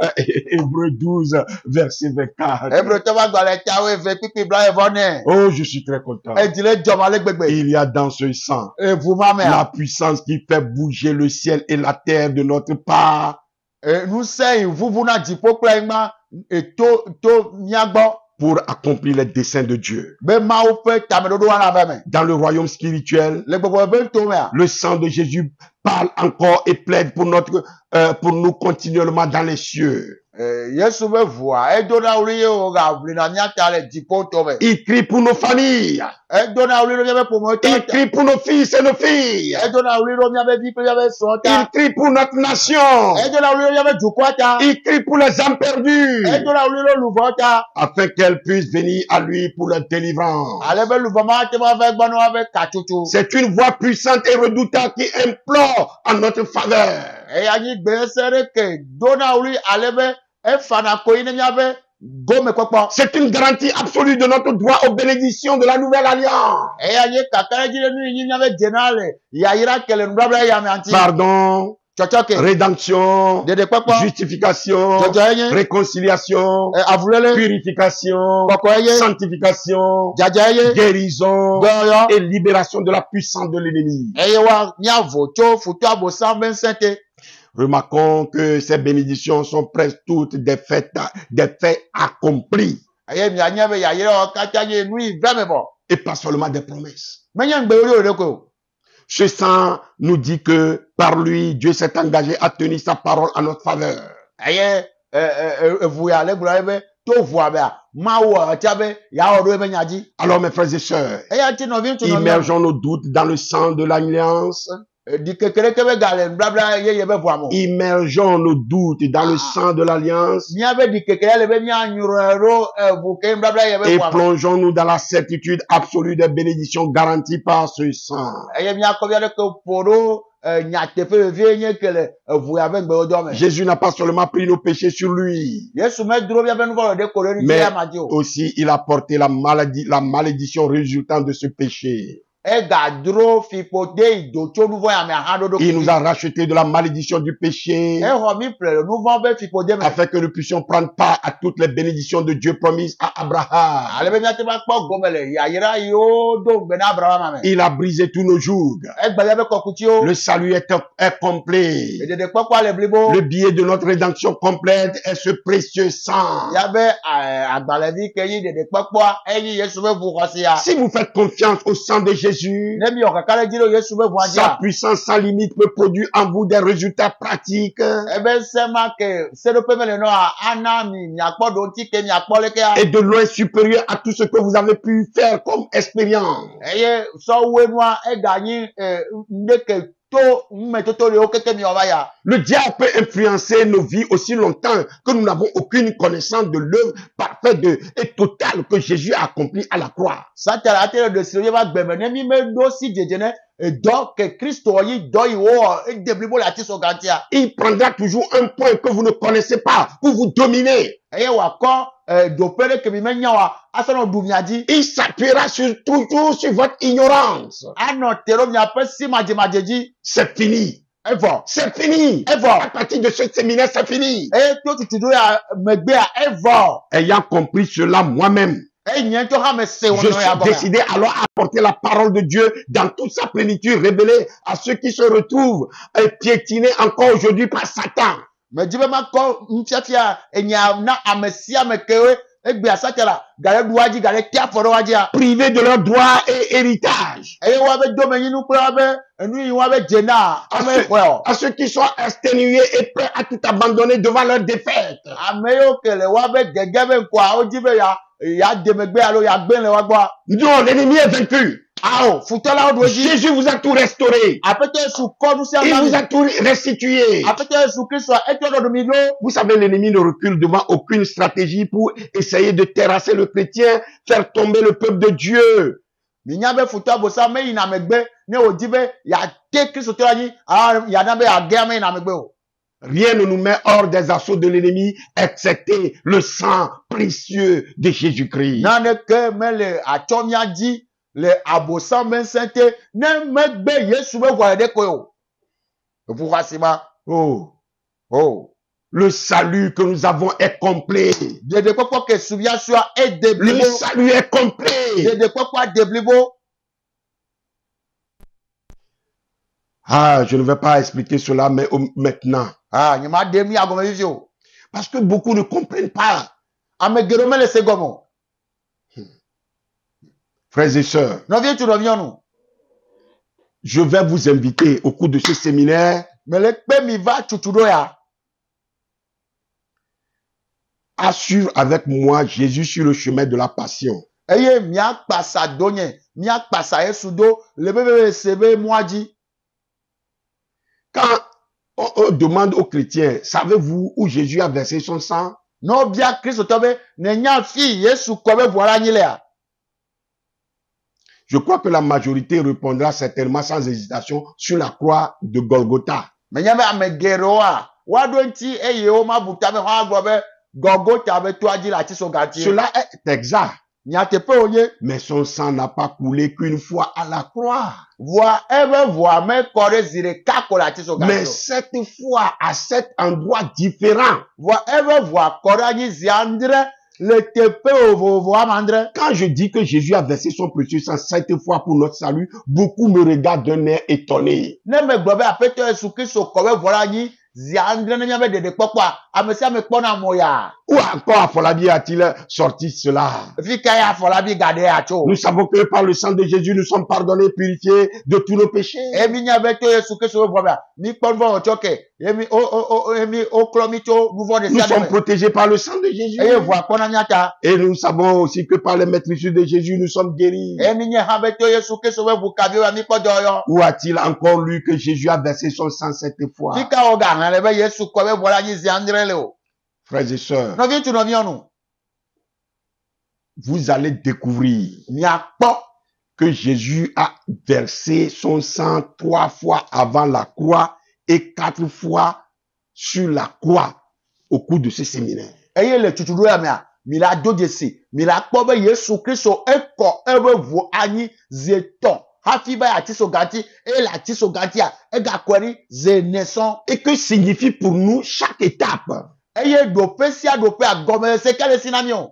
[SPEAKER 2] Hébreux 12, verset 24.
[SPEAKER 3] Ebro to ba gbale tawe ve pipi bla evone.
[SPEAKER 2] Oh, je suis très content.
[SPEAKER 3] E dile jomale gbegbe.
[SPEAKER 2] Il y a dans ce sang
[SPEAKER 3] E vu ma me.
[SPEAKER 2] la puissance qui fait bouger le ciel et la terre de notre part
[SPEAKER 3] Nous sei vuvu na dipo kple ngba to miagbo.
[SPEAKER 2] pour accomplir les desseins de Dieu.
[SPEAKER 3] Be ma ope tamedodo wana be me.
[SPEAKER 2] Dans le royaume spirituel,
[SPEAKER 3] Le gbogbo be to me a.
[SPEAKER 2] le sang de Jésus parle encore et plaide pour nous continuellement dans les cieux.
[SPEAKER 3] Yesu be vua. E dona uli yo ga vli na nyata le dipo to me.
[SPEAKER 2] Il crie pour nos familles.
[SPEAKER 3] E dona uli ro be pomo to.
[SPEAKER 2] Il crie pour nos fils et nos filles.
[SPEAKER 3] E dona uli ro be bi pe be so
[SPEAKER 2] Il
[SPEAKER 3] ta.
[SPEAKER 2] crie pour notre nation.
[SPEAKER 3] E dona uli ro be jukwata.
[SPEAKER 2] Il crie pour les âmes perdues.
[SPEAKER 3] E dona uli ro luvota.
[SPEAKER 2] Afin qu'elles puissent venir à lui pour leur délivrance.
[SPEAKER 3] Ale be luvama te ma ve gbanu ave katutu.
[SPEAKER 2] C'est une voix puissante et redoutable qui implore en notre faveur.
[SPEAKER 3] E ya ni gbe sere ke dona uli ale be e fana ko ine nya be gome popo.
[SPEAKER 2] C'est une garantie absolue de notre droit aux bénédictions de la nouvelle alliance.
[SPEAKER 3] E ya ni kakare jire nu yin nya be jenale. Ya ira kele nbrabla ya me anti.
[SPEAKER 2] Pardon,
[SPEAKER 3] Chochoke.
[SPEAKER 2] rédemption,
[SPEAKER 3] Dede popo.
[SPEAKER 2] justification,
[SPEAKER 3] Jojo enye.
[SPEAKER 2] réconciliation,
[SPEAKER 3] Avulele.
[SPEAKER 2] purification,
[SPEAKER 3] Koko enye.
[SPEAKER 2] sanctification,
[SPEAKER 3] Jaja enye.
[SPEAKER 2] guérison
[SPEAKER 3] Goyo.
[SPEAKER 2] et libération de la puissance de l'ennemi.
[SPEAKER 3] Eye wa nyavo cho futu abo 127.
[SPEAKER 2] Remarquons que ces bénédictions sont presque toutes des faits accomplis
[SPEAKER 3] Eye mi anya be ya yira o kata ye nu iveme bo.
[SPEAKER 2] et pas seulement des promesses.
[SPEAKER 3] Menya ngbe ori ore ko.
[SPEAKER 2] Ce sang nous dit que par lui, Dieu s'est engagé à tenir sa parole en notre faveur.
[SPEAKER 3] Eye vu ya le gbura be to vu abia. Ma wo ati be ya odo be nyaji.
[SPEAKER 2] Alors mes frères et sœurs,
[SPEAKER 3] Eye ti no vi tu no.
[SPEAKER 2] immergeons nos doutes dans le sang de l'alliance.
[SPEAKER 3] Di kekere kebe gale blabla ye be vu amo.
[SPEAKER 2] Immergeons nos doutes dans le sang de l'alliance
[SPEAKER 3] Mia be di kekere le be mia nyuro vu ke blabla ye be
[SPEAKER 2] et
[SPEAKER 3] vu amo.
[SPEAKER 2] plongeons-nous dans la certitude absolue des bénédictions garanties par ce sang.
[SPEAKER 3] Eye mia ko bia de ko poro nyatefe vie nye kele vu ya be ngbe odo me.
[SPEAKER 2] Jésus n'a pas seulement pris nos péchés sur lui,
[SPEAKER 3] Yesu me dro bia be nu ko de ko ri
[SPEAKER 2] mais
[SPEAKER 3] ya maji o.
[SPEAKER 2] aussi il a porté la malédiction résultant de ce péché.
[SPEAKER 3] egadro fipode idocho nouveau ya me ahadodo.
[SPEAKER 2] Il nous a racheté de la malédiction du péché
[SPEAKER 3] Homi prele nouveau be fipode me.
[SPEAKER 2] afin que nous puissions prendre part à toutes les bénédictions de Dieu promises à Abraham.
[SPEAKER 3] Alebe nyate ba kpo gomele ya yira yo do gbe na Abraham ame.
[SPEAKER 2] Il a brisé tous nos jougs.
[SPEAKER 3] Egbele be kokutio.
[SPEAKER 2] Le salut est complet.
[SPEAKER 3] Edede kpokpo ale blibo.
[SPEAKER 2] Le billet de notre rédemption complète est ce précieux sang.
[SPEAKER 3] Yabe agbalevi keyi dede kpokpo eyi Yesu be vu hosia.
[SPEAKER 2] Si vous faites confiance au sang de Jésus,
[SPEAKER 3] Nemi okakale jiro Yesu be vu
[SPEAKER 2] sa
[SPEAKER 3] adia.
[SPEAKER 2] puissance sans limite peut produire en vous des résultats pratiques
[SPEAKER 3] Ebe sema ke sedo pemele no anami mi akpodo ti ke mi akpoleke ya.
[SPEAKER 2] et de loin supérieurs à tout ce que vous avez pu faire comme expérience.
[SPEAKER 3] Eye so wenwa eganyi ndeke to mmetoto le okeke mi obaya.
[SPEAKER 2] Le diable peut influencer nos vies aussi longtemps que nous n'avons aucune connaissance de l'œuvre parfaite et totale que Jésus a accomplie à la croix.
[SPEAKER 3] Satara atele de siro yeba gbeme ne mi me do si jejene do ke Kristo yi do iwo e deblibo la ti so gantia.
[SPEAKER 2] Il prendra toujours un point que vous ne connaissez pas pour vous dominer.
[SPEAKER 3] Eye wa ko do pere ke mi menya wa asono du mi aji.
[SPEAKER 2] Il s'appuiera toujours sur votre ignorance.
[SPEAKER 3] Ano tero mi ape si majeji.
[SPEAKER 2] C'est fini.
[SPEAKER 3] Evo.
[SPEAKER 2] C'est fini.
[SPEAKER 3] Evo.
[SPEAKER 2] À partir de ce séminaire, c'est fini.
[SPEAKER 3] E to tutudo ya megbe a evo.
[SPEAKER 2] Ayant compris cela moi-même,
[SPEAKER 3] E nyen to ha me se
[SPEAKER 2] je
[SPEAKER 3] wono ya
[SPEAKER 2] suis
[SPEAKER 3] goma.
[SPEAKER 2] décidé alors à apporter la parole de Dieu dans toute sa plénitude révélée à ceux qui se retrouvent piétinés encore aujourd'hui par Satan.
[SPEAKER 3] Me jibe ma ko mfiafia enya na amesia mekewe egbe asatara gale duaji gale tia foro waji a.
[SPEAKER 2] Privés de leurs droits et héritages.
[SPEAKER 3] Eye wa be do me yinu pe wa be enu yi wa be jena ame well.
[SPEAKER 2] À ceux qui sont exténués et prêts à tout abandonner devant leur défaite.
[SPEAKER 3] Ame yo kele wa be gegebe kwa ojibe ya demegbe alo ya gbe le wa gba.
[SPEAKER 2] Non, l'ennemi est vaincu.
[SPEAKER 3] Ao futola odweji.
[SPEAKER 2] Jésus vous a tout restauré.
[SPEAKER 3] Apete su ko du si
[SPEAKER 2] Il vous
[SPEAKER 3] amami.
[SPEAKER 2] a tout restitué.
[SPEAKER 3] Apete su Kristo eto do mi lo.
[SPEAKER 2] Vous savez, l'ennemi ne recule devant aucune stratégie pour essayer de terrasser le chrétien, faire tomber le peuple de Dieu.
[SPEAKER 3] Minya be futo bosa me ina megbe ne ojibe ya te Kristo to anyi ya na be age me ina megbe o.
[SPEAKER 2] Rien ne nous met hors des assauts de l'ennemi, excepté le sang précieux de Jésus-Christ.
[SPEAKER 3] Nane ke me le achomia ji le abosa me sente ne megbe Yesu be gwa de ko yo. Vous rasima.
[SPEAKER 2] Oh,
[SPEAKER 3] Oh.
[SPEAKER 2] le salut que nous avons est complet.
[SPEAKER 3] Dede popo ke subia sua e
[SPEAKER 2] Le
[SPEAKER 3] deblibo.
[SPEAKER 2] salut est complet.
[SPEAKER 3] Dede popo deblibo.
[SPEAKER 2] Ah, je ne vais pas expliquer cela mais maintenant.
[SPEAKER 3] Ah, nyama demi agome vivio.
[SPEAKER 2] Parce que beaucoup ne comprennent pas.
[SPEAKER 3] Amegero me le segomo.
[SPEAKER 2] Frères et sœurs,
[SPEAKER 3] No vie tu revionu.
[SPEAKER 2] je vais vous inviter au cours de ce séminaire
[SPEAKER 3] Me le pe mi va tutudo ya.
[SPEAKER 2] à suivre avec moi Jésus sur le chemin de la passion.
[SPEAKER 3] Eye mia pasa donye, mia pasa Yesudo, le bebe sebe moaji.
[SPEAKER 2] Quand on demande aux chrétiens, savez-vous où Jésus a versé son sang?
[SPEAKER 3] No bia Kristo tobe ne nya fi Yesu kobe voila nyile ya.
[SPEAKER 2] Je crois que la majorité répondra certainement sans hésitation sur la croix de Golgotha.
[SPEAKER 3] Me nya be amegero a. Wado nti eye o mabuta me ho agbobe Golgotha be to aji la ti so gati.
[SPEAKER 2] Cela est exact,
[SPEAKER 3] Nya te pe oye.
[SPEAKER 2] mais son sang n'a pas coulé qu'une fois à la croix.
[SPEAKER 3] Voa ebe voa me kore zire kako la ti so
[SPEAKER 2] Mais
[SPEAKER 3] gati.
[SPEAKER 2] 7 fois à 7 endroits différents.
[SPEAKER 3] Voa ebe voa kore aji ziandre le te pe ovo voa mandre.
[SPEAKER 2] Quand je dis que Jésus a versé son précieux sang 7 fois pour notre salut, beaucoup me regardent d'un air étonné.
[SPEAKER 3] Ne me gbobe apete Yesu Kristo kobe vola aji ziandre ne nya be dede pokwa. Amesia me kpona moya.
[SPEAKER 2] Où encore Afolabi a-t-il sorti cela?
[SPEAKER 3] Fika ya folabi gade acho.
[SPEAKER 2] Nous savons que par le sang de Jésus, nous sommes pardonnés, purifiés de tous nos péchés.
[SPEAKER 3] Emi nya be to Yesu Kristo voa ba. Mi kpon vo choke. Emi emi oklomi to nouveau de
[SPEAKER 2] Nous sommes
[SPEAKER 3] sia.
[SPEAKER 2] protégés par le sang de Jésus.
[SPEAKER 3] Eye voa kpona nyata.
[SPEAKER 2] Et nous savons aussi que par les maîtrisures de Jésus, nous sommes guéris.
[SPEAKER 3] Emi nya ha be to Yesu Kristo we bu kabi wa mi kpodo yo.
[SPEAKER 2] Où a-t-il encore lu que Jésus a versé son sang 7 fois?
[SPEAKER 3] Fika o ga han le be Yesu kobe vola aji ziandre le o.
[SPEAKER 2] Frères et sœurs,
[SPEAKER 3] No vi tu no mi onu.
[SPEAKER 2] vous allez découvrir
[SPEAKER 3] Mi akpo.
[SPEAKER 2] que Jésus a versé son sang 3 fois avant la croix et 4 fois sur la croix au cours de ce séminaire.
[SPEAKER 3] Eye le tutudo ya mi a. Mi la do jesi. Mi la kpo be Yesu Kristo eko ebe vo anyi zeton. hafi ba ya tiso ganti et la tiso ganti a e ga kwani ze naissance
[SPEAKER 2] Et que signifie pour nous chaque étape?
[SPEAKER 3] eye dope si a dope a gome se kele sinamion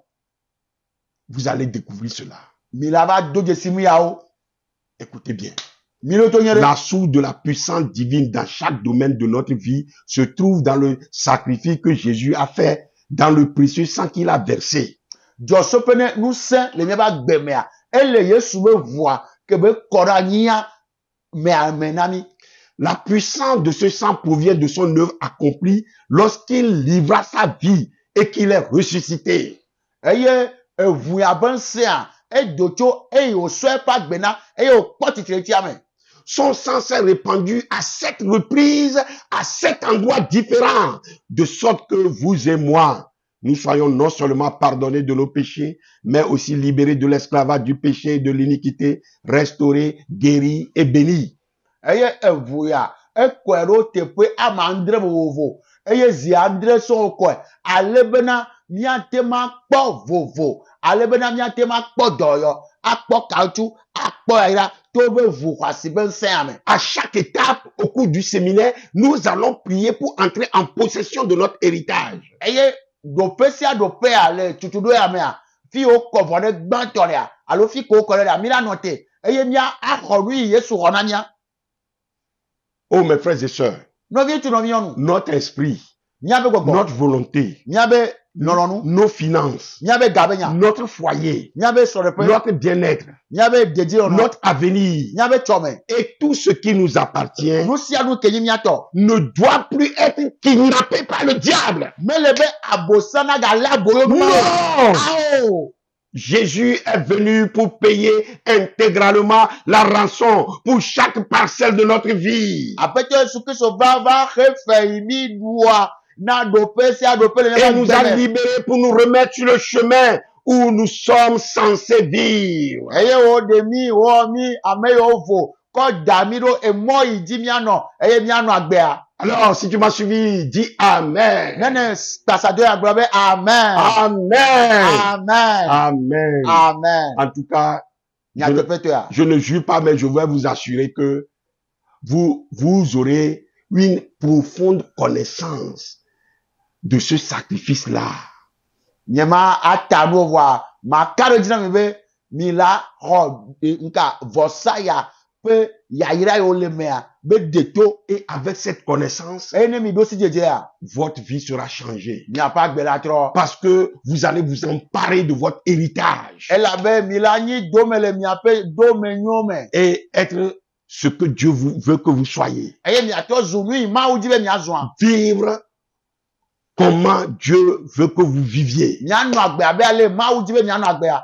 [SPEAKER 2] Vous allez découvrir cela.
[SPEAKER 3] milava doje simu yao
[SPEAKER 2] Écoutez bien.
[SPEAKER 3] miloto nyere
[SPEAKER 2] La source de la puissance divine dans chaque domaine de notre vie se trouve dans le sacrifice que Jésus a fait, dans le précieux sang qu'il a versé.
[SPEAKER 3] josopene nous saint le miaba gbemea ele yesu be voa que be korania me amenami
[SPEAKER 2] La puissance de ce sang provient de son œuvre accomplie lorsqu'il livra sa vie et qu'il est ressuscité.
[SPEAKER 3] eye evuya bensia e docho e o so pa gbena e o potitire ti ame
[SPEAKER 2] Son sang s'est répandu à 7 reprises, à 7 endroits différents, de sorte que vous et moi, nous soyons non seulement pardonnés de nos péchés, mais aussi libérés de l'esclavage du péché et de l'iniquité, restaurés, guéris et bénis.
[SPEAKER 3] eye evuya ekwero tepe amandre vovo eye zi andre so ko alebena miatema kpo vovo alebena miatema kpo doyo akpo kautu akpo ira to be vu kwasi ben ame
[SPEAKER 2] À chaque étape, au cours du séminaire, nous allons prier pour entrer en possession de notre héritage.
[SPEAKER 3] eye dope sia dope ale tutudo ya mea fi o ko vone gbantoria alo fi ko ko le mira note eye mia akọru yesu honania
[SPEAKER 2] Oh mes frères et sœurs,
[SPEAKER 3] no vi tu no mi onu
[SPEAKER 2] notre esprit,
[SPEAKER 3] miabe gogo
[SPEAKER 2] notre volonté,
[SPEAKER 3] miabe nolonu
[SPEAKER 2] nos finances,
[SPEAKER 3] miabe gabenya
[SPEAKER 2] notre foyer,
[SPEAKER 3] miabe sorepe
[SPEAKER 2] notre bien-être,
[SPEAKER 3] miabe deji ono
[SPEAKER 2] notre avenir
[SPEAKER 3] miabe chome
[SPEAKER 2] et tout ce qui nous appartient
[SPEAKER 3] nous sia nous kenyi miato
[SPEAKER 2] ne doit plus être kidnappé par le diable.
[SPEAKER 3] melebe abosana ga laboyo
[SPEAKER 2] Non!
[SPEAKER 3] ao
[SPEAKER 2] Jésus est venu pour payer intégralement la rançon pour chaque parcelle de notre vie.
[SPEAKER 3] apete Yesu Kristo va refaire mi doa na dope sia dope le
[SPEAKER 2] Et nous a
[SPEAKER 3] miabe
[SPEAKER 2] libérés pour nous remettre sur le chemin où nous sommes censés vivre.
[SPEAKER 3] eye o de mi o mi ameyo vo ko damiro e mo iji miano eye miano agbea
[SPEAKER 2] Alors, si tu m'as suivi, dis Amen.
[SPEAKER 3] nene pasado agbabe amen
[SPEAKER 2] Amen.
[SPEAKER 3] amen
[SPEAKER 2] Amen.
[SPEAKER 3] amen
[SPEAKER 2] En tout cas,
[SPEAKER 3] nya dope to ya
[SPEAKER 2] je ne jure pas, mais je vais vous assurer que vous aurez une profonde connaissance de ce sacrifice-là.
[SPEAKER 3] nyema atanu wa makaro jina mebe mila ho nka vosaya pe yaira yo lemea be deto
[SPEAKER 2] Et avec cette connaissance,
[SPEAKER 3] ene mi do si jeje ya
[SPEAKER 2] votre vie sera changée.
[SPEAKER 3] mi apa gbera tro
[SPEAKER 2] Parce que vous allez vous emparer de votre héritage
[SPEAKER 3] ela be mila nyi do mele mi ape do me nyome
[SPEAKER 2] et être ce que Dieu veut que vous soyez.
[SPEAKER 3] eye mi ato zunu ma uji be mi azwan
[SPEAKER 2] Vivre comment Dieu veut que vous viviez.
[SPEAKER 3] mi anu agbe abe ale ma uji be mi anu agbe ya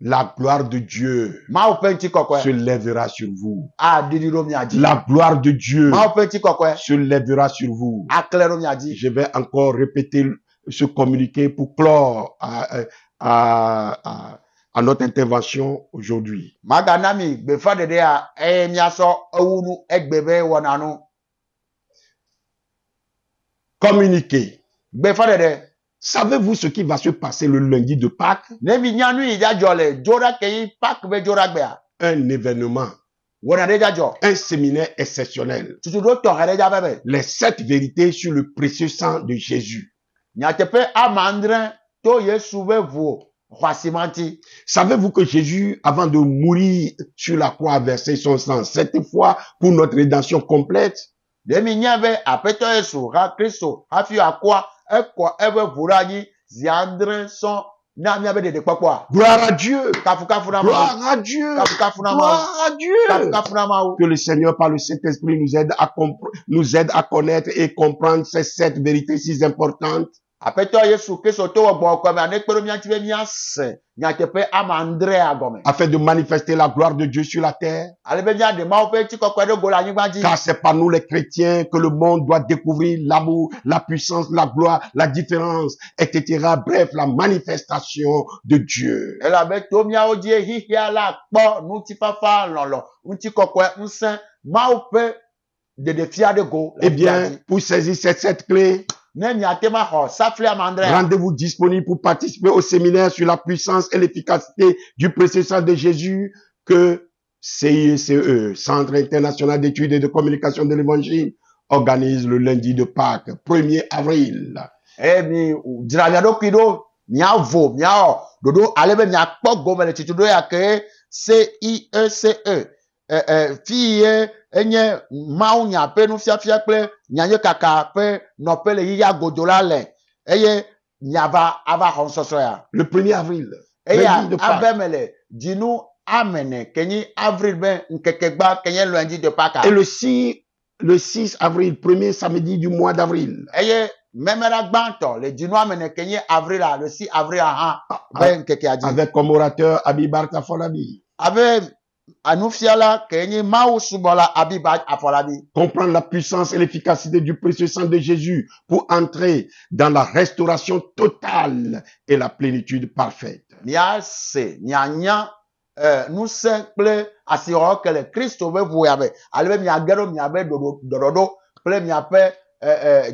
[SPEAKER 2] La gloire de Dieu
[SPEAKER 3] ma o penti kokwe
[SPEAKER 2] se lèvera sur vous.
[SPEAKER 3] a didiro mi aji
[SPEAKER 2] La gloire de Dieu
[SPEAKER 3] ma o penti kokwe
[SPEAKER 2] se lèvera sur vous.
[SPEAKER 3] a klero mi aji
[SPEAKER 2] Je vais encore répéter ce communiqué pour clore à notre intervention aujourd'hui.
[SPEAKER 3] magana mi gbe fa dede a mi aso ewunu egbe be wonanu
[SPEAKER 2] Communiqué.
[SPEAKER 3] gbe fa dede
[SPEAKER 2] Savez-vous ce qui va se passer le lundi de Pâques?
[SPEAKER 3] nebi nyanu ija jole jora keyi pak be jora gbe a
[SPEAKER 2] Un événement,
[SPEAKER 3] wona de jajo
[SPEAKER 2] un séminaire exceptionnel.
[SPEAKER 3] tutu do to here ja bebe
[SPEAKER 2] Les 7 vérités sur le précieux sang de Jésus.
[SPEAKER 3] nyatepe amandre to yesu be vu kwasimanti
[SPEAKER 2] Savez-vous que Jésus, avant de mourir sur la croix, a versé son sang 7 fois pour notre rédemption complète?
[SPEAKER 3] demi nyabe apeto yesu ha kristo hafi akwa eko ebe vuraji ziandre son na miabe de papo a
[SPEAKER 2] Gloire à Dieu!
[SPEAKER 3] kafu na ma
[SPEAKER 2] Gloire à Dieu!
[SPEAKER 3] kafu na ma
[SPEAKER 2] Gloire à Dieu!
[SPEAKER 3] kafu na ma
[SPEAKER 2] Que le Seigneur, par le Saint-Esprit, nous aide à connaître et comprendre ces 7 vérités si importantes.
[SPEAKER 3] apeto yesu kristo to wo gbo ko me anekpero mi antibe mi ase nyatepe amandre agome
[SPEAKER 2] Afin de manifester la gloire de Dieu sur la terre.
[SPEAKER 3] alebe nya de ma o pe ti kokwe do gola yin gbaji
[SPEAKER 2] Car c'est par nous les chrétiens que le monde doit découvrir l'amour, la puissance, la gloire, la différence, etc. Bref, la manifestation de Dieu.
[SPEAKER 3] elabe to mi awo die hihi ala kpo nu ti fafa lolo nti kokwe nsen ma o pe de fia de go
[SPEAKER 2] Eh bien, pour saisir ces 7 clés,
[SPEAKER 3] ne mi atema ho safle amandre
[SPEAKER 2] rendez-vous disponible pour participer au séminaire sur la puissance et l'efficacité du précieux sang de Jésus que CICE, Centre international d'études et de communication de l'évangile, organise le lundi de Pâques, 1er avril.
[SPEAKER 3] mi dzra mia ɖokui ɖo miavo miawɔ ɖoɖo ale be miakpɔ gome le tsitsi ɖo ya ke CIECE fi ye enye mawunya ƒe nufiafia kple nyanyekaka ƒe nɔƒe le yiya godo la le eye miava ava xɔ nusɔsrɔ̃ ya.
[SPEAKER 2] Le 1er avril,
[SPEAKER 3] Eya
[SPEAKER 2] lundi de Pâques.
[SPEAKER 3] abe me le dzinu amene kenyi avril be nkeke gba kenye lundi de Pâques.
[SPEAKER 2] Et le 6 avril, premier samedi du mois d'avril.
[SPEAKER 3] Eye memera gbãtɔ le dzinu amene kenye avril le 6 avril hã be nkeke adzi.
[SPEAKER 2] Avec comme orateur Abibark Afolabi.
[SPEAKER 3] Abe anufiala kenye mawu subɔla Abiba Afolabi.
[SPEAKER 2] Comprendre la puissance et l'efficacité du précieux sang de Jésus pour entrer dans la restauration totale et la plénitude parfaite.
[SPEAKER 3] Miase mianya nusẽ kple asixɔ ke le Kristo be ʋua be ale be miage ɖo miabe ɖoɖoɖo kple miaƒe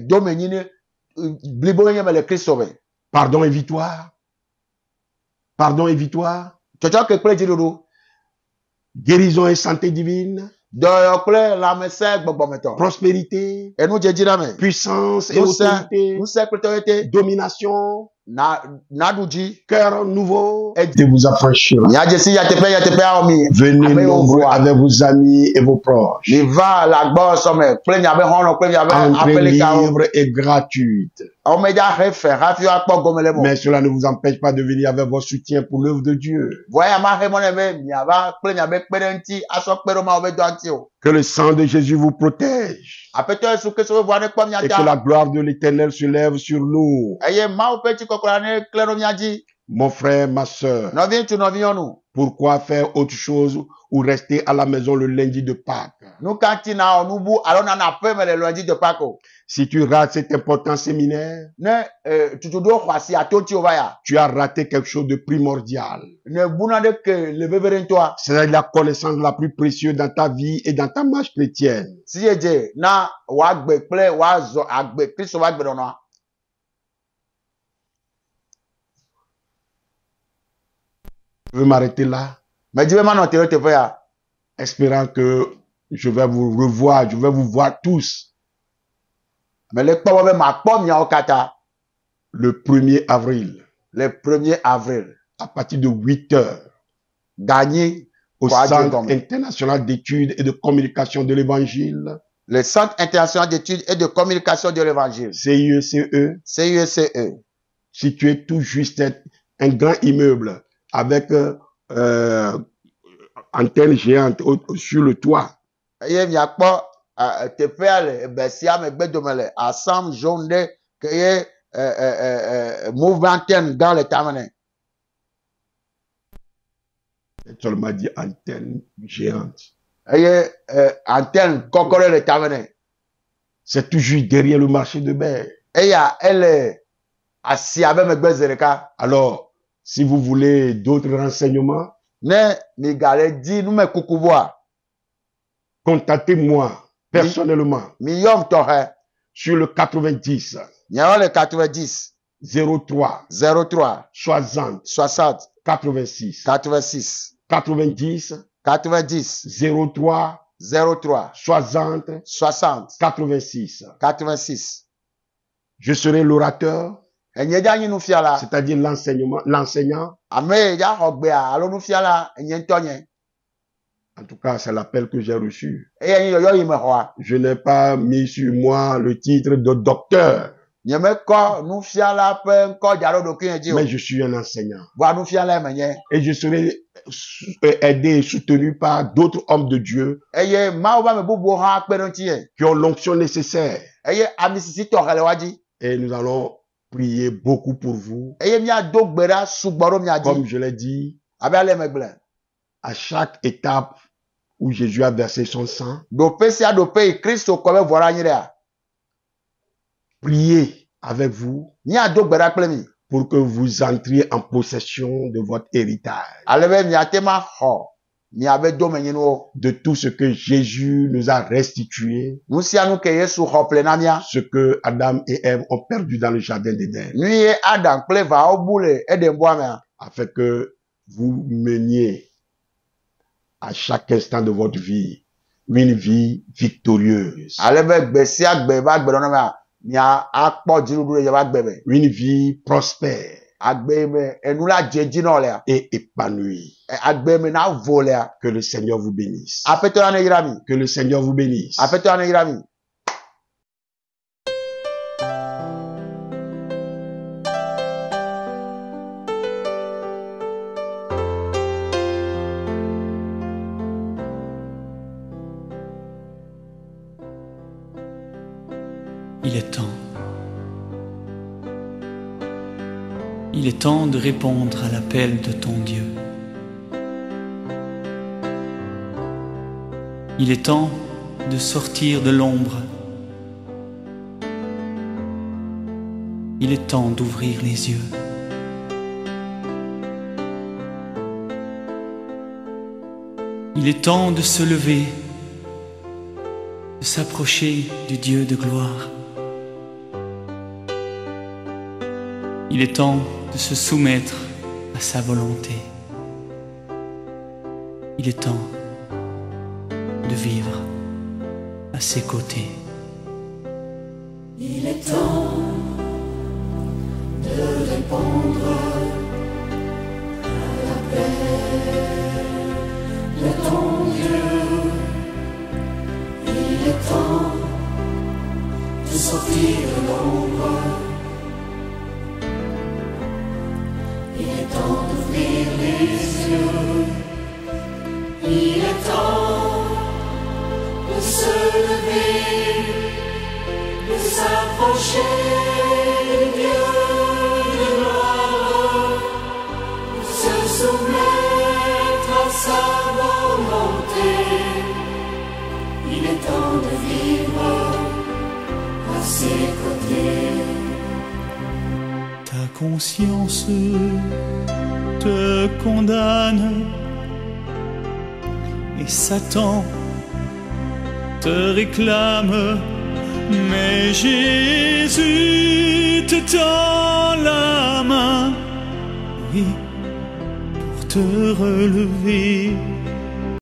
[SPEAKER 3] domenyinu blibo nye me le Kristo be.
[SPEAKER 2] Pardon et victoire. Pardon et victoire.
[SPEAKER 3] Tsɔtsɔke kple dziɖuɖu.
[SPEAKER 2] Guérison et santé divine.
[SPEAKER 3] Dɔyɔ kple lãmesẽ gbɔgbɔmetɔ.
[SPEAKER 2] Prospérité.
[SPEAKER 3] Enu dzedzina me.
[SPEAKER 2] Puissance et autorité.
[SPEAKER 3] Nusẽ kple tɔyete.
[SPEAKER 2] Domination.
[SPEAKER 3] Naɖudzi.
[SPEAKER 2] Cœur nouveau.
[SPEAKER 3] De
[SPEAKER 2] vous affranchir.
[SPEAKER 3] Miadzesi yateƒe awɔ mi.
[SPEAKER 2] Venez nombreux avec vos amis et vos proches.
[SPEAKER 3] Mi va le agbɔsɔsɔ me kple miabe xɔlɔ̃ kple miabe
[SPEAKER 2] Entrée
[SPEAKER 3] aƒelikawo.
[SPEAKER 2] libre et gratuite.
[SPEAKER 3] Ɔmedza xe fe hafi woakpɔ gome le mo.
[SPEAKER 2] Mais cela ne vous empêche pas de venir avec votre soutien pour l'œuvre de Dieu.
[SPEAKER 3] Voya ma xe mɔ ne be miava kple miabe kpeɖeŋuti asɔ kpe ɖe Mawu be dɔa ŋuti o.
[SPEAKER 2] Que le sang de Jésus vous protège.
[SPEAKER 3] Aƒetɔ Yesu Kristo be ʋua ne kpɔ mia
[SPEAKER 2] Et que
[SPEAKER 3] ta.
[SPEAKER 2] la gloire de l'Éternel se lève sur nous.
[SPEAKER 3] Eye Mawu ƒe tsikɔkɔ la ne klẽ ɖo mia dzi.
[SPEAKER 2] Mon frère, ma sœur,
[SPEAKER 3] Nɔvi ŋutsu nɔvi nyɔnu.
[SPEAKER 2] pourquoi faire autre chose ou rester à la maison le lundi de Pâques?
[SPEAKER 3] Nu ka ŋuti na wɔ nubu alo nana aƒe me le lundi de Pâques o.
[SPEAKER 2] Si tu rates cet important séminaire,
[SPEAKER 3] Ne tutuɖo xɔ asi ato ŋuti o va ya.
[SPEAKER 2] tu as raté quelque chose de primordial.
[SPEAKER 3] Ne buna ɖe ke le veve ɖe ŋutɔa.
[SPEAKER 2] C'est la connaissance la plus précieuse dans ta vie et dans ta marche chrétienne.
[SPEAKER 3] Si ye dze na wòagbe kple wòazɔ agbe Kristo ƒe agbenɔnɔa.
[SPEAKER 2] Je vais m'arrêter là,
[SPEAKER 3] Medzi be manɔ te ɖe teƒe ya.
[SPEAKER 2] espérant que je vais vous revoir, je vais vous voir tous
[SPEAKER 3] Mele kpɔ be makpɔ miawo katã.
[SPEAKER 2] le 1er avril
[SPEAKER 3] Le 1er avril.
[SPEAKER 2] à partir de 8 heures
[SPEAKER 3] Gagné
[SPEAKER 2] au
[SPEAKER 3] Quoi,
[SPEAKER 2] Centre
[SPEAKER 3] Dieu comme.
[SPEAKER 2] international d'études et de communication de l'évangile,
[SPEAKER 3] Le Centre international d'études et de communication de l'évangile.
[SPEAKER 2] CIECE,
[SPEAKER 3] CIECE.
[SPEAKER 2] situé tout juste un grand immeuble avec antenne géante sur le toit.
[SPEAKER 3] Eye miakpɔ teƒea le besia me gbedome le asam jaune ɖe ke ye mouvement antenne gã le tame nɛ.
[SPEAKER 2] J'ai seulement dit antenne géante.
[SPEAKER 3] Eye antenne kɔkɔ ɖe le tame nɛ.
[SPEAKER 2] C'est toujours derrière le marché de Berre.
[SPEAKER 3] Eya ele asia be megbe ze ɖeka.
[SPEAKER 2] Alors, si vous voulez d'autres renseignements,
[SPEAKER 3] Ne migale di numekuku voa.
[SPEAKER 2] contactez-moi personnellement
[SPEAKER 3] Mi yɔm tɔxɛ.
[SPEAKER 2] sur le 90
[SPEAKER 3] Miawo le 90
[SPEAKER 2] 03
[SPEAKER 3] 03
[SPEAKER 2] 60
[SPEAKER 3] 60
[SPEAKER 2] 86
[SPEAKER 3] 86
[SPEAKER 2] 90
[SPEAKER 3] 90
[SPEAKER 2] 03
[SPEAKER 3] 03
[SPEAKER 2] 60
[SPEAKER 3] 60
[SPEAKER 2] 86.
[SPEAKER 3] 86.
[SPEAKER 2] Je serai l'orateur,
[SPEAKER 3] Enye dza nyi nufiala.
[SPEAKER 2] c'est-à-dire l'enseignant.
[SPEAKER 3] Ame dza xɔ gbea alo nufiala enye ŋutɔ nye.
[SPEAKER 2] En tout cas, c'est l'appel que j'ai reçu.
[SPEAKER 3] Eye nyi yɔyɔ yi me xɔa.
[SPEAKER 2] Je n'ai pas mis sur moi le titre de docteur,
[SPEAKER 3] Nye mekɔ nufiala ƒe ŋkɔ dza ɖo ɖokui dzi o.
[SPEAKER 2] mais je suis un enseignant.
[SPEAKER 3] Voa nufiala me nye.
[SPEAKER 2] Et je serai aidé et soutenu par d'autres hommes de Dieu
[SPEAKER 3] Eye Mawu ƒe ame bubuwo hã kpe ɖe ŋuti ye.
[SPEAKER 2] qui ont l'onction nécessaire.
[SPEAKER 3] Eye ami sisi tɔxɛ le wa dzi.
[SPEAKER 2] Et nous allons prier beaucoup pour vous.
[SPEAKER 3] Eye miado gbe ɖa sugbɔ ɖo mia
[SPEAKER 2] Comme
[SPEAKER 3] dzi.
[SPEAKER 2] je l'ai dit,
[SPEAKER 3] Abe ale megblẽ.
[SPEAKER 2] à chaque étape où Jésus a versé son sang,
[SPEAKER 3] Ɖoƒe sia ɖoƒe yi Kristo kɔ be vɔ ɖe anyi ɖea.
[SPEAKER 2] priez avec vous
[SPEAKER 3] Miado gbe ɖa kple mi.
[SPEAKER 2] pour que vous entriez en possession de votre héritage,
[SPEAKER 3] Ale be miate ma xɔ miabe domenyinuwo.
[SPEAKER 2] de tout ce que Jésus nous a restitué,
[SPEAKER 3] Nu sia nu ke Yesu xɔ ƒle na mia.
[SPEAKER 2] ce que Adam et Ève ont perdu dans le jardin d'Éden,
[SPEAKER 3] Nu ye Adam kple evawo bu le Edenboa mea.
[SPEAKER 2] afin que vous meniez à chaque instant de votre vie une vie victorieuse, une vie prospère et épanouie. Que le Seigneur vous bénisse. Que le Seigneur vous bénisse.
[SPEAKER 1] Il est temps. Il est temps de répondre à l'appel de ton Dieu. Il est temps de sortir de l'ombre. Il est temps d'ouvrir les yeux. Il est temps de se lever, de s'approcher du Dieu de gloire. Il est temps de se soumettre à sa volonté. Il est temps de vivre à ses côtés.
[SPEAKER 4] Il est temps de répondre à l'appel de ton Dieu. Il est temps de sortir de l'ombre. Il est temps d'ouvrir les yeux. Il est temps de se lever, de s'approcher du Dieu de gloire, de se soumettre à sa volonté. Il est temps de vivre à ses côtés.
[SPEAKER 1] Ta conscience te condamne et Satan te réclame, mais Jésus te tend la main, oui, pour te relever.